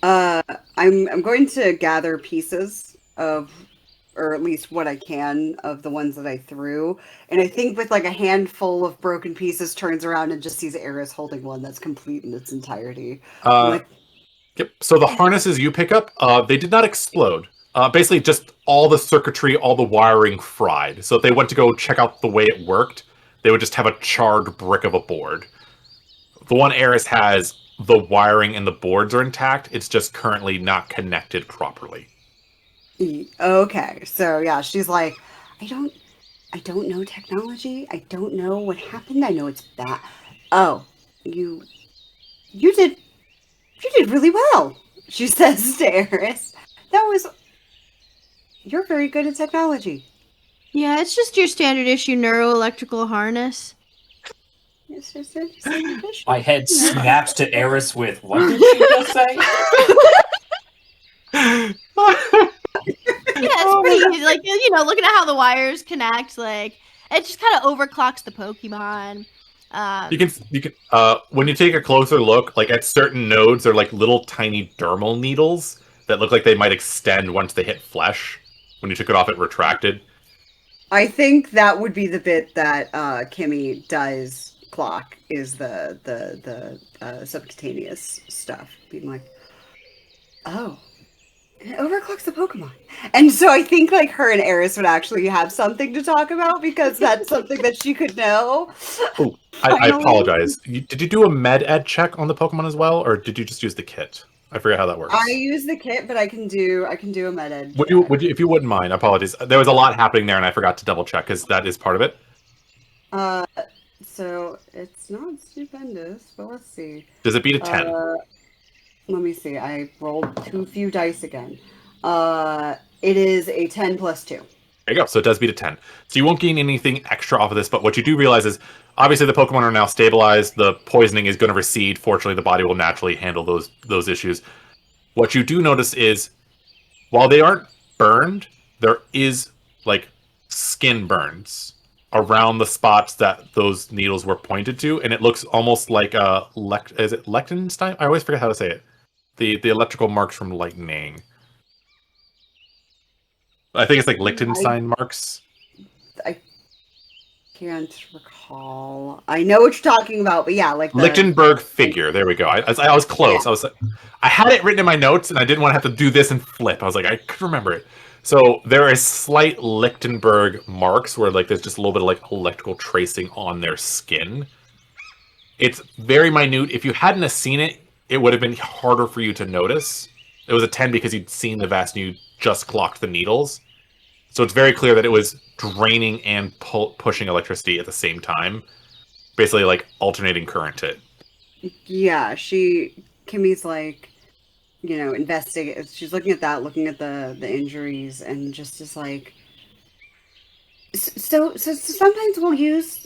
uh, I'm going to gather pieces of, or at least what I can of the ones that I threw. And I think with like a handful of broken pieces, turns around and just sees Eris holding one that's complete in its entirety. I'm Uh, like, Yep. So the harnesses you pick up, they did not explode. Basically, just all the circuitry, all the wiring fried. So if they went to go check out the way it worked, they would just have a charred brick of a board. The one Eris has, the wiring and the boards are intact. It's just currently not connected properly. Okay, so yeah, she's like, I don't, I don't know technology. I don't know what happened. I know it's bad. Oh, you, you did, you did really well. She says to Eris, that was, you're very good at technology. Yeah, it's just your standard issue neuroelectrical harness. It's just a standard issue. My head You know. snaps to Eris with, what did she just say? Yeah, it's pretty easy. Like, looking at how the wires connect, like, it just kind of overclocks the Pokemon. You can when you take a closer look, like at certain nodes, they're like little tiny dermal needles that look like they might extend once they hit flesh. When you took it off, it retracted. I think that would be the bit that Kimi does clock is the subcutaneous stuff, being like, oh, it overclocks the Pokemon. And so I think like her and Eris would actually have something to talk about because that's something that she could know. Oh, I apologize. Did you do a med ed check on the Pokemon as well, or did you just use the kit? I forget how that works. I use the kit, but I can do a med ed. Would you, if you wouldn't mind? Apologies. There was a lot happening there, and I forgot to double check because that is part of it. So it's not stupendous, but let's see. Does it beat a 10? Let me see. I rolled too few dice again. It is a 10 plus 2. There you go. So it does beat a 10. So you won't gain anything extra off of this, but what you do realize is obviously the Pokemon are now stabilized. The poisoning is going to recede. Fortunately, the body will naturally handle those issues. What you do notice is while they aren't burned, there is like skin burns around the spots that those needles were pointed to, and it looks almost like is it Liechtenstein? I always forget how to say it. The electrical marks from lightning. I think it's like Liechtenstein marks. I can't recall. I know what you're talking about, but yeah, like the Lichtenberg figure. There we go. I was close. Yeah. I had it written in my notes, and I didn't want to have to do this and flip. I was like, I could remember it. So there is slight Lichtenberg marks where like there's just a little bit of like electrical tracing on their skin. It's very minute. If you hadn't have seen it, it would have been harder for you to notice. It was a 10 because you'd seen the vast and you just clocked the needles. So it's very clear that it was draining and pushing electricity at the same time. Basically like alternating current it. Yeah, Kimmy's like, investigate. She's looking at that, looking at the injuries, and just is like, so sometimes we'll use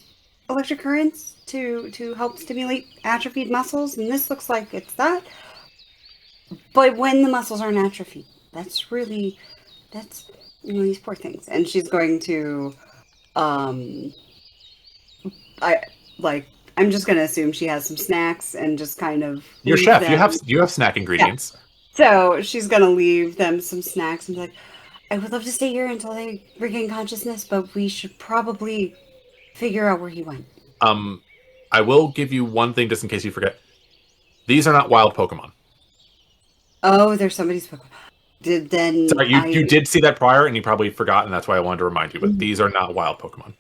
electric currents to help stimulate atrophied muscles, and this looks like it's that. But when the muscles aren't atrophied, that's these poor things. And she's going to, I'm just gonna assume she has some snacks and just kind of. Your chef, you have snack ingredients. Yeah. So she's gonna leave them some snacks and be like, I would love to stay here until they regain consciousness, but we should probably figure out where he went. I will give you one thing just in case you forget. These are not wild Pokemon. Oh, there's somebody's Pokemon. Sorry, you did see that prior and you probably forgot, and that's why I wanted to remind you, but these are not wild Pokemon.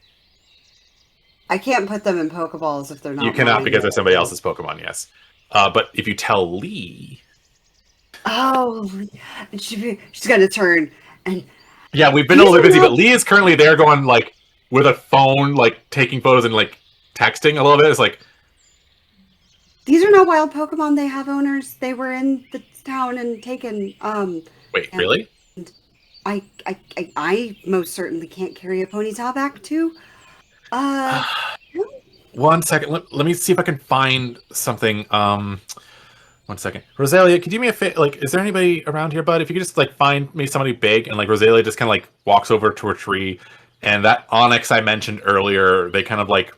I can't put them in Pokeballs if they're not. You cannot because they're somebody else's Pokemon, yes. But if you tell Lee... Oh, she's gonna turn and... Yeah, we've been a little bit busy, but Lee is currently there going, like, with a phone, like, taking photos and, like, texting a little bit. It's like... These are not wild Pokemon. They have owners. They were in the town and taken. Wait, really? I most certainly can't carry a ponytail back to. 1 second. Let me see if I can find something. 1 second. Rosalia, could you do me a favor? Like, is there anybody around here, bud? If you could just, like, find me somebody big, and, like, Rosalia just kind of, like, walks over to a tree, and that onyx I mentioned earlier, they kind of, like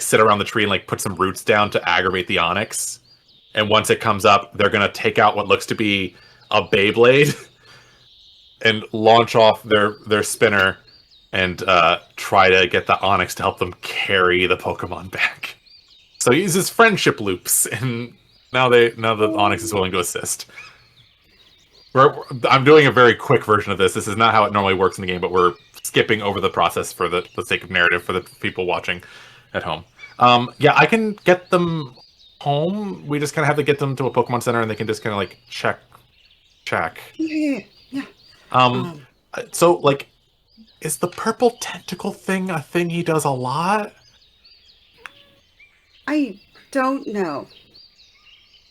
sit around the tree and, like, put some roots down to aggravate the onyx. And once it comes up, they're going to take out what looks to be a Beyblade and launch off their spinner and try to get the onyx to help them carry the Pokemon back. So he uses friendship loops, and now the onyx is willing to assist. I'm doing a very quick version of this. This is not how it normally works in the game, but we're skipping over the process for the sake of narrative for the people watching at home. Yeah, I can get them home. We just kind of have to get them to a Pokemon Center, and they can just kind of like check. Yeah. So, like, is the purple tentacle thing a thing he does a lot? I don't know.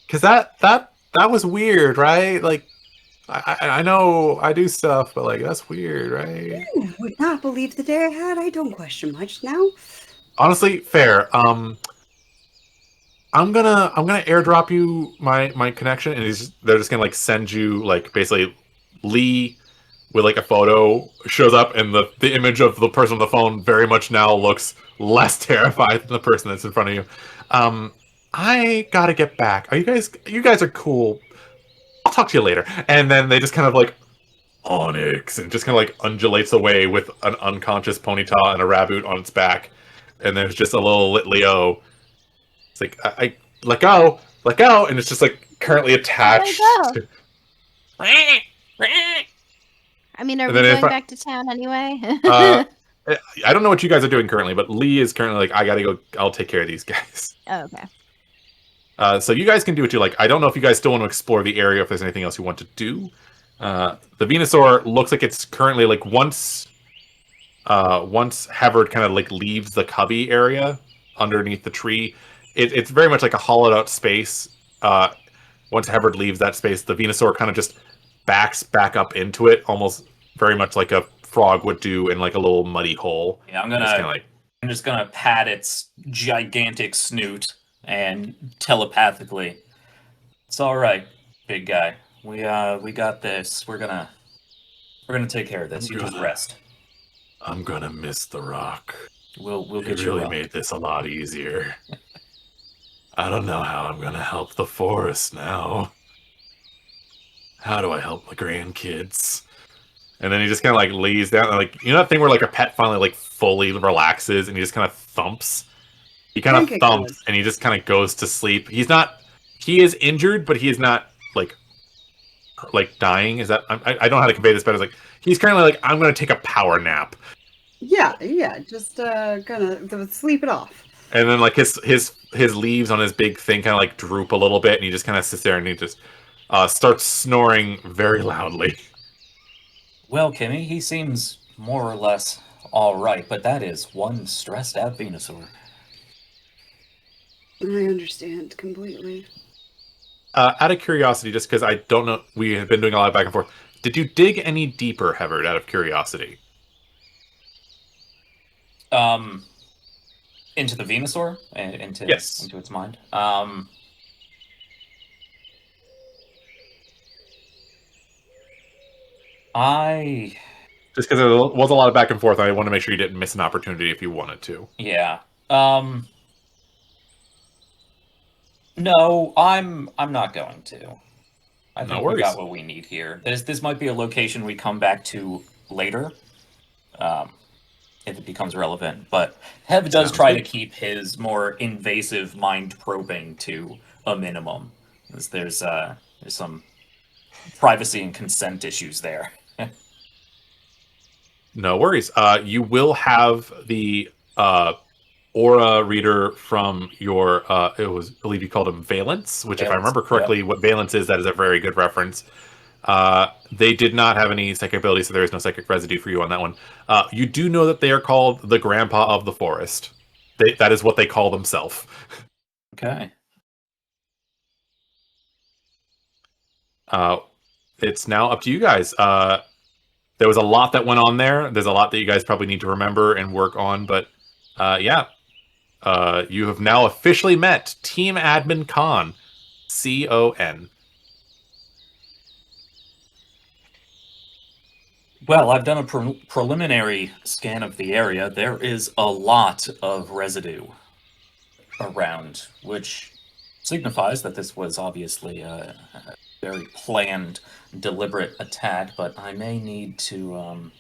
Because that was weird, right? Like, I know I do stuff, but like that's weird, right? You would not believe the day I had. I don't question much now. Honestly, fair. I'm gonna airdrop you my connection, and they're just gonna like send you like basically Lee with like a photo shows up, and the image of the person on the phone very much now looks less terrified than the person that's in front of you. I gotta get back. You guys are cool. I'll talk to you later. And then they just kind of like onyx and just kind of like undulates away with an unconscious Ponyta and a Raboot on its back. And there's just a little Litleo. It's like I let go, and it's just like currently attached. Let I mean, are And we then going back to town anyway? I don't know what you guys are doing currently, but Lee is currently like, I gotta go. I'll take care of these guys. Oh, okay. So you guys can do what you like. I don't know if you guys still want to explore the area, if there's anything else you want to do. The Venusaur looks like it's currently like once Hevard kind of like leaves the cubby area underneath the tree, it's very much like a hollowed out space. Once Hevard leaves that space, the Venusaur kind of just backs back up into it, almost very much like a frog would do in like a little muddy hole. Yeah, I'm just gonna pat its gigantic snoot and telepathically, it's all right, big guy. We got this. We're gonna take care of this. You just rest. I'm gonna miss the rock. We'll get It you really up. made this a lot easier. I don't know how I'm gonna help the forest now. How do I help my grandkids? And then he just kind of like lays down, and like, you know that thing where like a pet finally like fully relaxes and he just kind of thumps. He kind of thumps and he just kind of goes to sleep. He is injured, but he is not like dying. Is that I don't know how to convey this better. It's like he's currently like, I'm gonna take a power nap. Yeah, just gonna sleep it off. And then like his leaves on his big thing kind of like droop a little bit, and he just kind of sits there and he just starts snoring very loudly. Well, Kimi, he seems more or less all right, but that is one stressed out Venusaur. I understand completely. Out of curiosity, just because I don't know, we have been doing a lot of back and forth. Did you dig any deeper, Hevard, out of curiosity? Into the Venusaur? Yes. Into its mind? Just because there was a lot of back and forth, I want to make sure you didn't miss an opportunity if you wanted to. Yeah. No, I'm not going to. I think we got what we need here. This might be a location we come back to later, if it becomes relevant. But Hev does try to keep his more invasive mind probing to a minimum. There's some privacy and consent issues there. No worries. You will have the aura reader from your I believe you called him Valence, which if I remember correctly, what Valence is, that is a very good reference. They did not have any psychic ability, so there is no psychic residue for you on that one. You do know that they are called the Grandpa of the Forest. That is what they call themselves. Okay. It's now up to you guys. There was a lot that went on there. There's a lot that you guys probably need to remember and work on, but yeah. You have now officially met Team Admin Khan. C-O-N. Well, I've done a preliminary scan of the area. There is a lot of residue around, which signifies that this was obviously a very planned, deliberate attack, but I may need to,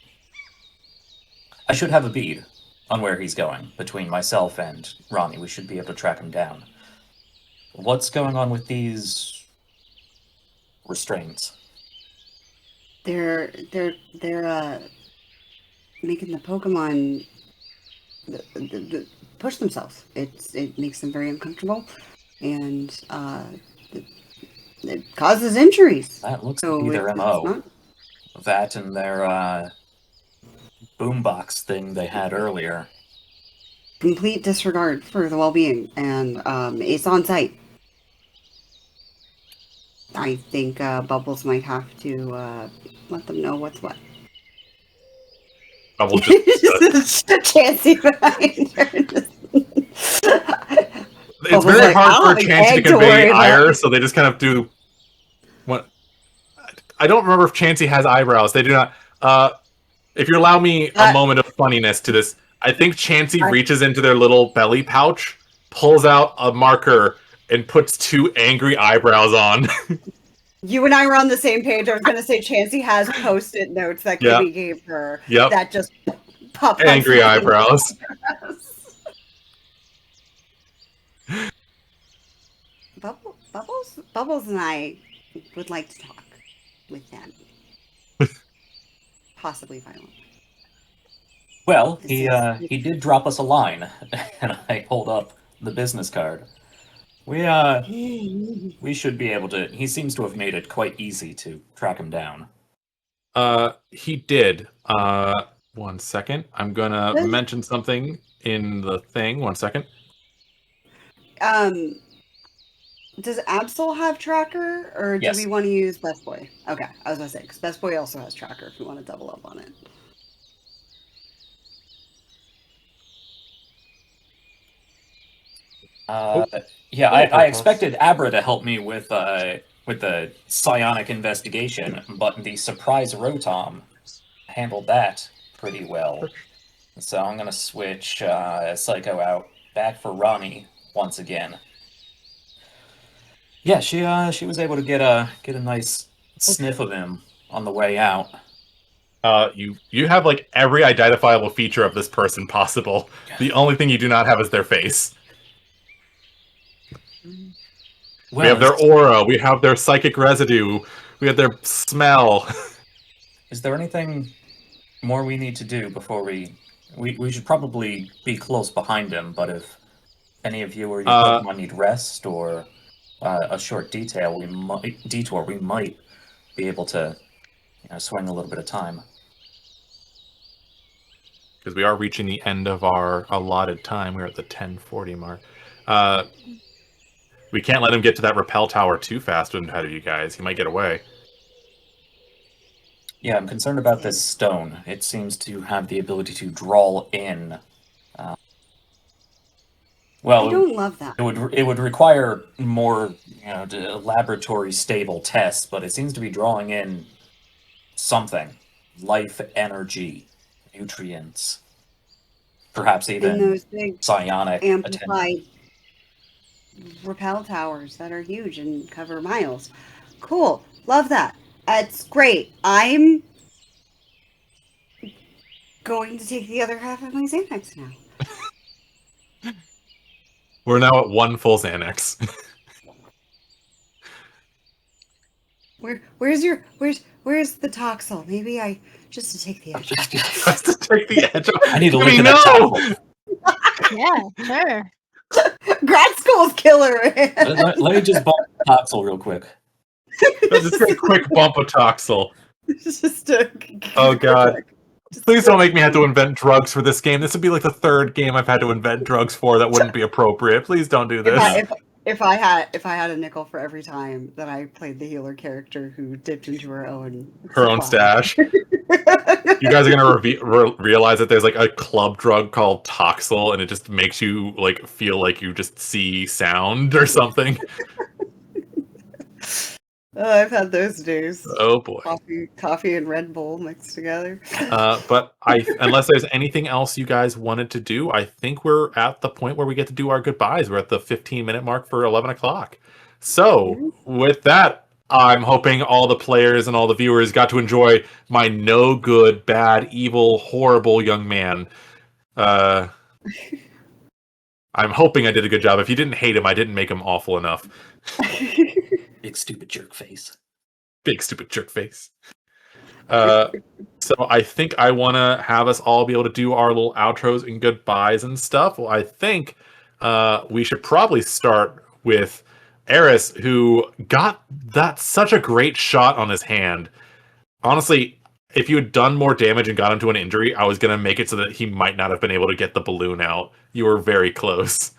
I should have a bead on where he's going between myself and Ronnie. We should be able to track him down. What's going on with these restraints? They're making the Pokemon push themselves. It makes them very uncomfortable, and it causes injuries. That looks to be their MO. That and their boombox thing they had earlier. Complete disregard for the well-being, and it's on site. I think Bubbles might have to let them know what's what. Bubbles just Chansey behind her. it's very hard for Chansey to convey ire, so they just kind of do. What? I don't remember if Chansey has eyebrows. They do not. If you allow me a moment of funniness to this, I think Chansey reaches into their little belly pouch, pulls out a marker, and puts 2 angry eyebrows on. You and I were on the same page. I was going to say Chansey has Post-it notes that Kimi gave her that just pop up. Angry eyebrows. Bubbles and I would like to talk with them. Possibly violently. Well, he did drop us a line, and I pulled up the business card. We should be able to. He seems to have made it quite easy to track him down. He did. 1 second. I'm gonna mention something in the thing. 1 second. Does Absol have tracker, or do we want to use Best Boy? Okay, I was gonna say because Best Boy also has tracker. If we want to double up on it. I expected Abra to help me with the psionic investigation, but the surprise Rotom handled that pretty well. So I'm gonna switch Psycho out back for Ronnie once again. Yeah, she was able to get a nice sniff of him on the way out. You have like every identifiable feature of this person possible. The only thing you do not have is their face. Well, we have their aura, we have their psychic residue, we have their smell. Is there anything more we need to do before we should probably be close behind him, but if any of you or your Pokemon need rest or a short detour, we might be able to swing a little bit of time. Because we are reaching the end of our allotted time. We're at the 10:40 mark. We can't let him get to that rappel tower too fast ahead of you guys. He might get away. Yeah, I'm concerned about this stone. It seems to have the ability to draw in. Well, I don't love that. It would require more, laboratory stable tests, but it seems to be drawing in something, life, energy, nutrients, perhaps even those big psionic amplified rappel towers that are huge and cover miles. Cool, love that. That's great. I'm going to take the other half of my Xanax now. We're now at 1 full Xanax. Where's the Toxel? Maybe I just to take the edge off. Just to take the edge off. I need to look at that Toxel. Yeah, sure. Grad school's killer. Let me just bump Toxel real quick. Just a quick bump of Toxel. Just a... Oh god. Please don't make me have to invent drugs for this game. This would be like the 3rd game I've had to invent drugs for that wouldn't be appropriate. Please don't do this. If I had a nickel for every time that I played the healer character who dipped into her own stash. You guys are gonna realize that there's like a club drug called Toxel, and it just makes you like feel like you just see sound or something. I've had those days. Oh boy. Coffee and Red Bull mixed together. But unless there's anything else you guys wanted to do, I think we're at the point where we get to do our goodbyes. We're at the 15-minute mark for 11 o'clock. So with that, I'm hoping all the players and all the viewers got to enjoy my no good, bad, evil, horrible young man. I'm hoping I did a good job. If you didn't hate him, I didn't make him awful enough. Big stupid jerk face. Big stupid jerk face. So I think I want to have us all be able to do our little outros and goodbyes and stuff. Well, I think we should probably start with Eris, who got that such a great shot on his hand. Honestly, if you had done more damage and got him to an injury, I was going to make it so that he might not have been able to get the balloon out. You were very close.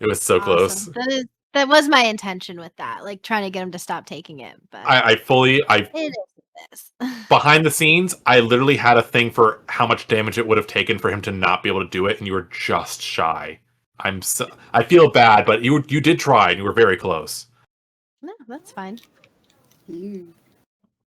It was so close. That was my intention with that, like trying to get him to stop taking it. But it is this. Behind the scenes, I literally had a thing for how much damage it would have taken for him to not be able to do it, and you were just shy. I feel bad, but you did try, and you were very close. No, that's fine. You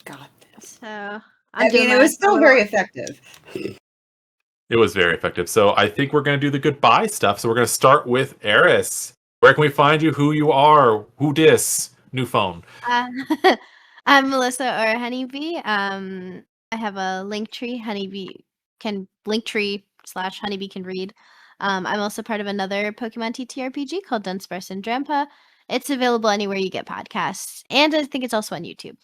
got this. So it was still very effective. It was very effective. So I think we're going to do the goodbye stuff. So we're going to start with Eris. Where can we find you? Who you are? Who dis? New phone. I'm Melissa or Honeybee. I have a Linktree. Linktree/Honeybee can read. I'm also part of another Pokemon TTRPG called Dunsparce and Drampa. It's available anywhere you get podcasts, and I think it's also on YouTube.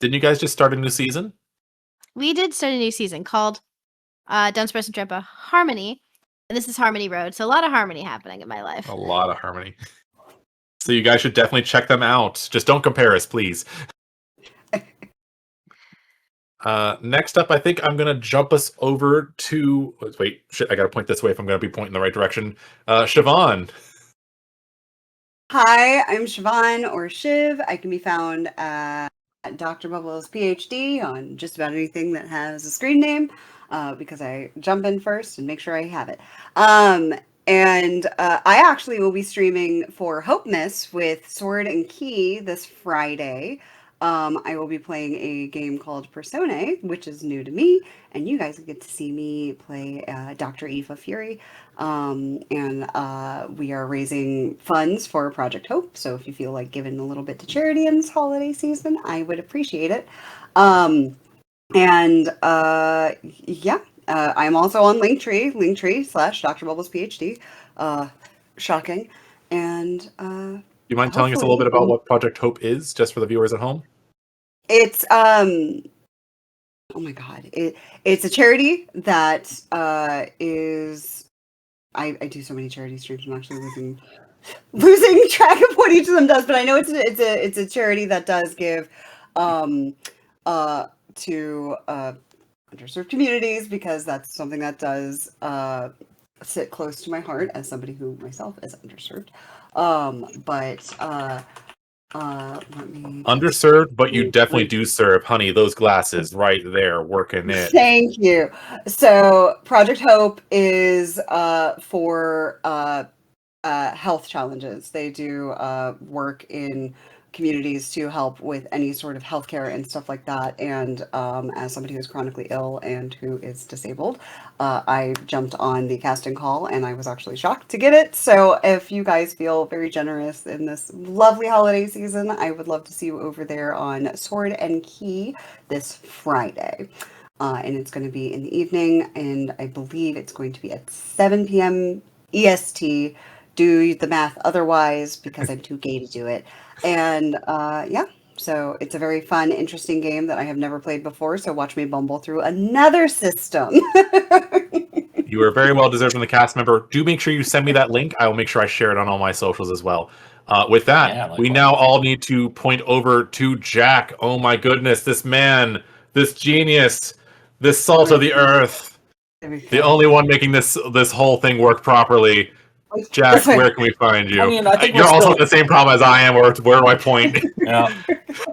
Didn't you guys just start a new season? We did start a new season called Dunsparce and Drampa Harmony. And this is Harmony Road, so a lot of harmony happening in my life. A lot of harmony. So you guys should definitely check them out. Just don't compare us, please. Next up, I think I'm going to jump us over to... Wait, shit, I got to point this way if I'm going to be pointing the right direction. Siobhan. Hi, I'm Siobhan or Shiv. I can be found at Dr. Bubbles PhD on just about anything that has a screen name. Because I jump in first and make sure I have it. And I actually will be streaming for Hope Miss with Sword and Key this Friday. I will be playing a game called Persona, which is new to me, and you guys get to see me play Dr. Eva Fury. And we are raising funds for Project Hope, so if you feel like giving a little bit to charity in this holiday season, I would appreciate it. I'm also on Linktree/Dr. Bubbles PhD. Shocking. And you mind telling us a little bit about what Project Hope is, just for the viewers at home? It's oh my god, it's a charity that is. I do so many charity streams. I'm actually losing track of what each of them does, but I know it's a charity that does give to underserved communities, because that's something that does sit close to my heart as somebody who myself is underserved. Underserved, but you definitely do serve, honey. Those glasses right there, working it. Thank you. So Project Hope is for health challenges. They do work in communities to help with any sort of healthcare and stuff like that. And as somebody who's chronically ill and who is disabled, I jumped on the casting call and I was actually shocked to get it. So if you guys feel very generous in this lovely holiday season, I would love to see you over there on Sword and Key this Friday. And it's going to be in the evening, and I believe it's going to be at 7 p.m. EST. Do the math otherwise, because I'm too gay to do it. And so it's a very fun, interesting game that I have never played before. So watch me bumble through another system. You are very well deserved from the cast member. Do make sure you send me that link. I will make sure I share it on all my socials as well. With that, we now all need to point over to Jack. Oh my goodness, this man, this genius, this salt of the earth, the only one making this whole thing work properly. Jack, where can we find you? I mean, I think you're also the same problem as I am. Where do I point? Yeah,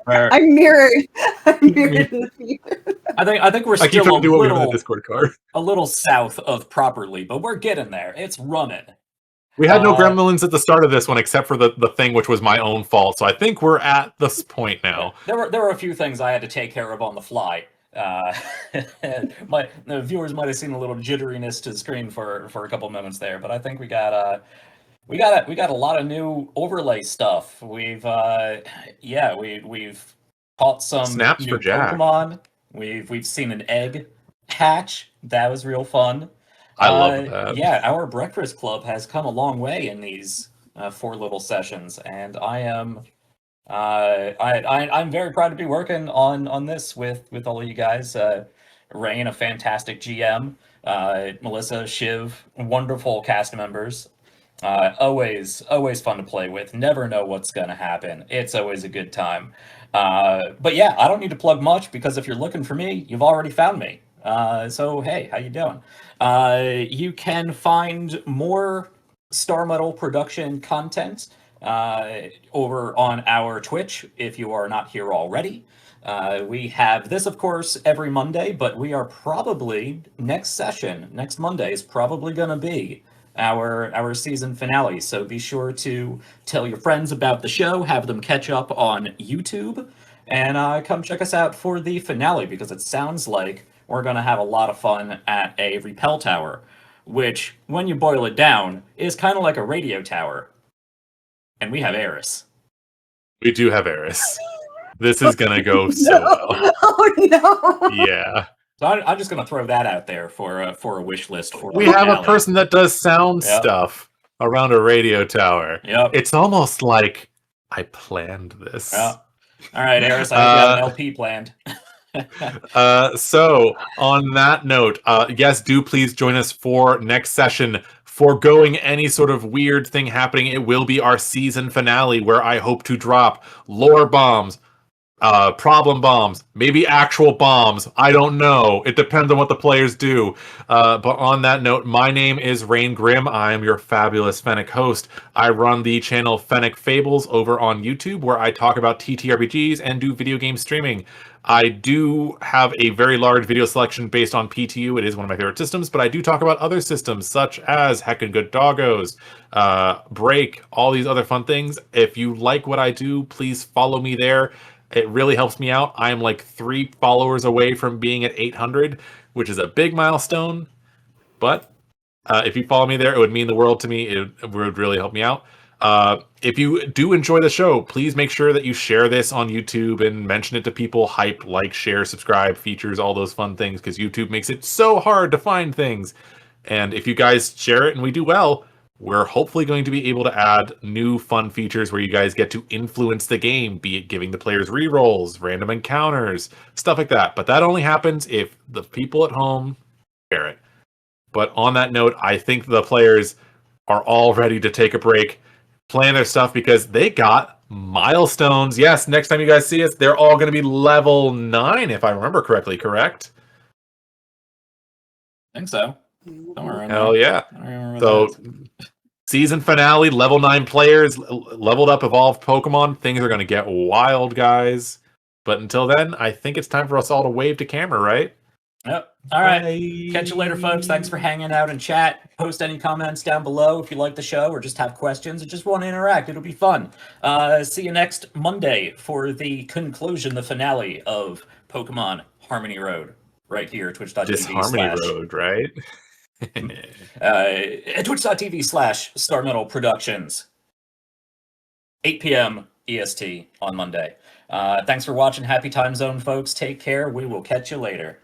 I'm mirrored. I'm mirrored in the future. I think we're still a Discord card. a little south of properly, but we're getting there. It's running. We had no gremlins at the start of this one, except for the thing which was my own fault. So I think we're at this point now. There were a few things I had to take care of on the fly. The viewers might have seen a little jitteriness to the screen for a couple moments there, but I think we got a lot of new overlay stuff. We've caught some Snaps new for Jack. Pokemon. We've seen an egg hatch. That was real fun. I love that. Yeah, our breakfast club has come a long way in these 4 little sessions, and I am I'm very proud to be working on this with all of you guys. Rayne, a fantastic GM. Melissa, Shiv, wonderful cast members. Always fun to play with. Never know what's gonna happen. It's always a good time. But yeah, I don't need to plug much because if you're looking for me, you've already found me. So hey, how you doing? You can find more Starmetal production content over on our Twitch if you are not here already. We have this, of course, every Monday, but we are probably next Monday is probably going to be our season finale. So be sure to tell your friends about the show, have them catch up on YouTube, and come check us out for the finale because it sounds like we're going to have a lot of fun at a repel tower, which, when you boil it down, is kind of like a radio tower. And we have Eris. We do have Eris. This is going to go so well. Oh, no. Yeah. So I'm just going to throw that out there for a wish list. For We have a person that does sound stuff around a radio tower. Yep. It's almost like I planned this. Yep. All right, Eris, I hope you have an LP planned. So on that note, yes, do please join us for next session. Foregoing any sort of weird thing happening, it will be our season finale where I hope to drop lore bombs, problem bombs, maybe actual bombs. I don't know. It depends on what the players do. But on that note, my name is Rayne Grimm. I am your fabulous Fennec host. I run the channel Fennec Fables over on YouTube, where I talk about TTRPGs and do video game streaming. I do have a very large video selection based on PTU. It is one of my favorite systems, but I do talk about other systems such as Heckin' Good Doggos, Break, all these other fun things. If you like what I do, please follow me there. It really helps me out. I'm like 3 followers away from being at 800, which is a big milestone. But if you follow me there, it would mean the world to me. It would really help me out. If you do enjoy the show, please make sure that you share this on YouTube and mention it to people. Hype, like, share, subscribe, features, all those fun things, because YouTube makes it so hard to find things. And if you guys share it and we do well, we're hopefully going to be able to add new fun features where you guys get to influence the game, be it giving the players rerolls, random encounters, stuff like that. But that only happens if the people at home share it. But on that note, I think the players are all ready to take a break, plan their stuff, because they got milestones. Yes, next time you guys see us, they're all going to be level 9, if I remember correctly, correct? I think so. Somewhere Hell yeah. So, season finale, level 9 players, leveled up, evolved Pokemon. Things are going to get wild, guys. But until then, I think it's time for us all to wave to camera, right? Yep. All right. Bye. Catch you later, folks. Thanks for hanging out and chat. Post any comments down below if you like the show or just have questions and just want to interact. It'll be fun. See you next Monday for the conclusion, the finale of Pokemon Harmony Road, right here at twitch.tv. Just Harmony Road, right? At twitch.tv/Starmetal Productions. 8 p.m. EST on Monday. Thanks for watching. Happy time zone, folks. Take care. We will catch you later.